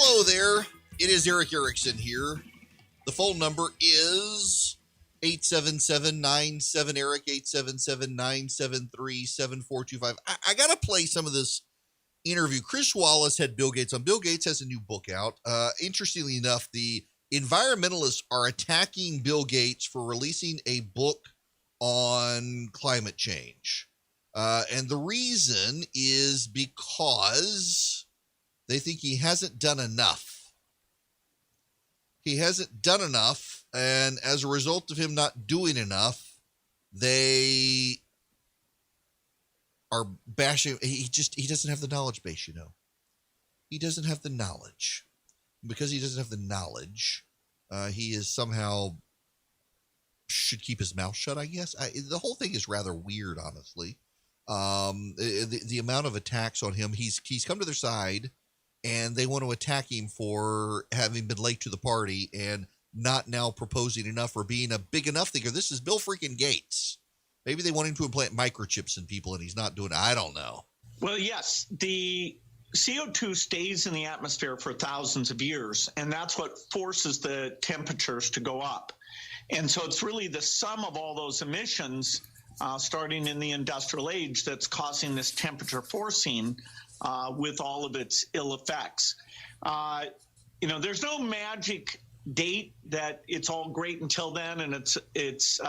Hello there. It is Erick Erickson here. The phone number is 877-97-ERIC, 877-973-7425. I got to play some of this interview. Chris Wallace had Bill Gates on. Bill Gates has a new book out. Interestingly enough, the environmentalists are attacking Bill Gates for releasing a book on climate change. And the reason is because they think he hasn't done enough. He hasn't done enough, and as a result of him not doing enough, they are bashing. He doesn't have the knowledge base, you know. He doesn't have the knowledge. Because he doesn't have the knowledge, he is somehow should keep his mouth shut, I guess. The whole thing is rather weird, honestly. The amount of attacks on him, he's come to their side, and they want to attack him for having been late to the party and not now proposing enough or being a big enough thinker. This is Bill freaking Gates. Maybe they want him to implant microchips in people, and he's not doing it. I don't know. Well, yes, the CO2 stays in the atmosphere for thousands of years, and that's what forces the temperatures to go up. And so it's really the sum of all those emissions starting in the industrial age that's causing this temperature forcing with all of its ill effects. There's no magic date that it's all great until then and it's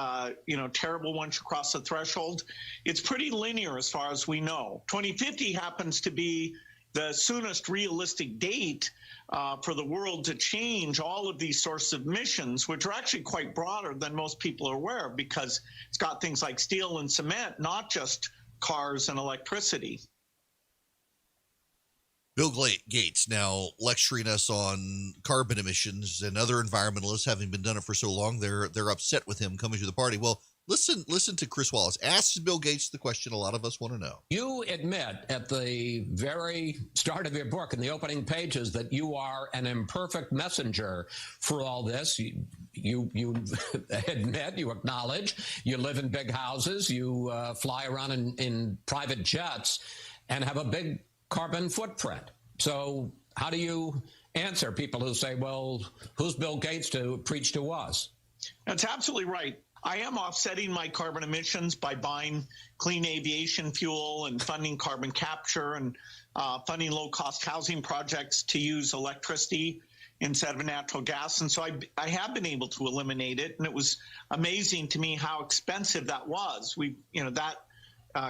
terrible once you cross the threshold. It's pretty linear as far as we know. 2050 happens to be the soonest realistic date for the world to change all of these sources of emissions, which are actually quite broader than most people are aware of because it's got things like steel and cement, not just cars and electricity. Bill Gates now lecturing us on carbon emissions, and other environmentalists, having been done it for so long, they're upset with him coming to the party. Well, listen to Chris Wallace. Ask Bill Gates the question a lot of us want to know. You admit at the very start of your book, in the opening pages, that you are an imperfect messenger for all this. You admit, you acknowledge, you live in big houses, you fly around in private jets, and have a big carbon footprint. So how do you answer people who say, well, who's Bill Gates to preach to us? That's absolutely right. I am offsetting my carbon emissions by buying clean aviation fuel and funding carbon capture and funding low-cost housing projects to use electricity instead of natural gas. And so I have been able to eliminate it. And it was amazing to me how expensive that was.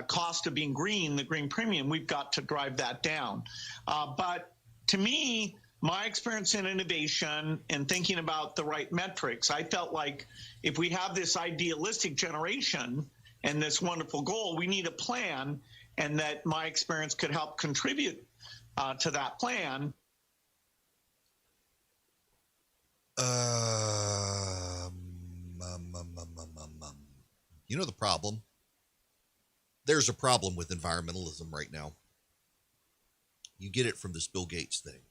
Cost of being green, the green premium, we've got to drive that down. But to me, my experience in innovation and thinking about the right metrics, I felt like if we have this idealistic generation and this wonderful goal, we need a plan, and that my experience could help contribute to that plan. You know the problem? There's a problem with environmentalism right now. You get it from this Bill Gates thing.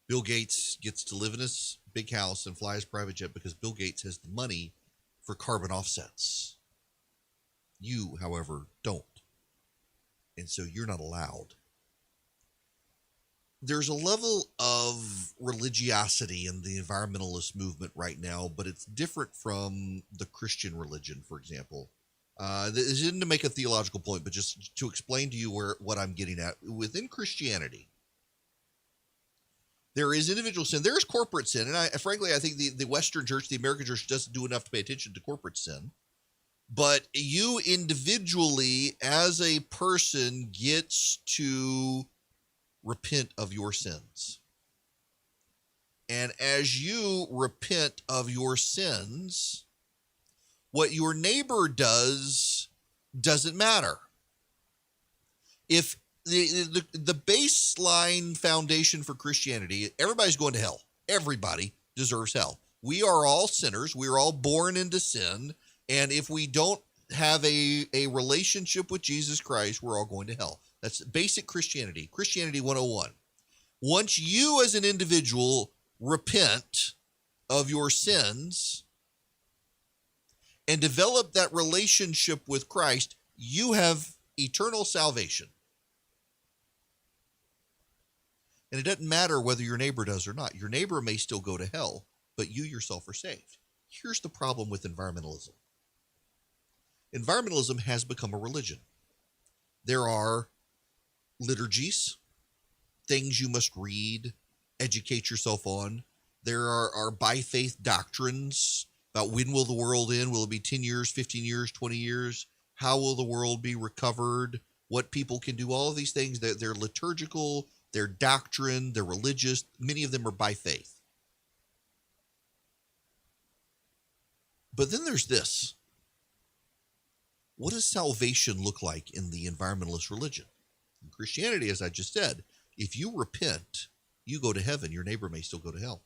Bill Gates gets to live in his big house and fly his private jet because Bill Gates has the money for carbon offsets. You, however, don't. And so you're not allowed. There's a level of religiosity in the environmentalist movement right now, but it's different from the Christian religion, for example. This isn't to make a theological point, but just to explain to you what I'm getting at. Within Christianity, there is individual sin. There is corporate sin. And frankly, I think the Western church, the American church, doesn't do enough to pay attention to corporate sin. But you individually, as a person, gets to repent of your sins. And as you repent of your sins, what your neighbor does doesn't matter. If the baseline foundation for Christianity, everybody's going to hell. Everybody deserves hell. We are all sinners. We are all born into sin. And if we don't have a relationship with Jesus Christ, we're all going to hell. That's basic Christianity. Christianity 101. Once you as an individual repent of your sins and develop that relationship with Christ, you have eternal salvation. And it doesn't matter whether your neighbor does or not. Your neighbor may still go to hell, but you yourself are saved. Here's the problem with environmentalism. Environmentalism has become a religion. There are liturgies, things you must read, educate yourself on. There are by faith doctrines about when will the world end? Will it be 10 years, 15 years, 20 years? How will the world be recovered? What people can do? All of these things, they're liturgical, they're doctrine, they're religious. Many of them are by faith. But then there's this. What does salvation look like in the environmentalist religion? In Christianity, as I just said, if you repent, you go to heaven. Your neighbor may still go to hell.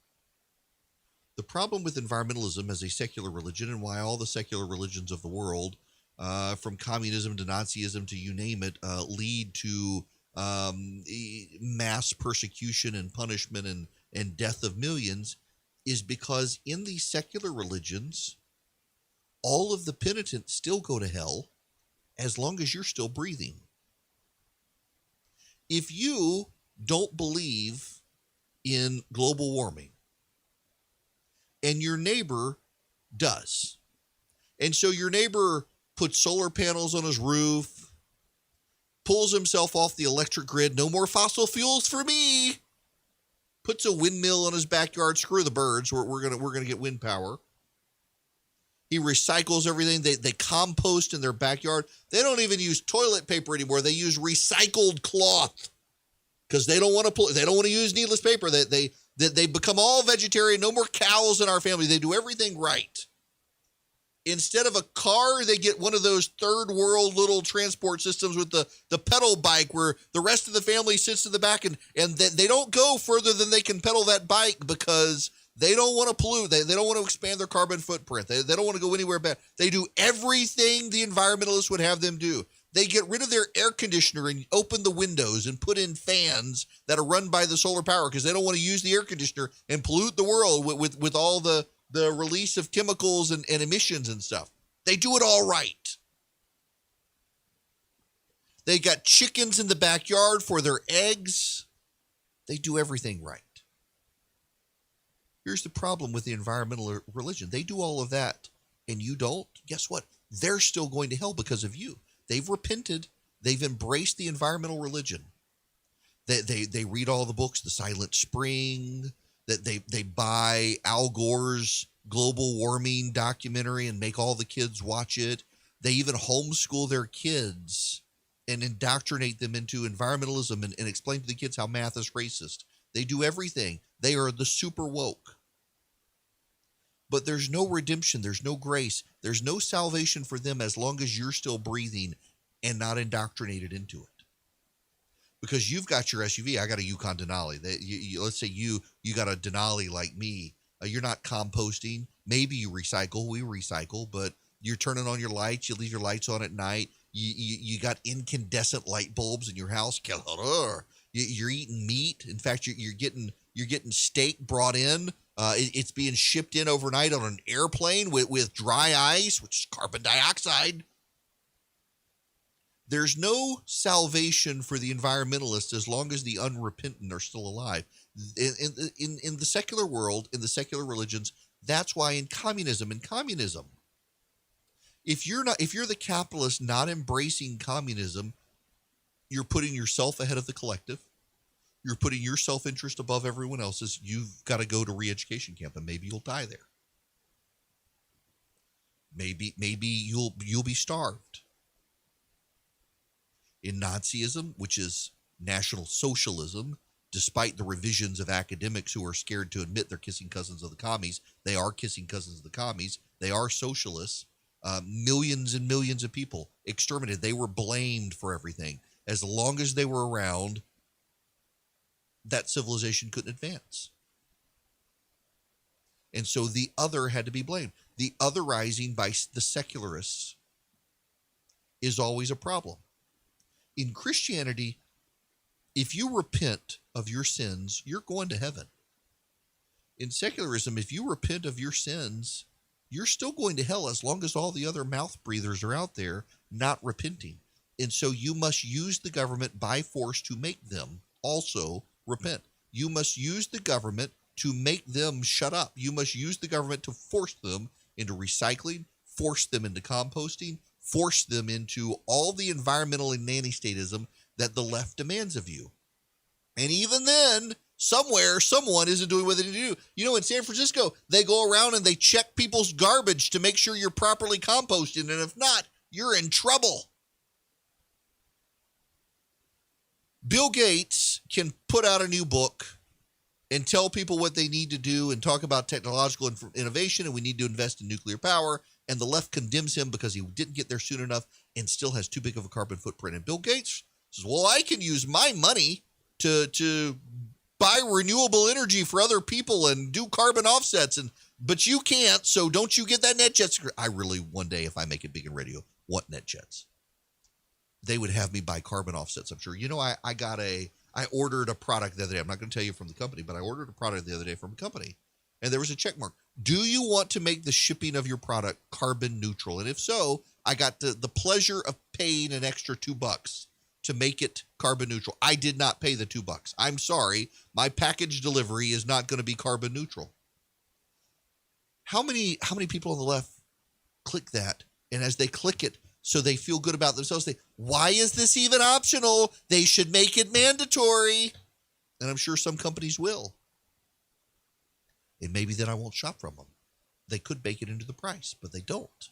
The problem with environmentalism as a secular religion, and why all the secular religions of the world, from communism to Nazism to you name it, lead to mass persecution and punishment and death of millions, is because in these secular religions, all of the penitent still go to hell as long as you're still breathing. If you don't believe in global warming and your neighbor does, and so your neighbor puts solar panels on his roof, pulls himself off the electric grid, no more fossil fuels for me, puts a windmill in his backyard, screw the birds, we're gonna get wind power. He recycles everything. They compost in their backyard. They don't even use toilet paper anymore. They use recycled cloth because they don't want to use needless paper. They become all vegetarian. No more cows in our family. They do everything right. Instead of a car, they get one of those third world little transport systems with the pedal bike where the rest of the family sits in the back and they don't go further than they can pedal that bike because they don't want to pollute. They don't want to expand their carbon footprint. They don't want to go anywhere bad. They do everything the environmentalists would have them do. They get rid of their air conditioner and open the windows and put in fans that are run by the solar power because they don't want to use the air conditioner and pollute the world with all the release of chemicals and emissions and stuff. They do it all right. They got chickens in the backyard for their eggs. They do everything right. Here's the problem with the environmental religion. They do all of that, and you don't. Guess what? They're still going to hell because of you. They've repented. They've embraced the environmental religion. They read all the books, The Silent Spring, that they buy Al Gore's global warming documentary and make all the kids watch it. They even homeschool their kids and indoctrinate them into environmentalism and explain to the kids how math is racist. They do everything. They are the super woke. But there's no redemption. There's no grace. There's no salvation for them as long as you're still breathing and not indoctrinated into it. Because you've got your SUV. I got a Yukon Denali. Let's say you got a Denali like me. You're not composting. Maybe you recycle. We recycle. But you're turning on your lights. You leave your lights on at night. You got incandescent light bulbs in your house. You're eating meat. In fact, you're getting steak brought in. It's being shipped in overnight on an airplane with dry ice, which is carbon dioxide. There's no salvation for the environmentalists as long as the unrepentant are still alive. In the secular world, in the secular religions, that's why in communism, if you're the capitalist not embracing communism, you're putting yourself ahead of the collective. You're putting your self-interest above everyone else's. You've got to go to re-education camp, and maybe you'll die there. Maybe you'll be starved. In Nazism, which is National Socialism, despite the revisions of academics who are scared to admit they're kissing cousins of the commies, they are kissing cousins of the commies. They are socialists. Millions and millions of people exterminated. They were blamed for everything. As long as they were around, that civilization couldn't advance. And so the other had to be blamed. The otherizing by the secularists is always a problem. In Christianity, if you repent of your sins, you're going to heaven. In secularism, if you repent of your sins, you're still going to hell as long as all the other mouth breathers are out there not repenting. And so you must use the government by force to make them also repent. You must use the government to make them shut up. You must use the government to force them into recycling, force them into composting, force them into all the environmental and nanny-statism that the left demands of you. And even then, somewhere, someone isn't doing what they need to do. You know, in San Francisco, they go around and they check people's garbage to make sure you're properly composting, and if not, you're in trouble. Bill Gates can put out a new book and tell people what they need to do and talk about technological innovation, and we need to invest in nuclear power, and the left condemns him because he didn't get there soon enough and still has too big of a carbon footprint. And Bill Gates says, well, I can use my money to buy renewable energy for other people and do carbon offsets, but you can't, so don't you get that NetJets? I really, one day, if I make it big in radio, want NetJets. They would have me buy carbon offsets, I'm sure. You know, I ordered a product the other day. I'm not going to tell you from the company, but I ordered a product the other day from a company, and there was a check mark. Do you want to make the shipping of your product carbon neutral? And if so, I got the pleasure of paying an extra $2 to make it carbon neutral. I did not pay the $2. I'm sorry. My package delivery is not going to be carbon neutral. How many people on the left click that, and as they click it, so they feel good about themselves, why is this even optional? They should make it mandatory. And I'm sure some companies will. And maybe then I won't shop from them. They could bake it into the price, but they don't.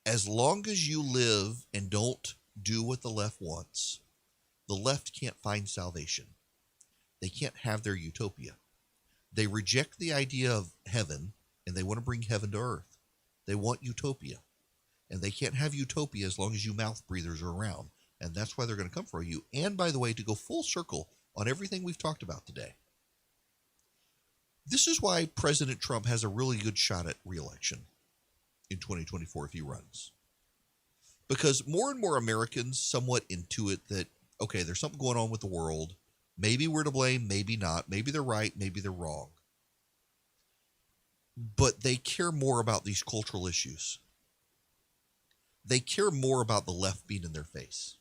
As long as you live and don't do what the left wants, the left can't find salvation. They can't have their utopia. They reject the idea of heaven, and they want to bring heaven to earth. They want utopia. And they can't have utopia as long as you mouth breathers are around. And that's why they're going to come for you. And by the way, to go full circle on everything we've talked about today, this is why President Trump has a really good shot at re-election in 2024 if he runs. Because more and more Americans somewhat intuit that, okay, there's something going on with the world. Maybe we're to blame, maybe not. Maybe they're right, maybe they're wrong. But they care more about these cultural issues. They care more about the left being in their face.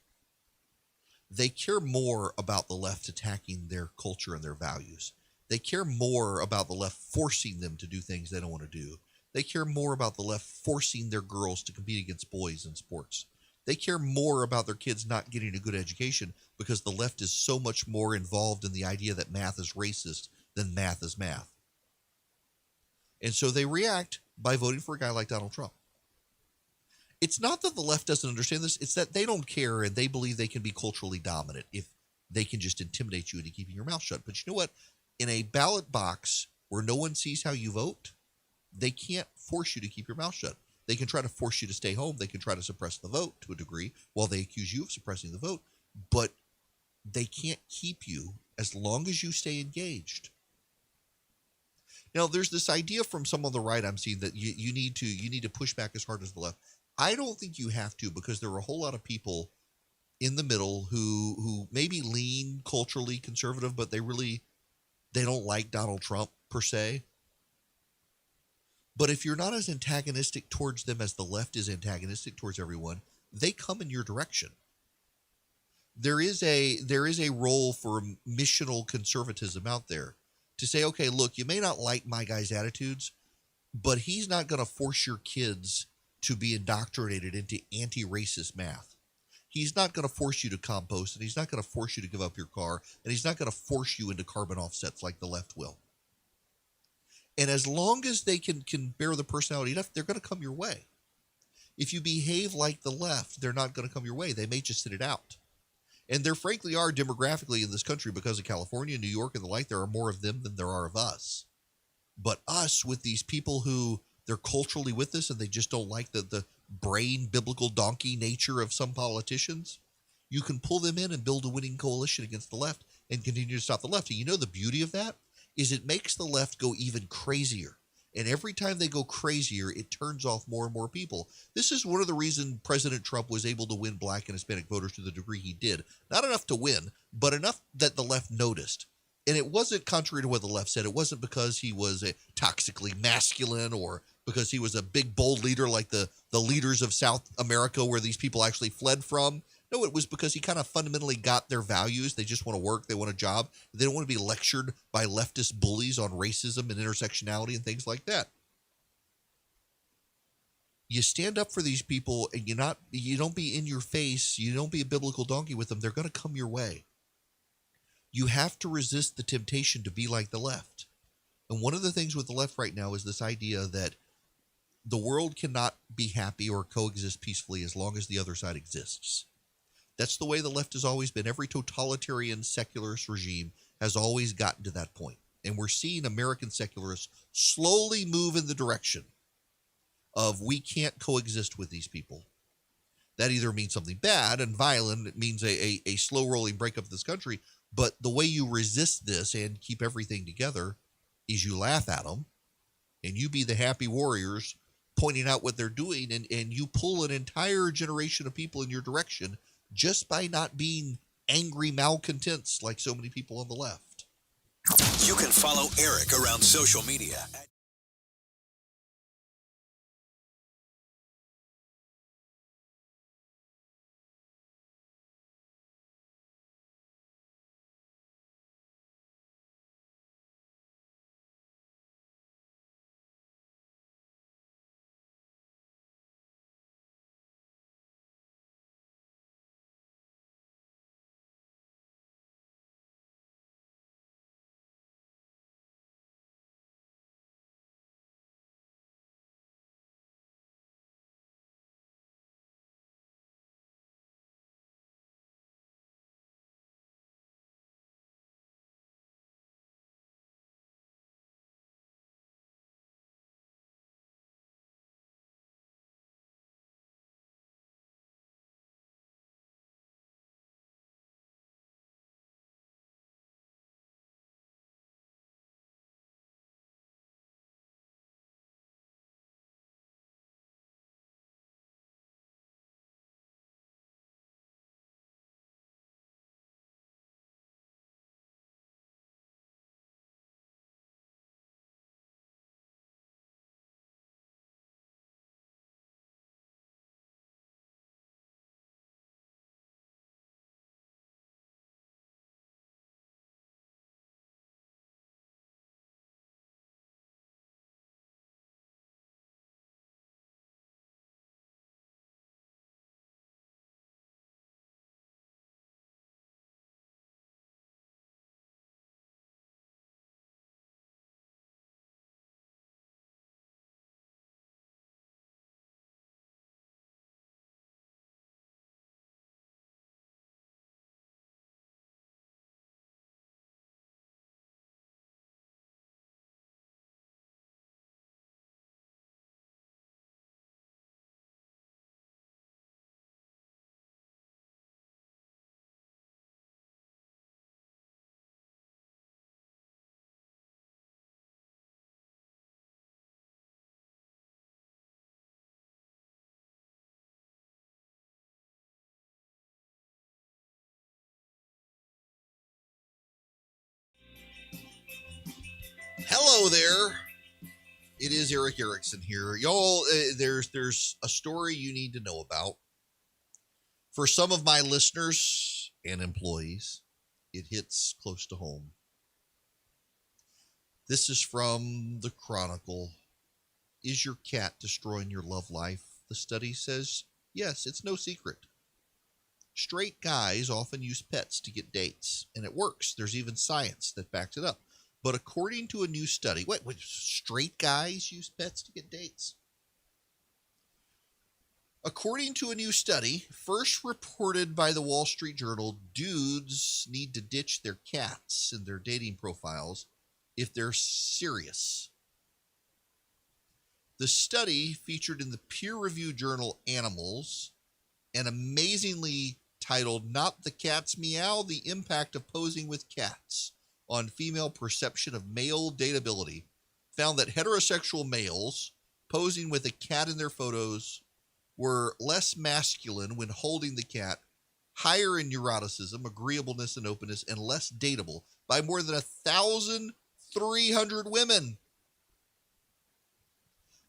They care more about the left attacking their culture and their values. They care more about the left forcing them to do things they don't want to do. They care more about the left forcing their girls to compete against boys in sports. They care more about their kids not getting a good education because the left is so much more involved in the idea that math is racist than math is math. And so they react by voting for a guy like Donald Trump. It's not that the left doesn't understand this. It's that they don't care and they believe they can be culturally dominant if they can just intimidate you into keeping your mouth shut. But you know what? In a ballot box where no one sees how you vote, they can't force you to keep your mouth shut. They can try to force you to stay home. They can try to suppress the vote to a degree while they accuse you of suppressing the vote. But they can't keep you as long as you stay engaged. Now, there's this idea from some on the right I'm seeing that you need to push back as hard as the left. I don't think you have to, because there are a whole lot of people in the middle who maybe lean culturally conservative, but they don't like Donald Trump per se. But if you're not as antagonistic towards them as the left is antagonistic towards everyone, they come in your direction. There is a role for missional conservatism out there to say, okay, look, you may not like my guy's attitudes, but he's not going to force your kids to be indoctrinated into anti-racist math. He's not going to force you to compost, and he's not going to force you to give up your car, and he's not going to force you into carbon offsets like the left will. And as long as they can bear the personality enough, they're going to come your way. If you behave like the left, they're not going to come your way. They may just sit it out. And there frankly are demographically in this country, because of California, New York, and the like, there are more of them than there are of us. But us, with these people who they're culturally with us and they just don't like the brain, biblical donkey nature of some politicians, you can pull them in and build a winning coalition against the left and continue to stop the left. And you know the beauty of that is it makes the left go even crazier. And every time they go crazier, it turns off more and more people. This is one of the reasons President Trump was able to win black and Hispanic voters to the degree he did. Not enough to win, but enough that the left noticed. And it wasn't contrary to what the left said. It wasn't because he was a toxically masculine or because he was a big, bold leader like the leaders of South America where these people actually fled from. No, it was because he kind of fundamentally got their values. They just want to work. They want a job. They don't want to be lectured by leftist bullies on racism and intersectionality and things like that. You stand up for these people, and you don't be in your face. You don't be a biblical donkey with them. They're going to come your way. You have to resist the temptation to be like the left. And one of the things with the left right now is this idea that the world cannot be happy or coexist peacefully as long as the other side exists. That's the way the left has always been. Every totalitarian secularist regime has always gotten to that point. And we're seeing American secularists slowly move in the direction of we can't coexist with these people. That either means something bad and violent. It means a slow-rolling breakup of this country. But the way you resist this and keep everything together is you laugh at them and you be the happy warriors pointing out what they're doing, and you pull an entire generation of people in your direction just by not being angry malcontents like so many people on the left. You can follow Erick around social media. Hello there. It is Erick Erickson here. Y'all, there's a story you need to know about. For some of my listeners and employees, it hits close to home. This is from the Chronicle. Is your cat destroying your love life? The study says, yes, it's no secret. Straight guys often use pets to get dates, and it works. There's even science that backs it up. But according to a new study, wait, straight guys use pets to get dates? According to a new study, first reported by the Wall Street Journal, dudes need to ditch their cats in their dating profiles if they're serious. The study featured in the peer-reviewed journal Animals, and amazingly titled, Not the Cat's Meow, The Impact of Posing with Cats on Female Perception of Male Dateability, found that heterosexual males posing with a cat in their photos were less masculine when holding the cat, higher in neuroticism, agreeableness, and openness, and less dateable by more than 1,300 women.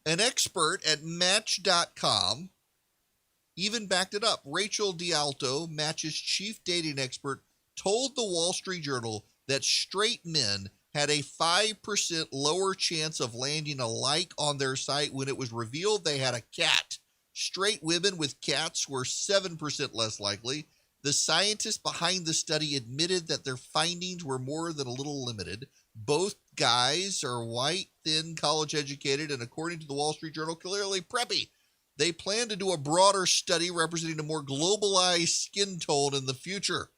An expert at Match.com even backed it up. Rachel D'Alto, Match's chief dating expert, told the Wall Street Journal that straight men had a 5% lower chance of landing a like on their site when it was revealed they had a cat. Straight women with cats were 7% less likely. The scientists behind the study admitted that their findings were more than a little limited. Both guys are white, thin, college-educated, and according to the Wall Street Journal, clearly preppy. They plan to do a broader study representing a more globalized skin tone in the future.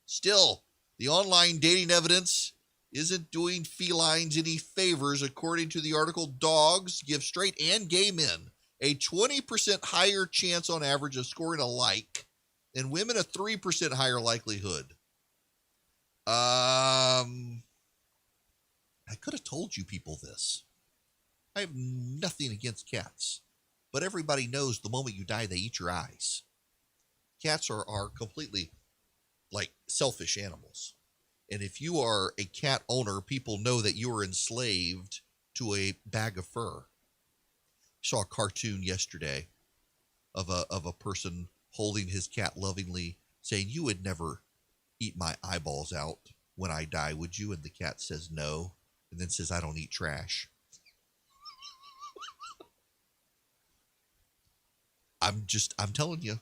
Still, the online dating evidence isn't doing felines any favors. According to the article, dogs give straight and gay men a 20% higher chance on average of scoring a like, and women a 3% higher likelihood. I could have told you people this. I have nothing against cats, but everybody knows the moment you die, they eat your eyes. Cats are completely like selfish animals. And if you are a cat owner, people know that you are enslaved to a bag of fur. I saw a cartoon yesterday of a person holding his cat lovingly, saying, "You would never eat my eyeballs out when I die, would you?" And the cat says no, and then says, "I don't eat trash." I'm telling you,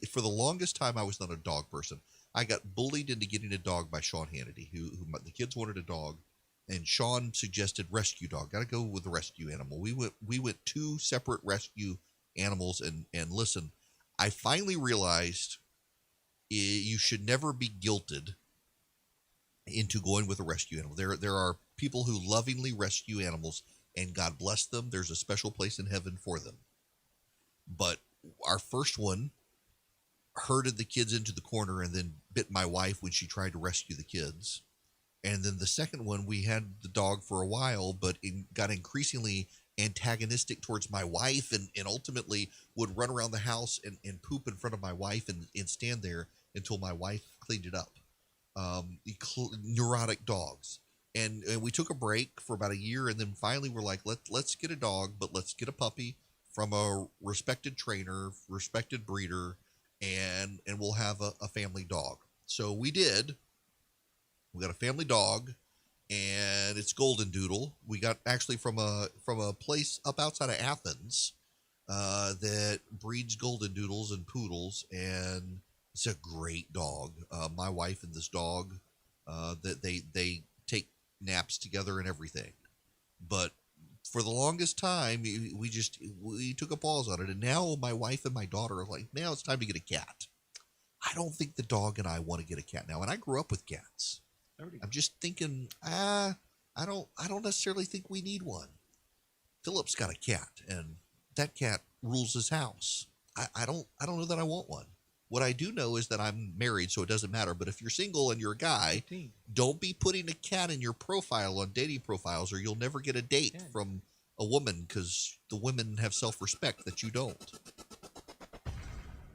for the longest time, I was not a dog person. I got bullied into getting a dog by Sean Hannity, who the kids wanted a dog, and Sean suggested rescue dog. Got to go with the rescue animal. We went two separate rescue animals, and listen, I finally realized you should never be guilted into going with a rescue animal. There are people who lovingly rescue animals, and God bless them. There's a special place in heaven for them. But our first one herded the kids into the corner and then bit my wife when she tried to rescue the kids. And then the second one, we had the dog for a while, but it got increasingly antagonistic towards my wife and ultimately would run around the house and poop in front of my wife and stand there until my wife cleaned it up. Neurotic dogs. And we took a break for about a year, and then finally we're like, let's get a dog, but let's get a puppy from a respected trainer, respected breeder, and we'll have a family dog. So we did. We got a family dog, and it's Golden Doodle. We got actually from a place up outside of Athens that breeds Golden Doodles and poodles, and it's a great dog. My wife and this dog, that they take naps together and everything. But for the longest time, we took a pause on it, and now my wife and my daughter are like, now it's time to get a cat. I don't think the dog and I want to get a cat now, and I grew up with cats. I'm just thinking, I don't necessarily think we need one. Philip's got a cat, and that cat rules his house. I don't know that I want one. What I do know is that I'm married, so it doesn't matter. But if you're single and you're a guy, don't be putting a cat in your profile on dating profiles, or you'll never get a date from a woman, because the women have self-respect that you don't.